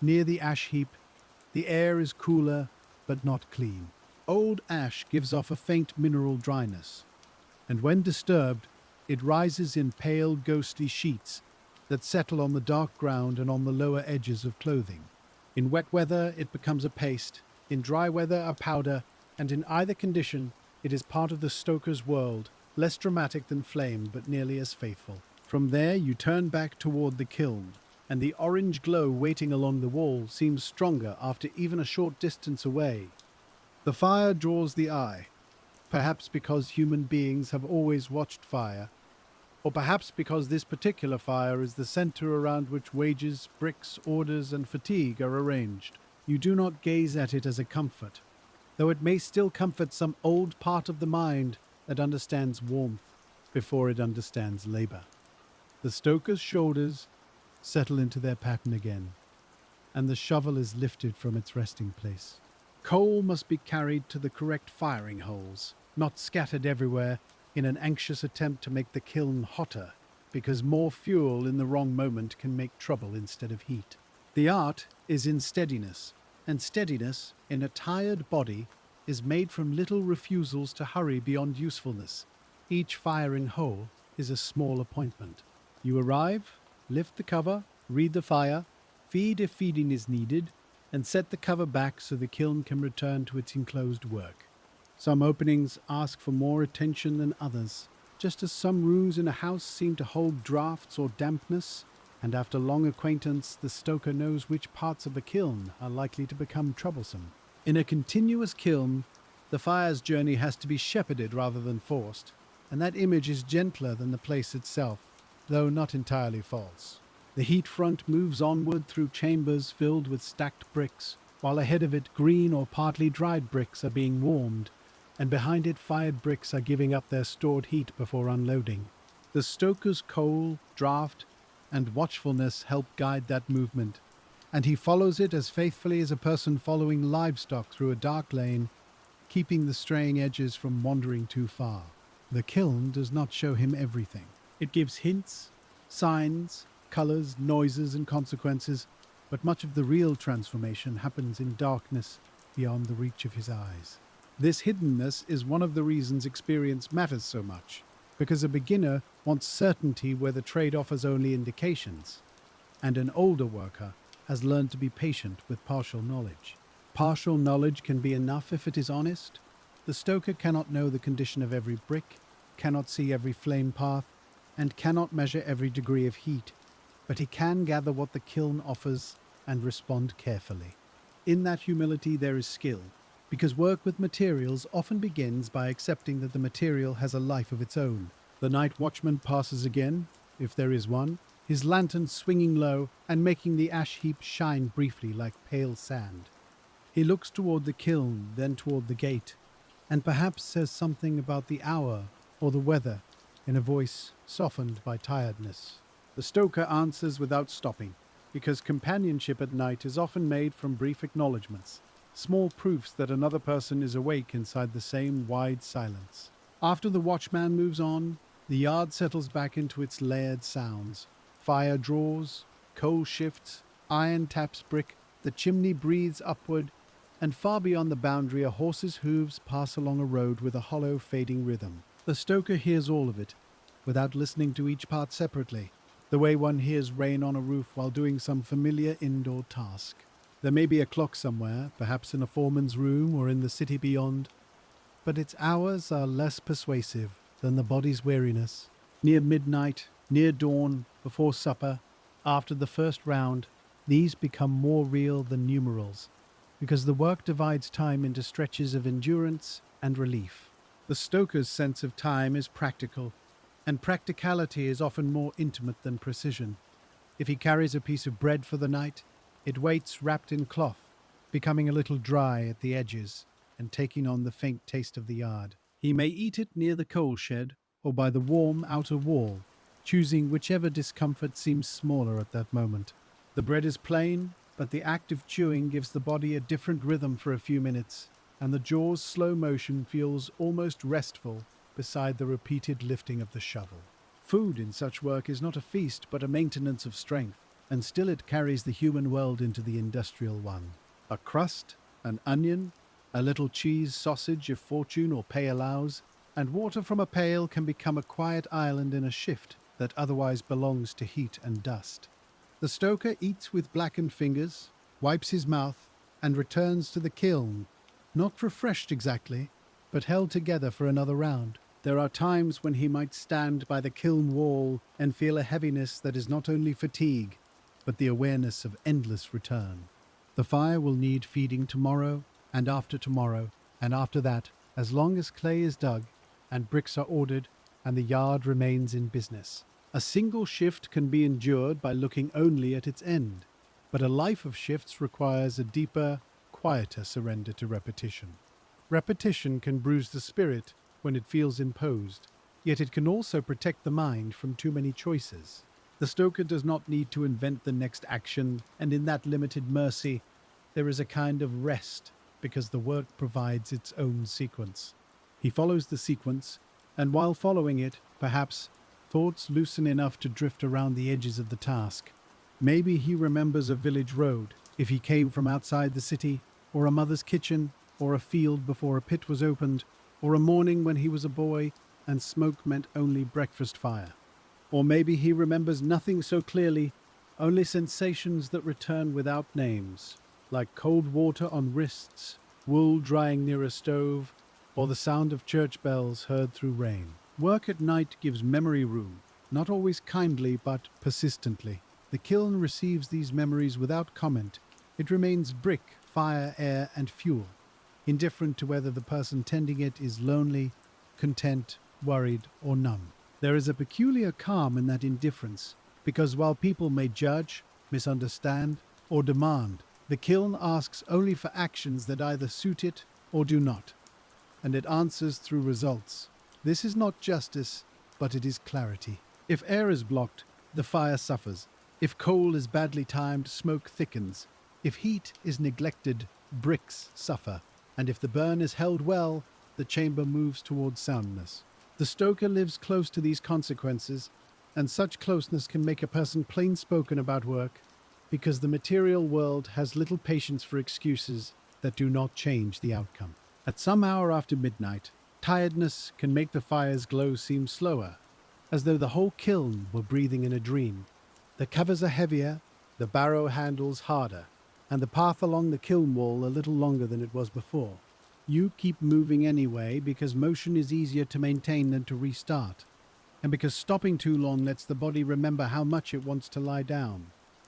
Near the ash heap, the air is cooler but not clean. Old ash gives off a faint mineral dryness, and when disturbed, it rises in pale, ghostly sheets that settle on the dark ground and on the lower edges of clothing. In wet weather, it becomes a paste, in dry weather, a powder, and in either condition, it is part of the stoker's world, less dramatic than flame, but nearly as faithful. From there, you turn back toward the kiln, and the orange glow waiting along the wall seems stronger after even a short distance away. The fire draws the eye, perhaps because human beings have always watched fire, or perhaps because this particular fire is the center around which wages, bricks, orders, and fatigue are arranged. You do not gaze at it as a comfort, though it may still comfort some old part of the mind that understands warmth before it understands labor. The stoker's shoulders settle into their pattern again, and the shovel is lifted from its resting place. Coal must be carried to the correct firing holes, not scattered everywhere in an anxious attempt to make the kiln hotter, because more fuel in the wrong moment can make trouble instead of heat. The art is in steadiness, and steadiness in a tired body is made from little refusals to hurry beyond usefulness. Each firing hole is a small appointment. You arrive, lift the cover, read the fire, feed if feeding is needed, and set the cover back so the kiln can return to its enclosed work. Some openings ask for more attention than others, just as some rooms in a house seem to hold draughts or dampness, and after long acquaintance the stoker knows which parts of the kiln are likely to become troublesome. In a continuous kiln, the fire's journey has to be shepherded rather than forced, and that image is gentler than the place itself, though not entirely false. The heat front moves onward through chambers filled with stacked bricks, while ahead of it green or partly dried bricks are being warmed, and behind it fired bricks are giving up their stored heat before unloading. The stoker's coal, draught, and watchfulness help guide that movement, and he follows it as faithfully as a person following livestock through a dark lane, keeping the straying edges from wandering too far. The kiln does not show him everything. It gives hints, signs, colors, noises, and consequences, but much of the real transformation happens in darkness beyond the reach of his eyes. This hiddenness is one of the reasons experience matters so much, because a beginner wants certainty where the trade offers only indications, and an older worker has learned to be patient with partial knowledge. Partial knowledge can be enough if it is honest. The stoker cannot know the condition of every brick, cannot see every flame path, and cannot measure every degree of heat, but he can gather what the kiln offers and respond carefully. In that humility there is skill, because work with materials often begins by accepting that the material has a life of its own. The night watchman passes again, if there is one, his lantern swinging low and making the ash heap shine briefly like pale sand. He looks toward the kiln, then toward the gate, and perhaps says something about the hour or the weather in a voice softened by tiredness. The stoker answers without stopping, because companionship at night is often made from brief acknowledgements, small proofs that another person is awake inside the same wide silence. After the watchman moves on, the yard settles back into its layered sounds. Fire draws, coal shifts, iron taps brick, the chimney breathes upward, and far beyond the boundary a horse's hooves pass along a road with a hollow, fading rhythm. The stoker hears all of it, without listening to each part separately, the way one hears rain on a roof while doing some familiar indoor task. There may be a clock somewhere, perhaps in a foreman's room or in the city beyond, but its hours are less persuasive than the body's weariness. Near midnight, near dawn, before supper, after the first round, these become more real than numerals, because the work divides time into stretches of endurance and relief. The stoker's sense of time is practical, and practicality is often more intimate than precision. If he carries a piece of bread for the night, it waits wrapped in cloth, becoming a little dry at the edges and taking on the faint taste of the yard. He may eat it near the coal shed or by the warm outer wall, choosing whichever discomfort seems smaller at that moment. The bread is plain, but the act of chewing gives the body a different rhythm for a few minutes, and the jaw's slow motion feels almost restful beside the repeated lifting of the shovel. Food in such work is not a feast but a maintenance of strength, and still it carries the human world into the industrial one. A crust, an onion, a little cheese sausage if fortune or pay allows, and water from a pail can become a quiet island in a shift that otherwise belongs to heat and dust. The stoker eats with blackened fingers, wipes his mouth, and returns to the kiln, not refreshed exactly, but held together for another round. There are times when he might stand by the kiln wall and feel a heaviness that is not only fatigue, but the awareness of endless return. The fire will need feeding tomorrow, and after tomorrow, and after that, as long as clay is dug, and bricks are ordered, and the yard remains in business. A single shift can be endured by looking only at its end, but a life of shifts requires a deeper, quieter surrender to repetition. Repetition can bruise the spirit when it feels imposed, yet it can also protect the mind from too many choices. The stoker does not need to invent the next action, and in that limited mercy, there is a kind of rest because the work provides its own sequence. He follows the sequence, and while following it, perhaps, thoughts loosen enough to drift around the edges of the task. Maybe he remembers a village road, if he came from outside the city, or a mother's kitchen, or a field before a pit was opened, or a morning when he was a boy and smoke meant only breakfast fire. Or maybe he remembers nothing so clearly, only sensations that return without names, like cold water on wrists, wool drying near a stove, or the sound of church bells heard through rain. Work at night gives memory room, not always kindly but persistently. The kiln receives these memories without comment. It remains brick, fire, air, and fuel, indifferent to whether the person tending it is lonely, content, worried, or numb. There is a peculiar calm in that indifference, because while people may judge, misunderstand, or demand, the kiln asks only for actions that either suit it or do not, and it answers through results. This is not justice, but it is clarity. If air is blocked, the fire suffers. If coal is badly timed, smoke thickens. If heat is neglected, bricks suffer. And if the burn is held well, the chamber moves towards soundness. The stoker lives close to these consequences, and such closeness can make a person plain-spoken about work, because the material world has little patience for excuses that do not change the outcome. At some hour after midnight, tiredness can make the fire's glow seem slower, as though the whole kiln were breathing in a dream. The covers are heavier, the barrow handles harder, and the path along the kiln wall a little longer than it was before. You keep moving anyway because motion is easier to maintain than to restart, and because stopping too long lets the body remember how much it wants to lie down.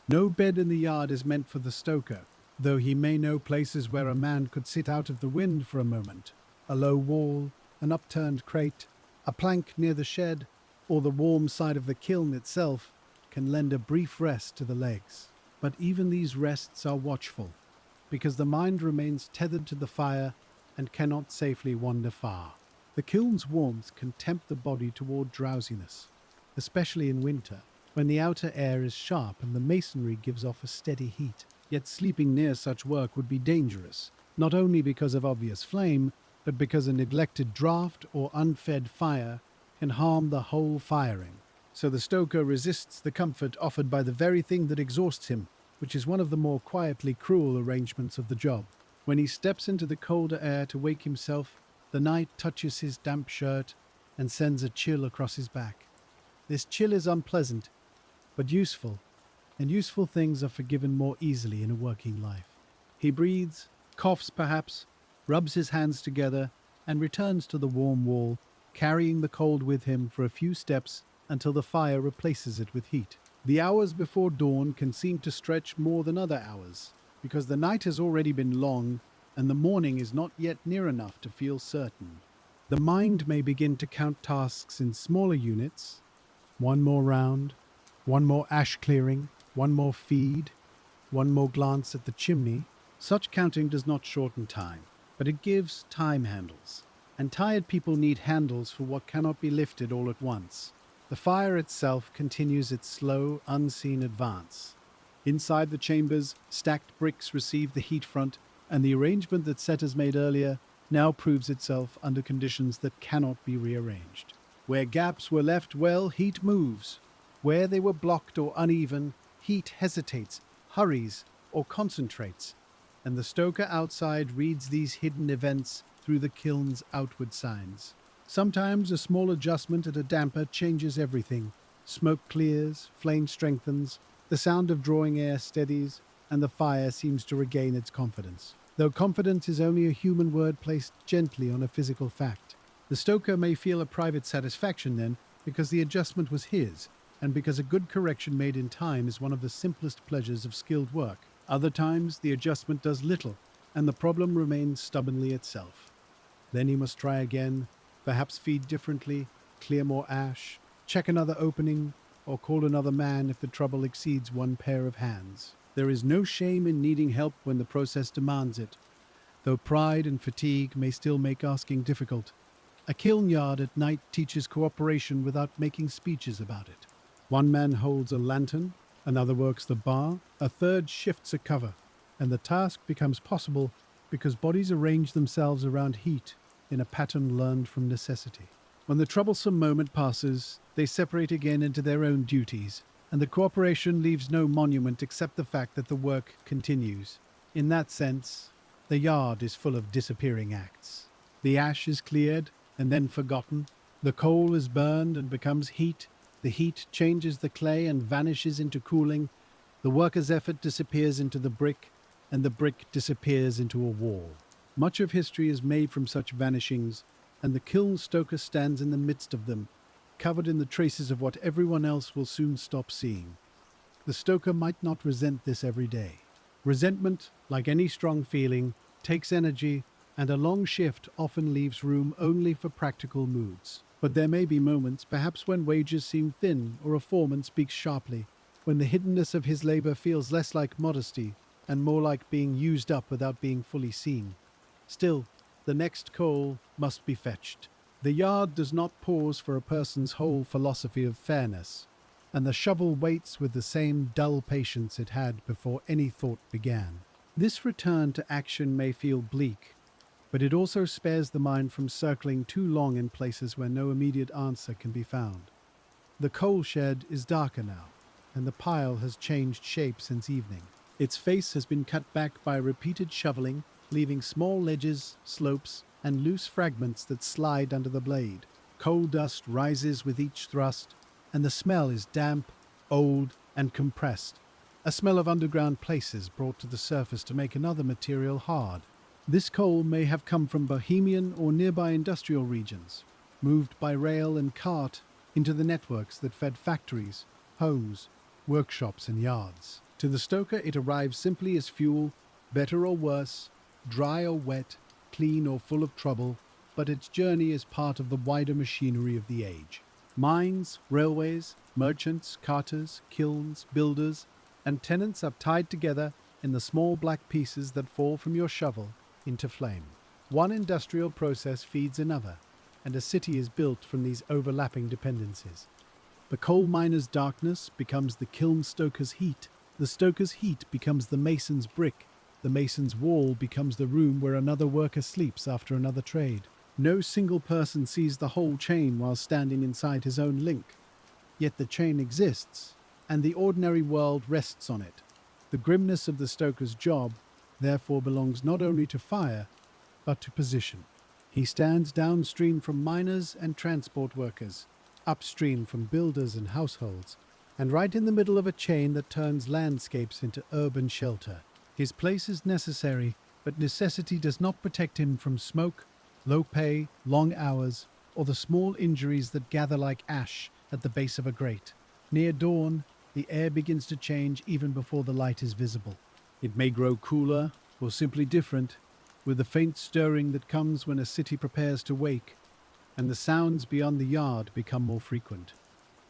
No bed in the yard is meant for the stoker, though he may know places where a man could sit out of the wind for a moment. A low wall, an upturned crate, a plank near the shed, or the warm side of the kiln itself can lend a brief rest to the legs. But even these rests are watchful, because the mind remains tethered to the fire and cannot safely wander far. The kiln's warmth can tempt the body toward drowsiness, especially in winter, when the outer air is sharp and the masonry gives off a steady heat. Yet sleeping near such work would be dangerous, not only because of obvious flame, but because a neglected draught or unfed fire can harm the whole firing. So the stoker resists the comfort offered by the very thing that exhausts him, which is one of the more quietly cruel arrangements of the job. When he steps into the colder air to wake himself, the night touches his damp shirt and sends a chill across his back. This chill is unpleasant, but useful, and useful things are forgiven more easily in a working life. He breathes, coughs perhaps, rubs his hands together, and returns to the warm wall, carrying the cold with him for a few steps until the fire replaces it with heat. The hours before dawn can seem to stretch more than other hours, because the night has already been long and the morning is not yet near enough to feel certain. The mind may begin to count tasks in smaller units: one more round, one more ash clearing, one more feed, one more glance at the chimney. Such counting does not shorten time, but it gives time handles. And tired people need handles for what cannot be lifted all at once. The fire itself continues its slow, unseen advance. Inside the chambers, stacked bricks receive the heat front, and the arrangement that setters made earlier now proves itself under conditions that cannot be rearranged. Where gaps were left, well, heat moves. Where they were blocked or uneven, heat hesitates, hurries, or concentrates, and the stoker outside reads these hidden events through the kiln's outward signs. Sometimes a small adjustment at a damper changes everything. Smoke clears, flame strengthens, the sound of drawing air steadies, and the fire seems to regain its confidence. Though confidence is only a human word placed gently on a physical fact. The stoker may feel a private satisfaction then, because the adjustment was his, and because a good correction made in time is one of the simplest pleasures of skilled work. Other times, the adjustment does little, and the problem remains stubbornly itself. Then he must try again, perhaps feed differently, clear more ash, check another opening, or call another man if the trouble exceeds one pair of hands. There is no shame in needing help when the process demands it, though pride and fatigue may still make asking difficult. A kiln yard at night teaches cooperation without making speeches about it. One man holds a lantern, another works the bar, a third shifts a cover, and the task becomes possible because bodies arrange themselves around heat in a pattern learned from necessity. When the troublesome moment passes, they separate again into their own duties, and the cooperation leaves no monument except the fact that the work continues. In that sense, the yard is full of disappearing acts. The ash is cleared and then forgotten. The coal is burned and becomes heat. The heat changes the clay and vanishes into cooling. The worker's effort disappears into the brick, and the brick disappears into a wall. Much of history is made from such vanishings, and the kiln stoker stands in the midst of them, covered in the traces of what everyone else will soon stop seeing. The stoker might not resent this every day. Resentment, like any strong feeling, takes energy, and a long shift often leaves room only for practical moods. But there may be moments, perhaps when wages seem thin or a foreman speaks sharply, when the hiddenness of his labor feels less like modesty and more like being used up without being fully seen. Still, the next coal must be fetched. The yard does not pause for a person's whole philosophy of fairness, and the shovel waits with the same dull patience it had before any thought began. This return to action may feel bleak, but it also spares the mind from circling too long in places where no immediate answer can be found. The coal shed is darker now, and the pile has changed shape since evening. Its face has been cut back by repeated shoveling, leaving small ledges, slopes, and loose fragments that slide under the blade. Coal dust rises with each thrust, and the smell is damp, old, and compressed. A smell of underground places brought to the surface to make another material hard. This coal may have come from Bohemian or nearby industrial regions, moved by rail and cart into the networks that fed factories, homes, workshops, and yards. To the stoker, it arrives simply as fuel, better or worse, dry or wet, clean or full of trouble, but its journey is part of the wider machinery of the age. Mines, railways, merchants, carters, kilns, builders, and tenants are tied together in the small black pieces that fall from your shovel into flame. One industrial process feeds another, and a city is built from these overlapping dependencies. The coal miner's darkness becomes the kiln stoker's heat. The stoker's heat becomes the mason's brick. The mason's wall becomes the room where another worker sleeps after another trade. No single person sees the whole chain while standing inside his own link. Yet the chain exists, and the ordinary world rests on it. The grimness of the stoker's job, therefore, belongs not only to fire, but to position. He stands downstream from miners and transport workers, upstream from builders and households, and right in the middle of a chain that turns landscapes into urban shelter. His place is necessary, but necessity does not protect him from smoke, low pay, long hours, or the small injuries that gather like ash at the base of a grate. Near dawn, the air begins to change even before the light is visible. It may grow cooler, or simply different, with the faint stirring that comes when a city prepares to wake. and the sounds beyond the yard become more frequent.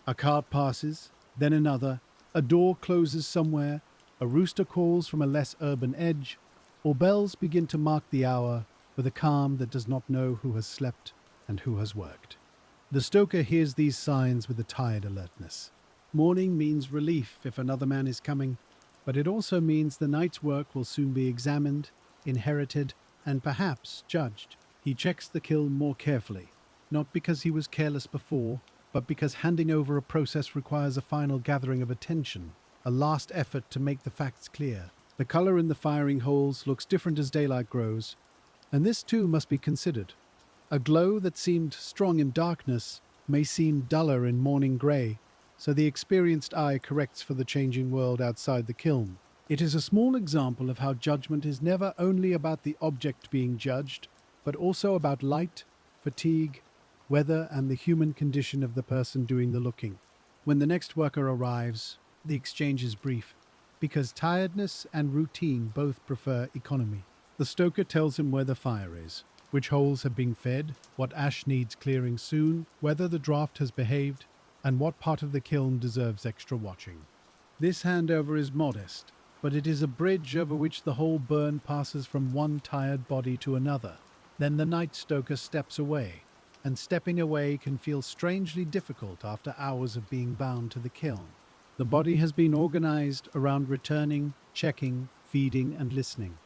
A cart passes, then another, a door closes somewhere, a rooster calls from a less urban edge, or bells begin to mark the hour with a calm that does not know who has slept and who has worked. The stoker hears these signs with a tired alertness. Morning means relief if another man is coming, but it also means the night's work will soon be examined, inherited, and perhaps judged. He checks the kiln more carefully, not because he was careless before, but because handing over a process requires a final gathering of attention, a last effort to make the facts clear. The color in the firing holes looks different as daylight grows, and this too must be considered. A glow that seemed strong in darkness may seem duller in morning grey, so the experienced eye corrects for the changing world outside the kiln. It is a small example of how judgment is never only about the object being judged, but also about light, fatigue, weather, and the human condition of the person doing the looking. When the next worker arrives, the exchange is brief, because tiredness and routine both prefer economy. The stoker tells him where the fire is, which holes have been fed, what ash needs clearing soon, whether the draft has behaved, and what part of the kiln deserves extra watching. This handover is modest, but it is a bridge over which the whole burn passes from one tired body to another. Then the night stoker steps away, and stepping away can feel strangely difficult after hours of being bound to the kiln. The body has been organized around returning, checking, feeding, and listening.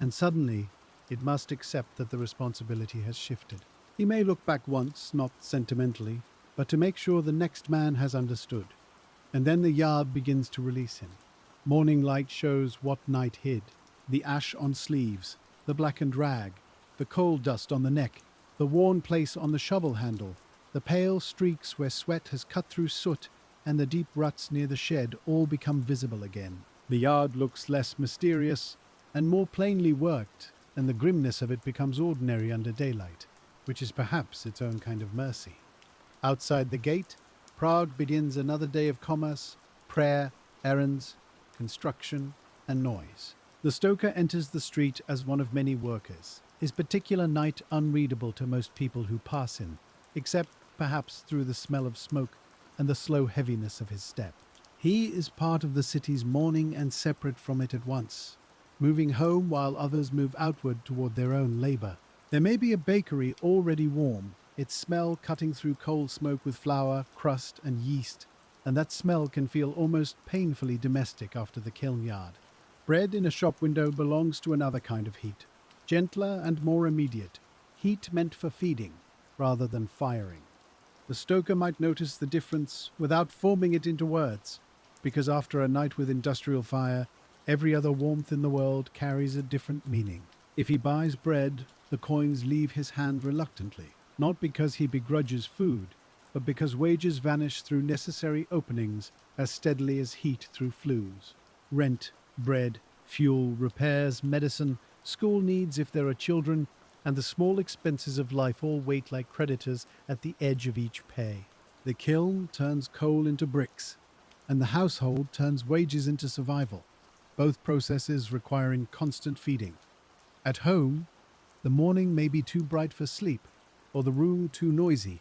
And suddenly, it must accept that the responsibility has shifted. He may look back once, not sentimentally, but to make sure the next man has understood. And then the yard begins to release him. Morning light shows what night hid. The ash on sleeves, the blackened rag, the coal dust on the neck, the worn place on the shovel handle, the pale streaks where sweat has cut through soot, and the deep ruts near the shed all become visible again. The yard looks less mysterious and more plainly worked, and the grimness of it becomes ordinary under daylight, which is perhaps its own kind of mercy. Outside the gate, Prague begins another day of commerce, prayer, errands, construction, and noise. The stoker enters the street as one of many workers, his particular night unreadable to most people who pass him, except perhaps through the smell of smoke and the slow heaviness of his step. He is part of the city's morning and separate from it at once, moving home while others move outward toward their own labor. There may be a bakery already warm, its smell cutting through coal smoke with flour, crust, and yeast, and that smell can feel almost painfully domestic after the kiln yard. Bread in a shop window belongs to another kind of heat, gentler and more immediate, heat meant for feeding rather than firing. The stoker might notice the difference without forming it into words, because after a night with industrial fire, every other warmth in the world carries a different meaning. If he buys bread, the coins leave his hand reluctantly, not because he begrudges food, but because wages vanish through necessary openings as steadily as heat through flues. Rent, bread, fuel, repairs, medicine, school needs if there are children, and the small expenses of life all wait like creditors at the edge of each pay. The kiln turns coal into bricks, and the household turns wages into survival, both processes requiring constant feeding. At home, the morning may be too bright for sleep, or the room too noisy,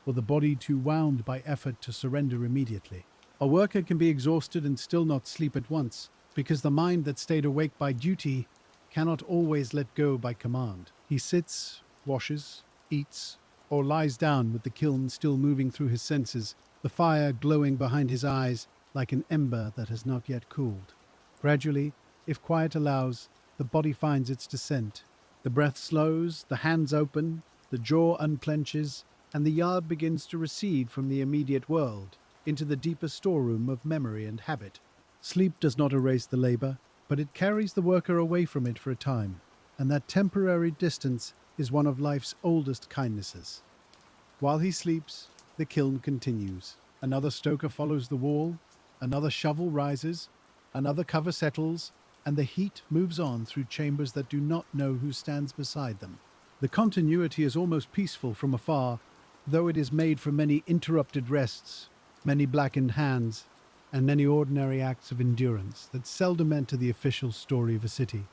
or the body too wound by effort to surrender immediately. A worker can be exhausted and still not sleep at once, because the mind that stayed awake by duty cannot always let go by command. He sits, washes, eats, or lies down with the kiln still moving through his senses, the fire glowing behind his eyes like an ember that has not yet cooled. Gradually, if quiet allows, the body finds its descent. The breath slows, the hands open, the jaw unclenches, and the yard begins to recede from the immediate world into the deeper storeroom of memory and habit. Sleep does not erase the labor, but it carries the worker away from it for a time, and that temporary distance is one of life's oldest kindnesses. While he sleeps, the kiln continues. Another stoker follows the wall, another shovel rises, another cover settles, and the heat moves on through chambers that do not know who stands beside them. The continuity is almost peaceful from afar, though it is made from many interrupted rests, many blackened hands, and many ordinary acts of endurance that seldom enter the official story of a city.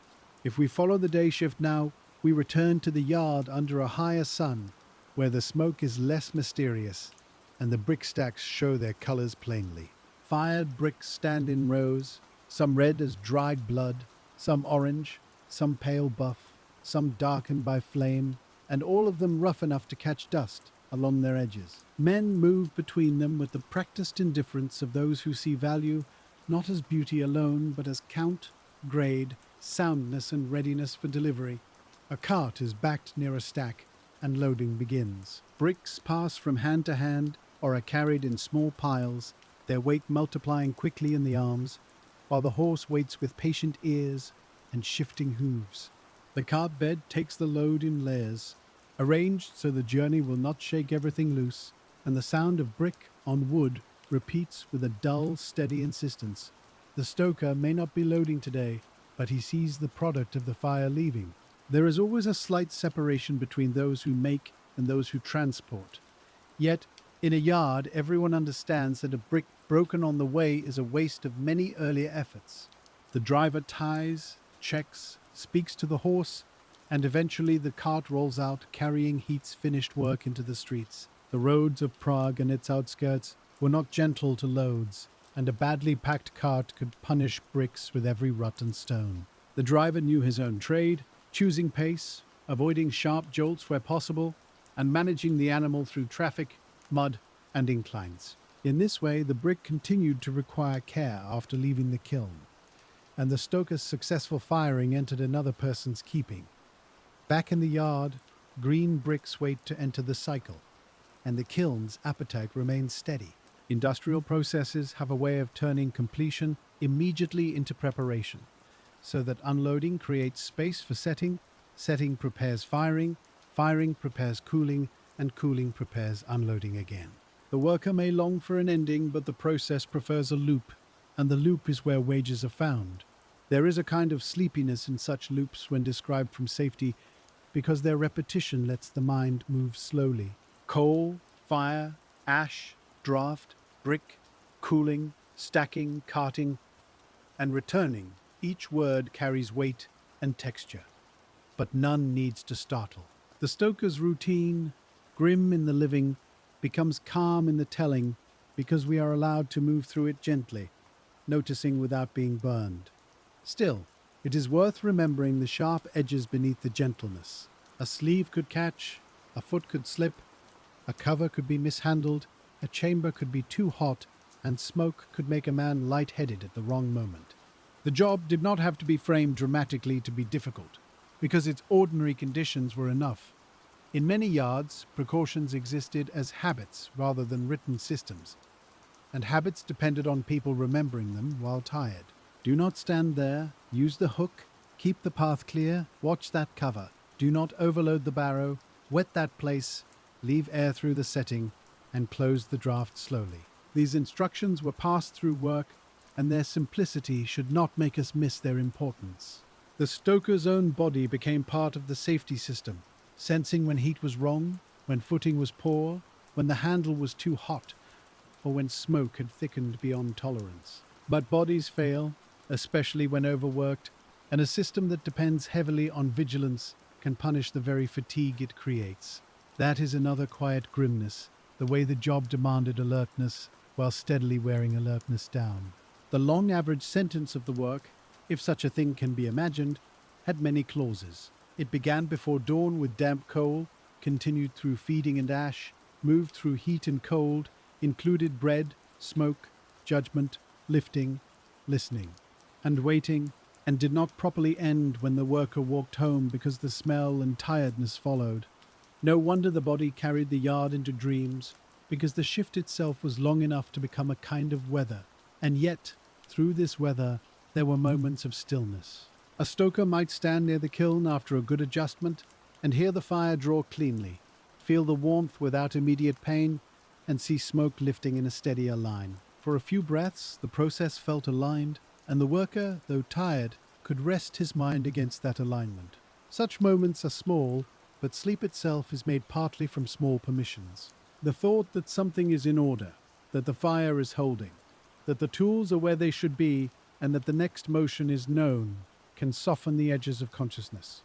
If we follow the day shift now, we return to the yard under a higher sun, where the smoke is less mysterious and the brick stacks show their colors plainly. Fired bricks stand in rows, some red as dried blood, some orange, some pale buff, some darkened by flame, and all of them rough enough to catch dust along their edges. Men move between them with the practiced indifference of those who see value not as beauty alone, but as count, grade, soundness, and readiness for delivery. A cart is backed near a stack, and loading begins. Bricks pass from hand to hand or are carried in small piles, their weight multiplying quickly in the arms, while the horse waits with patient ears and shifting hooves. The cart bed takes the load in layers, arranged so the journey will not shake everything loose, and the sound of brick on wood repeats with a dull, steady insistence. The stoker may not be loading today, but he sees the product of the fire leaving. There is always a slight separation between those who make and those who transport. Yet, in a yard, everyone understands that a brick broken on the way is a waste of many earlier efforts. The driver ties, checks, speaks to the horse, and eventually the cart rolls out, carrying Heat's finished work into the streets. The roads of Prague and its outskirts were not gentle to loads, and a badly packed cart could punish bricks with every rut and stone. The driver knew his own trade, choosing pace, avoiding sharp jolts where possible, and managing the animal through traffic, mud, and inclines. In this way, the brick continued to require care after leaving the kiln, and the stoker's successful firing entered another person's keeping. Back in the yard, green bricks wait to enter the cycle, and the kiln's appetite remains steady. Industrial processes have a way of turning completion immediately into preparation, so that unloading creates space for setting, setting prepares firing, firing prepares cooling, and cooling prepares unloading again. The worker may long for an ending, but the process prefers a loop, and the loop is where wages are found. There is a kind of sleepiness in such loops when described from safety, because their repetition lets the mind move slowly. Coal, fire, ash, draft, brick, cooling, stacking, carting, and returning. Each word carries weight and texture, but none needs to startle. The stoker's routine, grim in the living, becomes calm in the telling because we are allowed to move through it gently, noticing without being burned. Still, it is worth remembering the sharp edges beneath the gentleness. A sleeve could catch, a foot could slip, a cover could be mishandled, a chamber could be too hot, and smoke could make a man light-headed at the wrong moment. The job did not have to be framed dramatically to be difficult, because its ordinary conditions were enough. In many yards, precautions existed as habits rather than written systems, and habits depended on people remembering them while tired. Do not stand there, use the hook, keep the path clear, watch that cover. Do not overload the barrow, wet that place, leave air through the setting, and close the draft slowly. These instructions were passed through work, and their simplicity should not make us miss their importance. The stoker's own body became part of the safety system, sensing when heat was wrong, when footing was poor, when the handle was too hot, or when smoke had thickened beyond tolerance. But bodies fail, especially when overworked, and a system that depends heavily on vigilance can punish the very fatigue it creates. That is another quiet grimness, the way the job demanded alertness while steadily wearing alertness down. The long average sentence of the work, if such a thing can be imagined, had many clauses. It began before dawn with damp coal, continued through feeding and ash, moved through heat and cold, included bread, smoke, judgment, lifting, listening, and waiting, and did not properly end when the worker walked home because the smell and tiredness followed. No wonder the body carried the yard into dreams, because the shift itself was long enough to become a kind of weather. And yet, through this weather, there were moments of stillness. A stoker might stand near the kiln after a good adjustment and hear the fire draw cleanly, feel the warmth without immediate pain, and see smoke lifting in a steadier line. For a few breaths, the process felt aligned, and the worker, though tired, could rest his mind against that alignment. Such moments are small, but sleep itself is made partly from small permissions. The thought that something is in order, that the fire is holding, that the tools are where they should be, and that the next motion is known, can soften the edges of consciousness.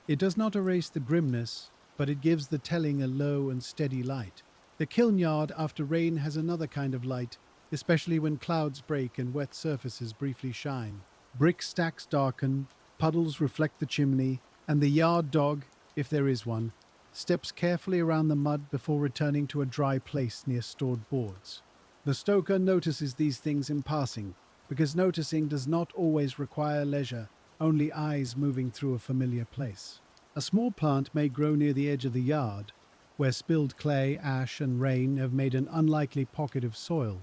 It does not erase the grimness, but it gives the telling a low and steady light. The kiln yard after rain has another kind of light, especially when clouds break and wet surfaces briefly shine. Brick stacks darken, puddles reflect the chimney, and the yard dog, if there is one, steps carefully around the mud before returning to a dry place near stored boards. The stoker notices these things in passing, because noticing does not always require leisure, only eyes moving through a familiar place. A small plant may grow near the edge of the yard, where spilled clay, ash, and rain have made an unlikely pocket of soil.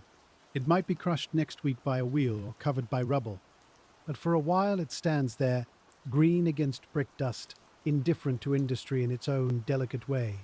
It might be crushed next week by a wheel or covered by rubble, but for a while it stands there, green against brick dust, indifferent to industry in its own delicate way.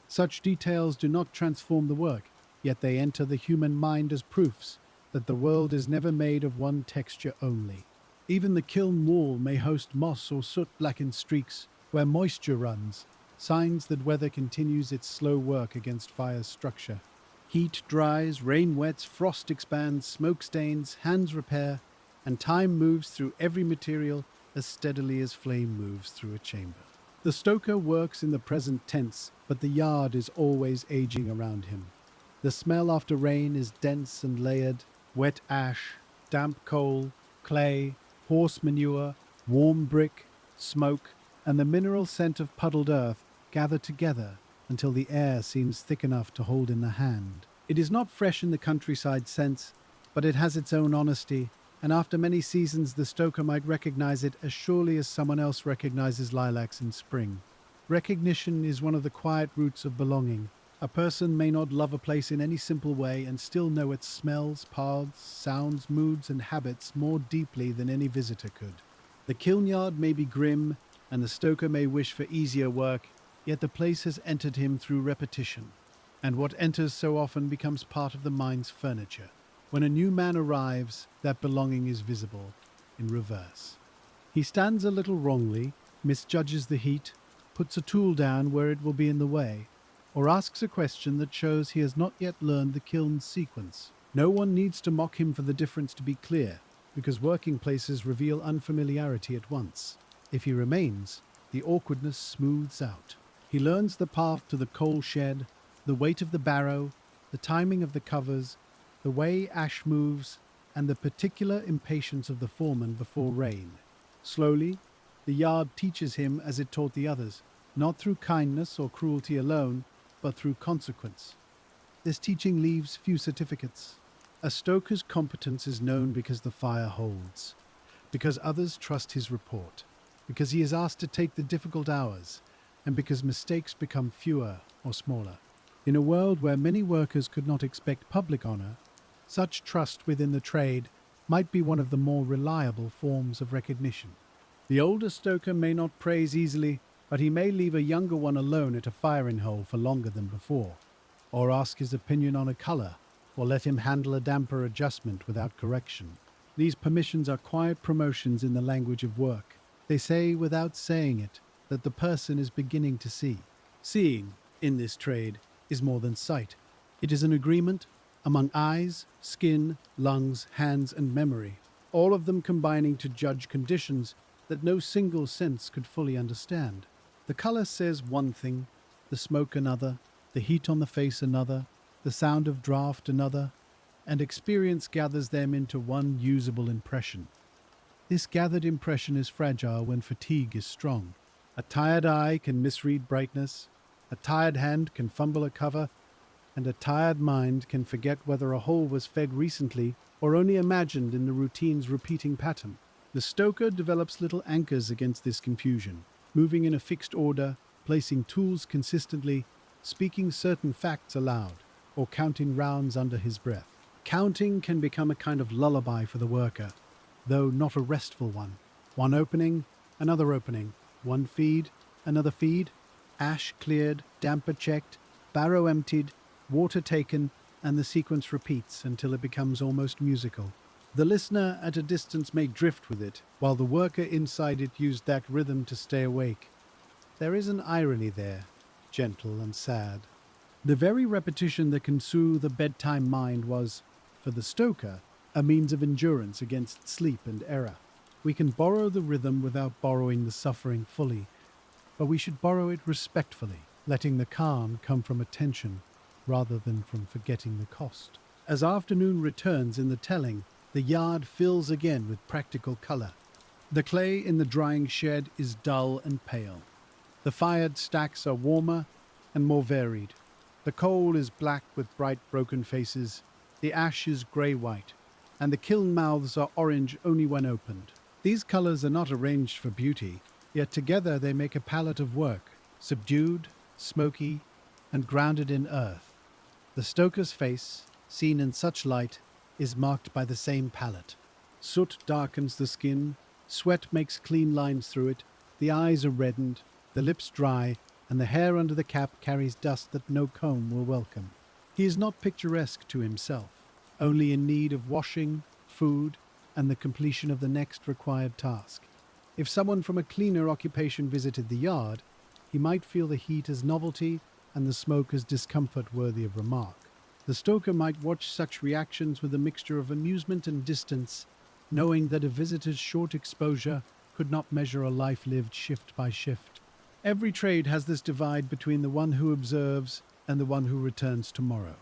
Such details do not transform the work, yet they enter the human mind as proofs that the world is never made of one texture only. Even the kiln wall may host moss or soot-blackened streaks where moisture runs, signs that weather continues its slow work against fire's structure. Heat dries, rain wets, frost expands, smoke stains, hands repair, and time moves through every material as steadily as flame moves through a chamber. The stoker works in the present tense, but the yard is always aging around him. The smell after rain is dense and layered: wet ash, damp coal, clay, horse manure, warm brick, smoke, and the mineral scent of puddled earth gather together until the air seems thick enough to hold in the hand. It is not fresh in the countryside sense, but it has its own honesty, and after many seasons the stoker might recognize it as surely as someone else recognizes lilacs in spring. Recognition is one of the quiet roots of belonging. A person may not love a place in any simple way and still know its smells, paths, sounds, moods, and habits more deeply than any visitor could. The kiln yard may be grim, and the stoker may wish for easier work, yet the place has entered him through repetition, and what enters so often becomes part of the mind's furniture. When a new man arrives, that belonging is visible, in reverse. He stands a little wrongly, misjudges the heat, puts a tool down where it will be in the way, or asks a question that shows he has not yet learned the kiln's sequence. No one needs to mock him for the difference to be clear, because working places reveal unfamiliarity at once. If he remains, the awkwardness smooths out. He learns the path to the coal shed, the weight of the barrow, the timing of the covers, the way ash moves, and the particular impatience of the foreman before rain. Slowly, the yard teaches him as it taught the others, not through kindness or cruelty alone, but through consequence. This teaching leaves few certificates. A stoker's competence is known because the fire holds, because others trust his report, because he is asked to take the difficult hours, and because mistakes become fewer or smaller. In a world where many workers could not expect public honor, such trust within the trade might be one of the more reliable forms of recognition. The older stoker may not praise easily, but he may leave a younger one alone at a firing hole for longer than before, or ask his opinion on a color, or let him handle a damper adjustment without correction. These permissions are quiet promotions in the language of work. They say, without saying it, that the person is beginning to see. Seeing, in this trade, is more than sight. It is an agreement among eyes, skin, lungs, hands, and memory, all of them combining to judge conditions that no single sense could fully understand. The color says one thing, the smoke another, the heat on the face another, the sound of draft another, and experience gathers them into one usable impression. This gathered impression is fragile when fatigue is strong. A tired eye can misread brightness, a tired hand can fumble a cover, and a tired mind can forget whether a hole was fed recently or only imagined in the routine's repeating pattern. The stoker develops little anchors against this confusion, moving in a fixed order, placing tools consistently, speaking certain facts aloud, or counting rounds under his breath. Counting can become a kind of lullaby for the worker, though not a restful one. One opening, another opening, one feed, another feed, ash cleared, damper checked, barrow emptied, water taken, and the sequence repeats until it becomes almost musical. The listener at a distance may drift with it, while the worker inside it used that rhythm to stay awake. There is an irony there, gentle and sad. The very repetition that can soothe a bedtime mind was, for the stoker, a means of endurance against sleep and error. We can borrow the rhythm without borrowing the suffering fully, but we should borrow it respectfully. letting the calm come from attention rather than from forgetting the cost. As afternoon returns in the telling, the yard fills again with practical colour. The clay in the drying shed is dull and pale. The fired stacks are warmer and more varied. The coal is black with bright broken faces, the ash is grey-white, and the kiln mouths are orange only when opened. These colours are not arranged for beauty, yet together they make a palette of work, subdued, smoky, and grounded in earth. The stoker's face, seen in such light, is marked by the same palette. Soot darkens the skin, sweat makes clean lines through it, the eyes are reddened, the lips dry, and the hair under the cap carries dust that no comb will welcome. He is not picturesque to himself, only in need of washing, food, and the completion of the next required task. If someone from a cleaner occupation visited the yard, he might feel the heat as novelty and the smoke as discomfort worthy of remark. The stoker might watch such reactions with a mixture of amusement and distance, knowing that a visitor's short exposure could not measure a life lived shift by shift. Every trade has this divide between the one who observes and the one who returns tomorrow.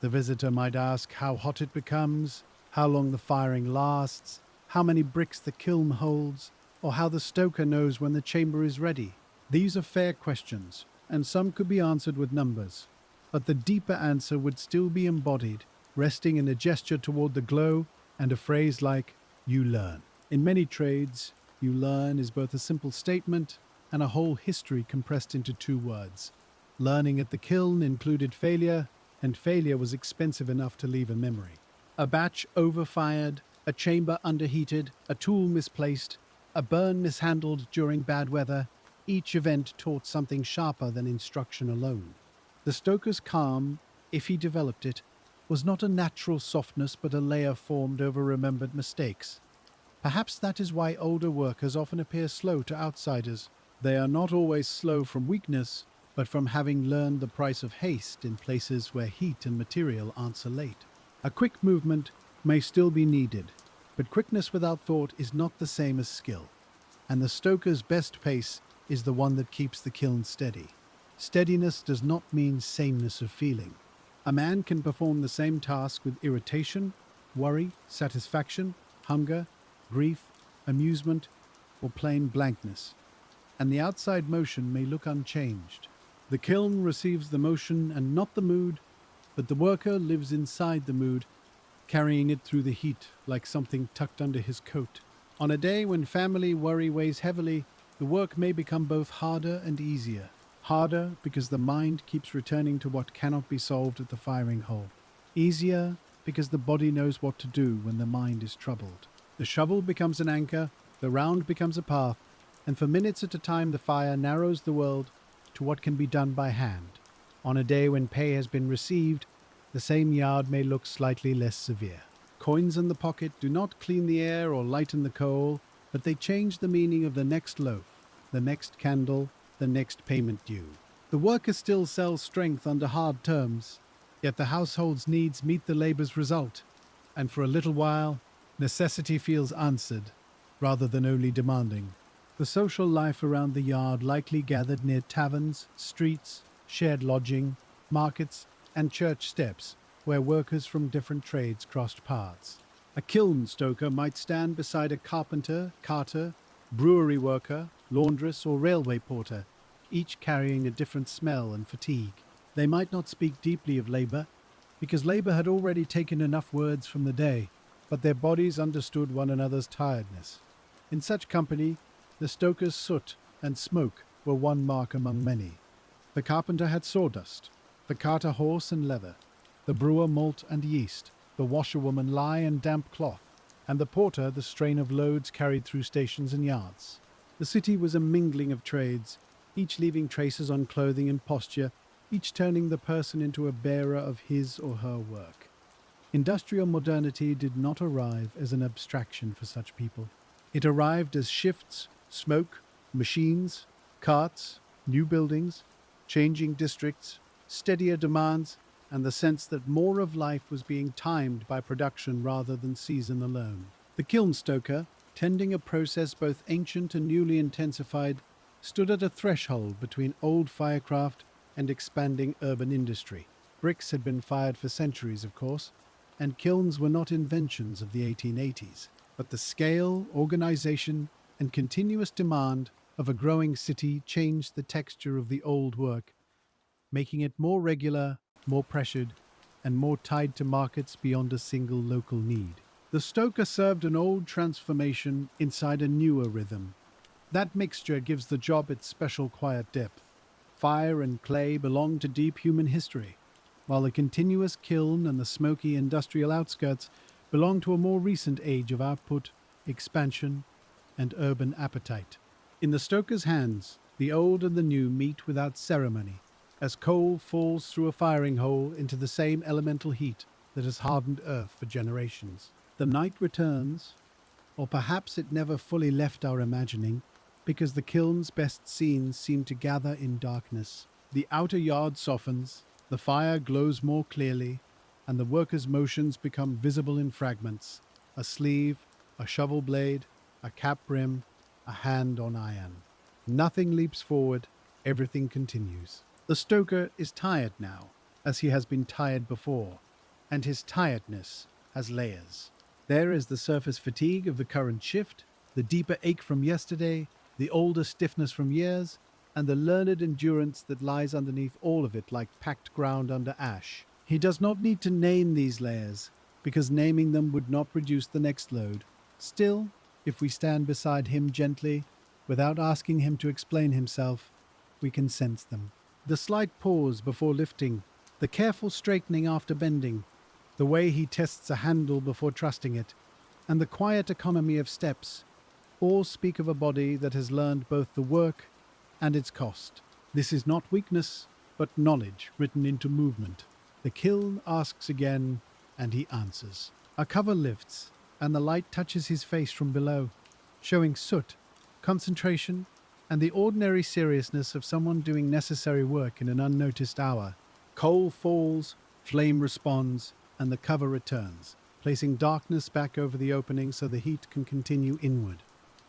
The visitor might ask how hot it becomes, how long the firing lasts, how many bricks the kiln holds, or how the stoker knows when the chamber is ready. These are fair questions, and some could be answered with numbers. But the deeper answer would still be embodied, resting in a gesture toward the glow and a phrase like, "You learn." In many trades, "you learn" is both a simple statement and a whole history compressed into two words. Learning at the kiln included failure, and failure was expensive enough to leave a memory. A batch overfired, a chamber underheated, a tool misplaced, a burn mishandled during bad weather, each event taught something sharper than instruction alone. The stoker's calm, if he developed it, was not a natural softness but a layer formed over remembered mistakes. Perhaps that is why older workers often appear slow to outsiders. They are not always slow from weakness, but from having learned the price of haste in places where heat and material answer late. A quick movement may still be needed, but quickness without thought is not the same as skill, and the stoker's best pace is the one that keeps the kiln steady. Steadiness does not mean sameness of feeling. A man can perform the same task with irritation, worry, satisfaction, hunger, grief, amusement, or plain blankness, and the outside motion may look unchanged. The kiln receives the motion and not the mood, but the worker lives inside the mood, carrying it through the heat like something tucked under his coat. On a day when family worry weighs heavily, the work may become both harder and easier. Harder because the mind keeps returning to what cannot be solved at the firing hole. Easier because the body knows what to do when the mind is troubled. The shovel becomes an anchor, the round becomes a path, and for minutes at a time the fire narrows the world to what can be done by hand. On a day when pay has been received, the same yard may look slightly less severe. Coins in the pocket do not clean the air or lighten the coal, but they change the meaning of the next loaf, the next candle, the next payment due. The worker still sells strength under hard terms, yet the household's needs meet the labor's result, and for a little while, necessity feels answered, rather than only demanding. The social life around the yard likely gathered near taverns, streets, shared lodging, markets, and church steps, where workers from different trades crossed paths. A kiln stoker might stand beside a carpenter, carter, brewery worker, laundress, or railway porter, each carrying a different smell and fatigue. They might not speak deeply of labor, because labor had already taken enough words from the day, but their bodies understood one another's tiredness. In such company, the stoker's soot and smoke were one mark among many. The carpenter had sawdust, the carter horse and leather, the brewer malt and yeast, the washerwoman lye and damp cloth, and the porter the strain of loads carried through stations and yards. The city was a mingling of trades, each leaving traces on clothing and posture, each turning the person into a bearer of his or her work. Industrial modernity did not arrive as an abstraction for such people. It arrived as shifts, smoke, machines, carts, new buildings, changing districts, steadier demands, and the sense that more of life was being timed by production rather than season alone. The kiln stoker, tending a process both ancient and newly intensified, stood at a threshold between old firecraft and expanding urban industry. Bricks had been fired for centuries, of course, and kilns were not inventions of the 1880s. But the scale, organization, and continuous demand of a growing city changed the texture of the old work, making it more regular, more pressured, and more tied to markets beyond a single local need. The stoker served an old transformation inside a newer rhythm. That mixture gives the job its special quiet depth. Fire and clay belong to deep human history, while the continuous kiln and the smoky industrial outskirts belong to a more recent age of output, expansion, and urban appetite. In the stoker's hands, the old and the new meet without ceremony, as coal falls through a firing hole into the same elemental heat that has hardened Earth for generations. The night returns, or perhaps it never fully left our imagining, because the kiln's best scenes seem to gather in darkness. The outer yard softens, the fire glows more clearly, and the workers' motions become visible in fragments: a sleeve, a shovel blade, a cap rim, a hand on iron. Nothing leaps forward, everything continues. The stoker is tired now, as he has been tired before, and his tiredness has layers. There is the surface fatigue of the current shift, the deeper ache from yesterday, the older stiffness from years, and the learned endurance that lies underneath all of it like packed ground under ash. He does not need to name these layers, because naming them would not reduce the next load. Still, if we stand beside him gently, without asking him to explain himself, we can sense them. The slight pause before lifting, the careful straightening after bending, the way he tests a handle before trusting it, and the quiet economy of steps, all speak of a body that has learned both the work and its cost. This is not weakness, but knowledge written into movement. The kiln asks again, and he answers. A cover lifts, and the light touches his face from below, showing soot, concentration, and the ordinary seriousness of someone doing necessary work in an unnoticed hour. Coal falls, flame responds, and the cover returns, placing darkness back over the opening so the heat can continue inward.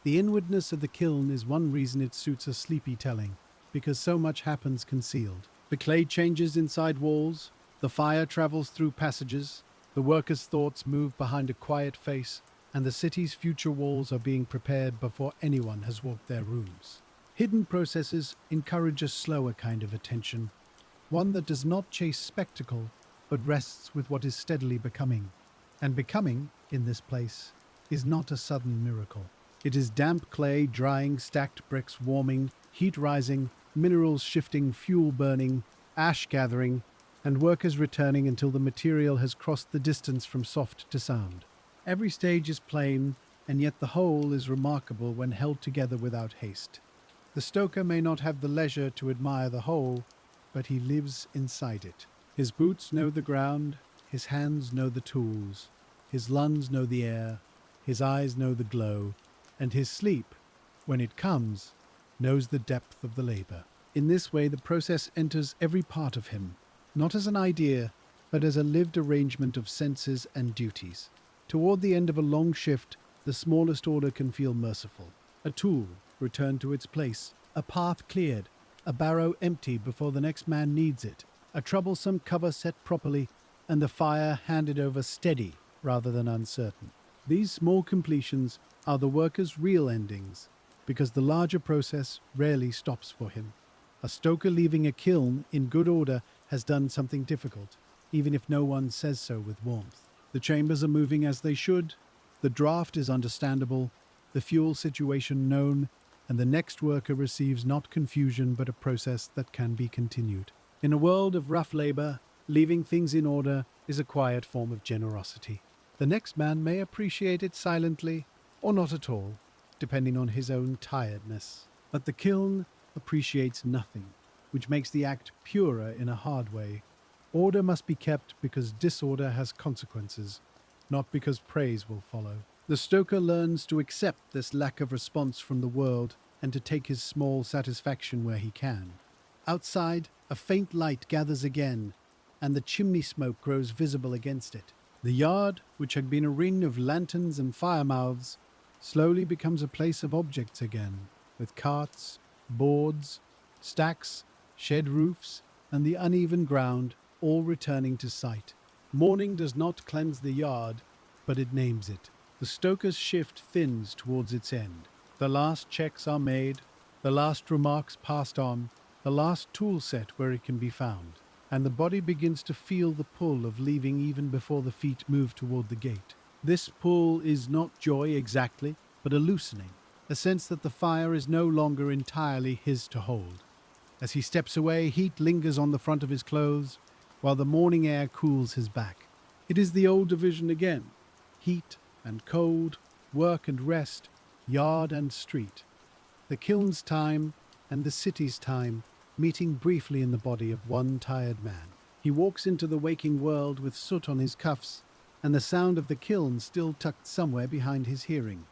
The inwardness of the kiln is one reason it suits a sleepy telling, because so much happens concealed. The clay changes inside walls, the fire travels through passages, the workers' thoughts move behind a quiet face, and the city's future walls are being prepared before anyone has walked their rooms. Hidden processes encourage a slower kind of attention, one that does not chase spectacle, but rests with what is steadily becoming. And becoming, in this place, is not a sudden miracle. It is damp clay drying, stacked bricks warming, heat rising, minerals shifting, fuel burning, ash gathering, and workers returning until the material has crossed the distance from soft to sound. Every stage is plain, and yet the whole is remarkable when held together without haste. The stoker may not have the leisure to admire the whole, but he lives inside it. His boots know the ground, his hands know the tools, his lungs know the air, his eyes know the glow, and his sleep, when it comes, knows the depth of the labor. In this way, the process enters every part of him, not as an idea, but as a lived arrangement of senses and duties. Toward the end of a long shift, the smallest order can feel merciful. A tool returned to its place, a path cleared, a barrow emptied before the next man needs it, a troublesome cover set properly, and the fire handed over steady rather than uncertain. These small completions are the worker's real endings, because the larger process rarely stops for him. A stoker leaving a kiln in good order has done something difficult, even if no one says so with warmth. The chambers are moving as they should, the draft is understandable, the fuel situation known, and the next worker receives not confusion but a process that can be continued. In a world of rough labor, leaving things in order is a quiet form of generosity. The next man may appreciate it silently or not at all, depending on his own tiredness. But the kiln appreciates nothing, which makes the act purer in a hard way. Order must be kept because disorder has consequences, not because praise will follow. The stoker learns to accept this lack of response from the world and to take his small satisfaction where he can. Outside, a faint light gathers again, and the chimney smoke grows visible against it. The yard, which had been a ring of lanterns and fire mouths, slowly becomes a place of objects again, with carts, boards, stacks, shed roofs, and the uneven ground, all returning to sight. Morning does not cleanse the yard, but it names it. The stoker's shift thins towards its end. The last checks are made, the last remarks passed on, the last tool set where it can be found, and the body begins to feel the pull of leaving even before the feet move toward the gate. This pull is not joy exactly, but a loosening, a sense that the fire is no longer entirely his to hold. As he steps away, heat lingers on the front of his clothes, while the morning air cools his back. It is the old division again: heat and cold, work and rest, yard and street. The kiln's time and the city's time meeting briefly in the body of one tired man. He walks into the waking world with soot on his cuffs and the sound of the kiln still tucked somewhere behind his hearing.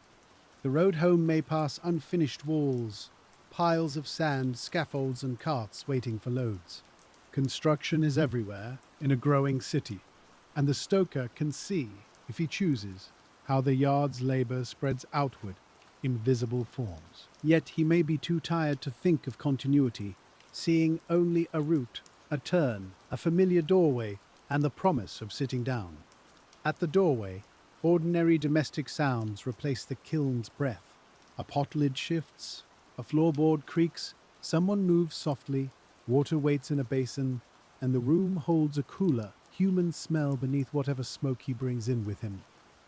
The road home may pass unfinished walls, piles of sand, scaffolds and carts waiting for loads. Construction is everywhere in a growing city, and the stoker can see, if he chooses, how the yard's labor spreads outward in visible forms. Yet he may be too tired to think of continuity, seeing only a route, a turn, a familiar doorway, and the promise of sitting down. At the doorway, ordinary domestic sounds replace the kiln's breath. A pot lid shifts, a floorboard creaks, someone moves softly, water waits in a basin, and the room holds a cooler, human smell beneath whatever smoke he brings in with him.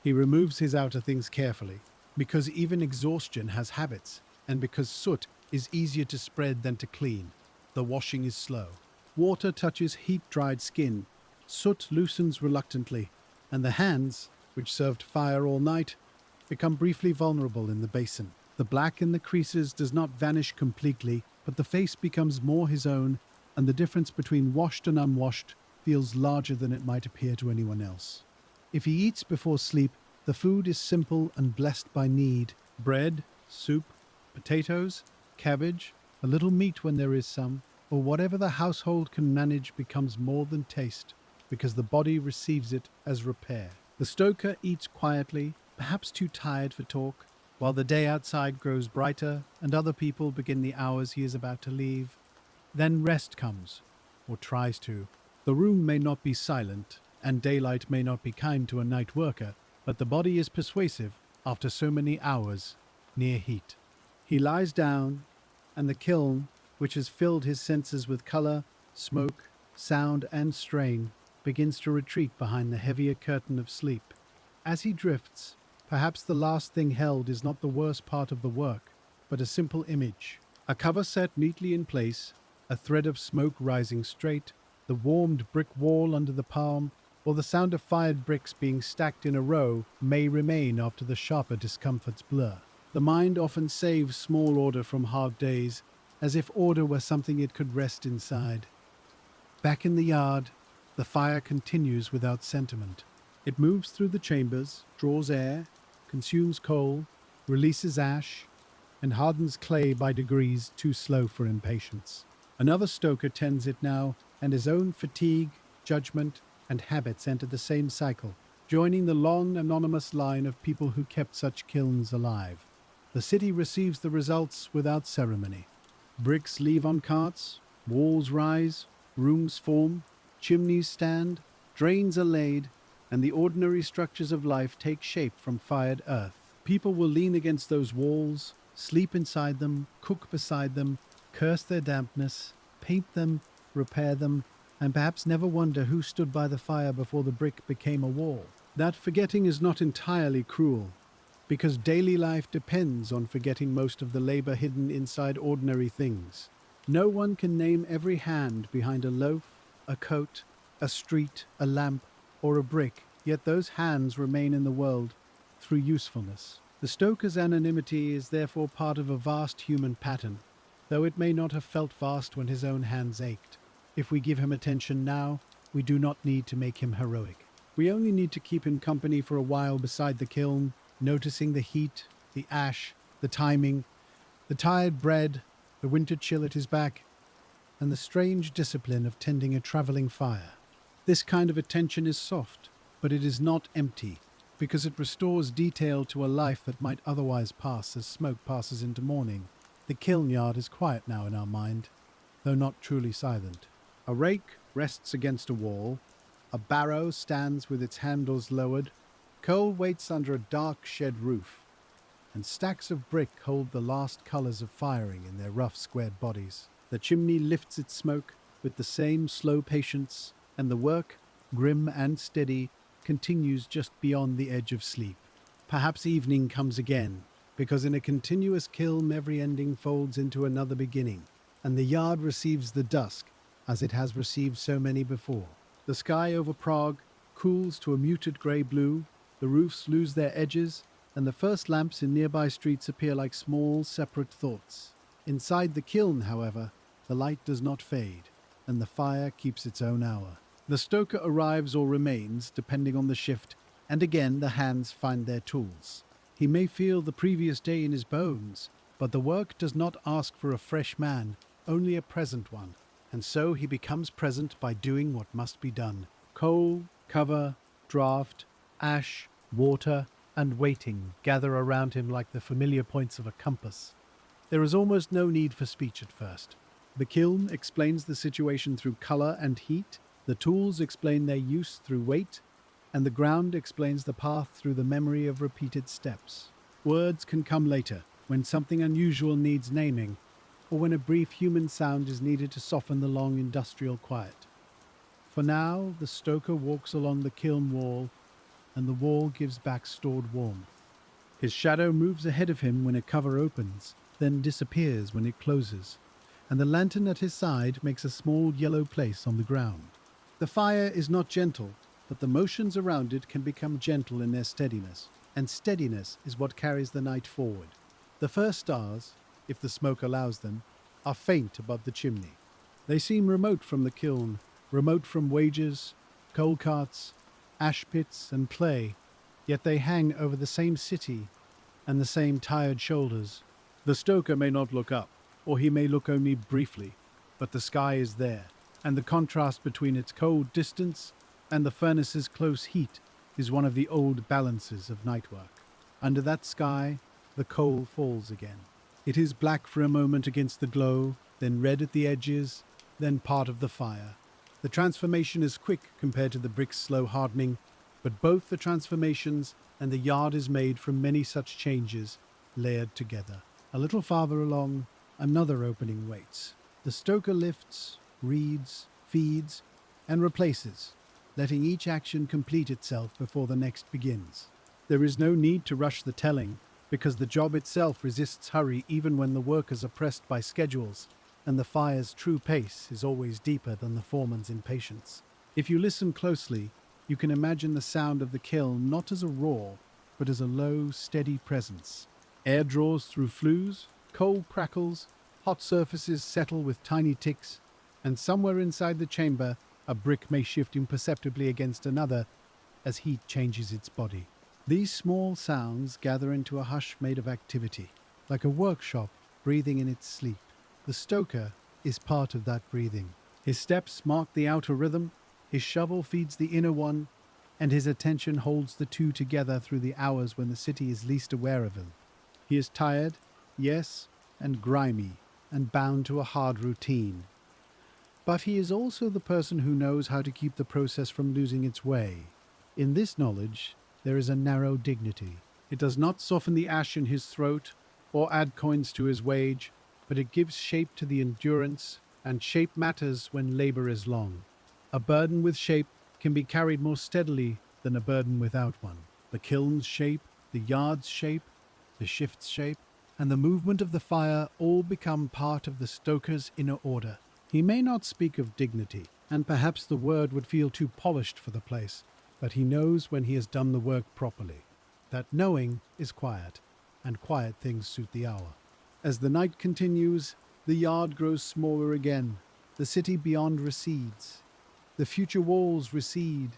He removes his outer things carefully, because even exhaustion has habits, and because soot is easier to spread than to clean. The washing is slow. Water touches heat-dried skin, soot loosens reluctantly, and the hands, which served fire all night, become briefly vulnerable in the basin. The black in the creases does not vanish completely, but the face becomes more his own, and the difference between washed and unwashed feels larger than it might appear to anyone else. If he eats before sleep, the food is simple and blessed by need: bread, soup, potatoes, cabbage, a little meat when there is some, or whatever the household can manage becomes more than taste, because the body receives it as repair. The stoker eats quietly, perhaps too tired for talk, while the day outside grows brighter and other people begin the hours he is about to leave. Then rest comes, or tries to. The room may not be silent, and daylight may not be kind to a night worker, but the body is persuasive after so many hours near heat. He lies down, and the kiln, which has filled his senses with color, smoke, sound, and strain, begins to retreat behind the heavier curtain of sleep. As he drifts, perhaps the last thing held is not the worst part of the work, but a simple image. A cover set neatly in place, a thread of smoke rising straight, the warmed brick wall under the palm, or the sound of fired bricks being stacked in a row may remain after the sharper discomforts blur. The mind often saves small order from hard days, as if order were something it could rest inside. Back in the yard, the fire continues without sentiment. It moves through the chambers, draws air, consumes coal, releases ash, and hardens clay by degrees too slow for impatience. Another stoker tends it now, and his own fatigue, judgment, and habits enter the same cycle, joining the long, anonymous line of people who kept such kilns alive. The city receives the results without ceremony. Bricks leave on carts, walls rise, rooms form, chimneys stand, drains are laid, and the ordinary structures of life take shape from fired earth. People will lean against those walls, sleep inside them, cook beside them, curse their dampness, paint them, repair them, and perhaps never wonder who stood by the fire before the brick became a wall. That forgetting is not entirely cruel, because daily life depends on forgetting most of the labor hidden inside ordinary things. No one can name every hand behind a loaf, a coat, a street, a lamp, or a brick, yet those hands remain in the world through usefulness. The stoker's anonymity is therefore part of a vast human pattern, though it may not have felt vast when his own hands ached. If we give him attention now, we do not need to make him heroic. We only need to keep him company for a while beside the kiln, noticing the heat, the ash, the timing, the tired bread, the winter chill at his back, and the strange discipline of tending a traveling fire. This kind of attention is soft, but it is not empty, because it restores detail to a life that might otherwise pass as smoke passes into morning. The kiln yard is quiet now in our mind, though not truly silent. A rake rests against a wall, a barrow stands with its handles lowered, coal waits under a dark shed roof, and stacks of brick hold the last colours of firing in their rough squared bodies. The chimney lifts its smoke with the same slow patience, and the work, grim and steady, continues just beyond the edge of sleep. Perhaps evening comes again, because in a continuous kiln every ending folds into another beginning, and the yard receives the dusk as it has received so many before. The sky over Prague cools to a muted grey blue, the roofs lose their edges, and the first lamps in nearby streets appear like small, separate thoughts. Inside the kiln, however, the light does not fade, and the fire keeps its own hour. The stoker arrives or remains, depending on the shift, and again the hands find their tools. He may feel the previous day in his bones, but the work does not ask for a fresh man, only a present one, and so he becomes present by doing what must be done. Coal, cover, draught, ash, water, and waiting gather around him like the familiar points of a compass. There is almost no need for speech at first. The kiln explains the situation through colour and heat, the tools explain their use through weight, and the ground explains the path through the memory of repeated steps. Words can come later, when something unusual needs naming, or when a brief human sound is needed to soften the long industrial quiet. For now, the stoker walks along the kiln wall, and the wall gives back stored warmth. His shadow moves ahead of him when a cover opens, then disappears when it closes, and the lantern at his side makes a small yellow place on the ground. The fire is not gentle, but the motions around it can become gentle in their steadiness, and steadiness is what carries the night forward. The first stars, if the smoke allows them, are faint above the chimney. They seem remote from the kiln, remote from wages, coal carts, ash pits and clay, yet they hang over the same city and the same tired shoulders. The stoker may not look up, or he may look only briefly, but the sky is there, and the contrast between its cold distance and the furnace's close heat is one of the old balances of night work. Under that sky, the coal falls again. It is black for a moment against the glow, then red at the edges, then part of the fire. The transformation is quick compared to the brick's slow hardening, but both the transformations and the yard is made from many such changes layered together. A little farther along, another opening waits. The stoker lifts, reads, feeds, and replaces, letting each action complete itself before the next begins. There is no need to rush the telling, because the job itself resists hurry even when the workers are pressed by schedules, and the fire's true pace is always deeper than the foreman's impatience. If you listen closely, you can imagine the sound of the kiln not as a roar, but as a low, steady presence. Air draws through flues, coal crackles, hot surfaces settle with tiny ticks, and somewhere inside the chamber, a brick may shift imperceptibly against another as heat changes its body. These small sounds gather into a hush made of activity, like a workshop breathing in its sleep. The stoker is part of that breathing. His steps mark the outer rhythm, his shovel feeds the inner one, and his attention holds the two together through the hours when the city is least aware of him. He is tired, yes, and grimy, and bound to a hard routine. But he is also the person who knows how to keep the process from losing its way. In this knowledge, there is a narrow dignity. It does not soften the ash in his throat or add coins to his wage, but it gives shape to the endurance, and shape matters when labor is long. A burden with shape can be carried more steadily than a burden without one. The kiln's shape, the yard's shape, the shift's shape, and the movement of the fire all become part of the stoker's inner order. He may not speak of dignity, and perhaps the word would feel too polished for the place, but he knows when he has done the work properly. That knowing is quiet, and quiet things suit the hour. As the night continues, the yard grows smaller again. The city beyond recedes. The future walls recede.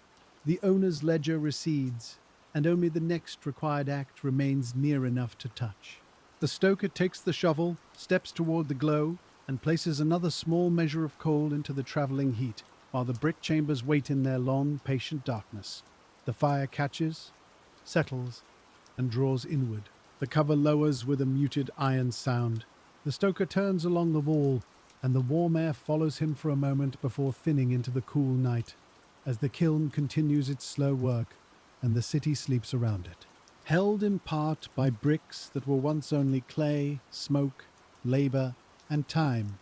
The owner's ledger recedes, and only the next required act remains near enough to touch. The stoker takes the shovel, steps toward the glow, and places another small measure of coal into the travelling heat, while the brick chambers wait in their long, patient darkness. The fire catches, settles, and draws inward. The cover lowers with a muted iron sound. The stoker turns along the wall, and the warm air follows him for a moment before thinning into the cool night, as the kiln continues its slow work and the city sleeps around it. Held in part by bricks that were once only clay, smoke, labour, and time,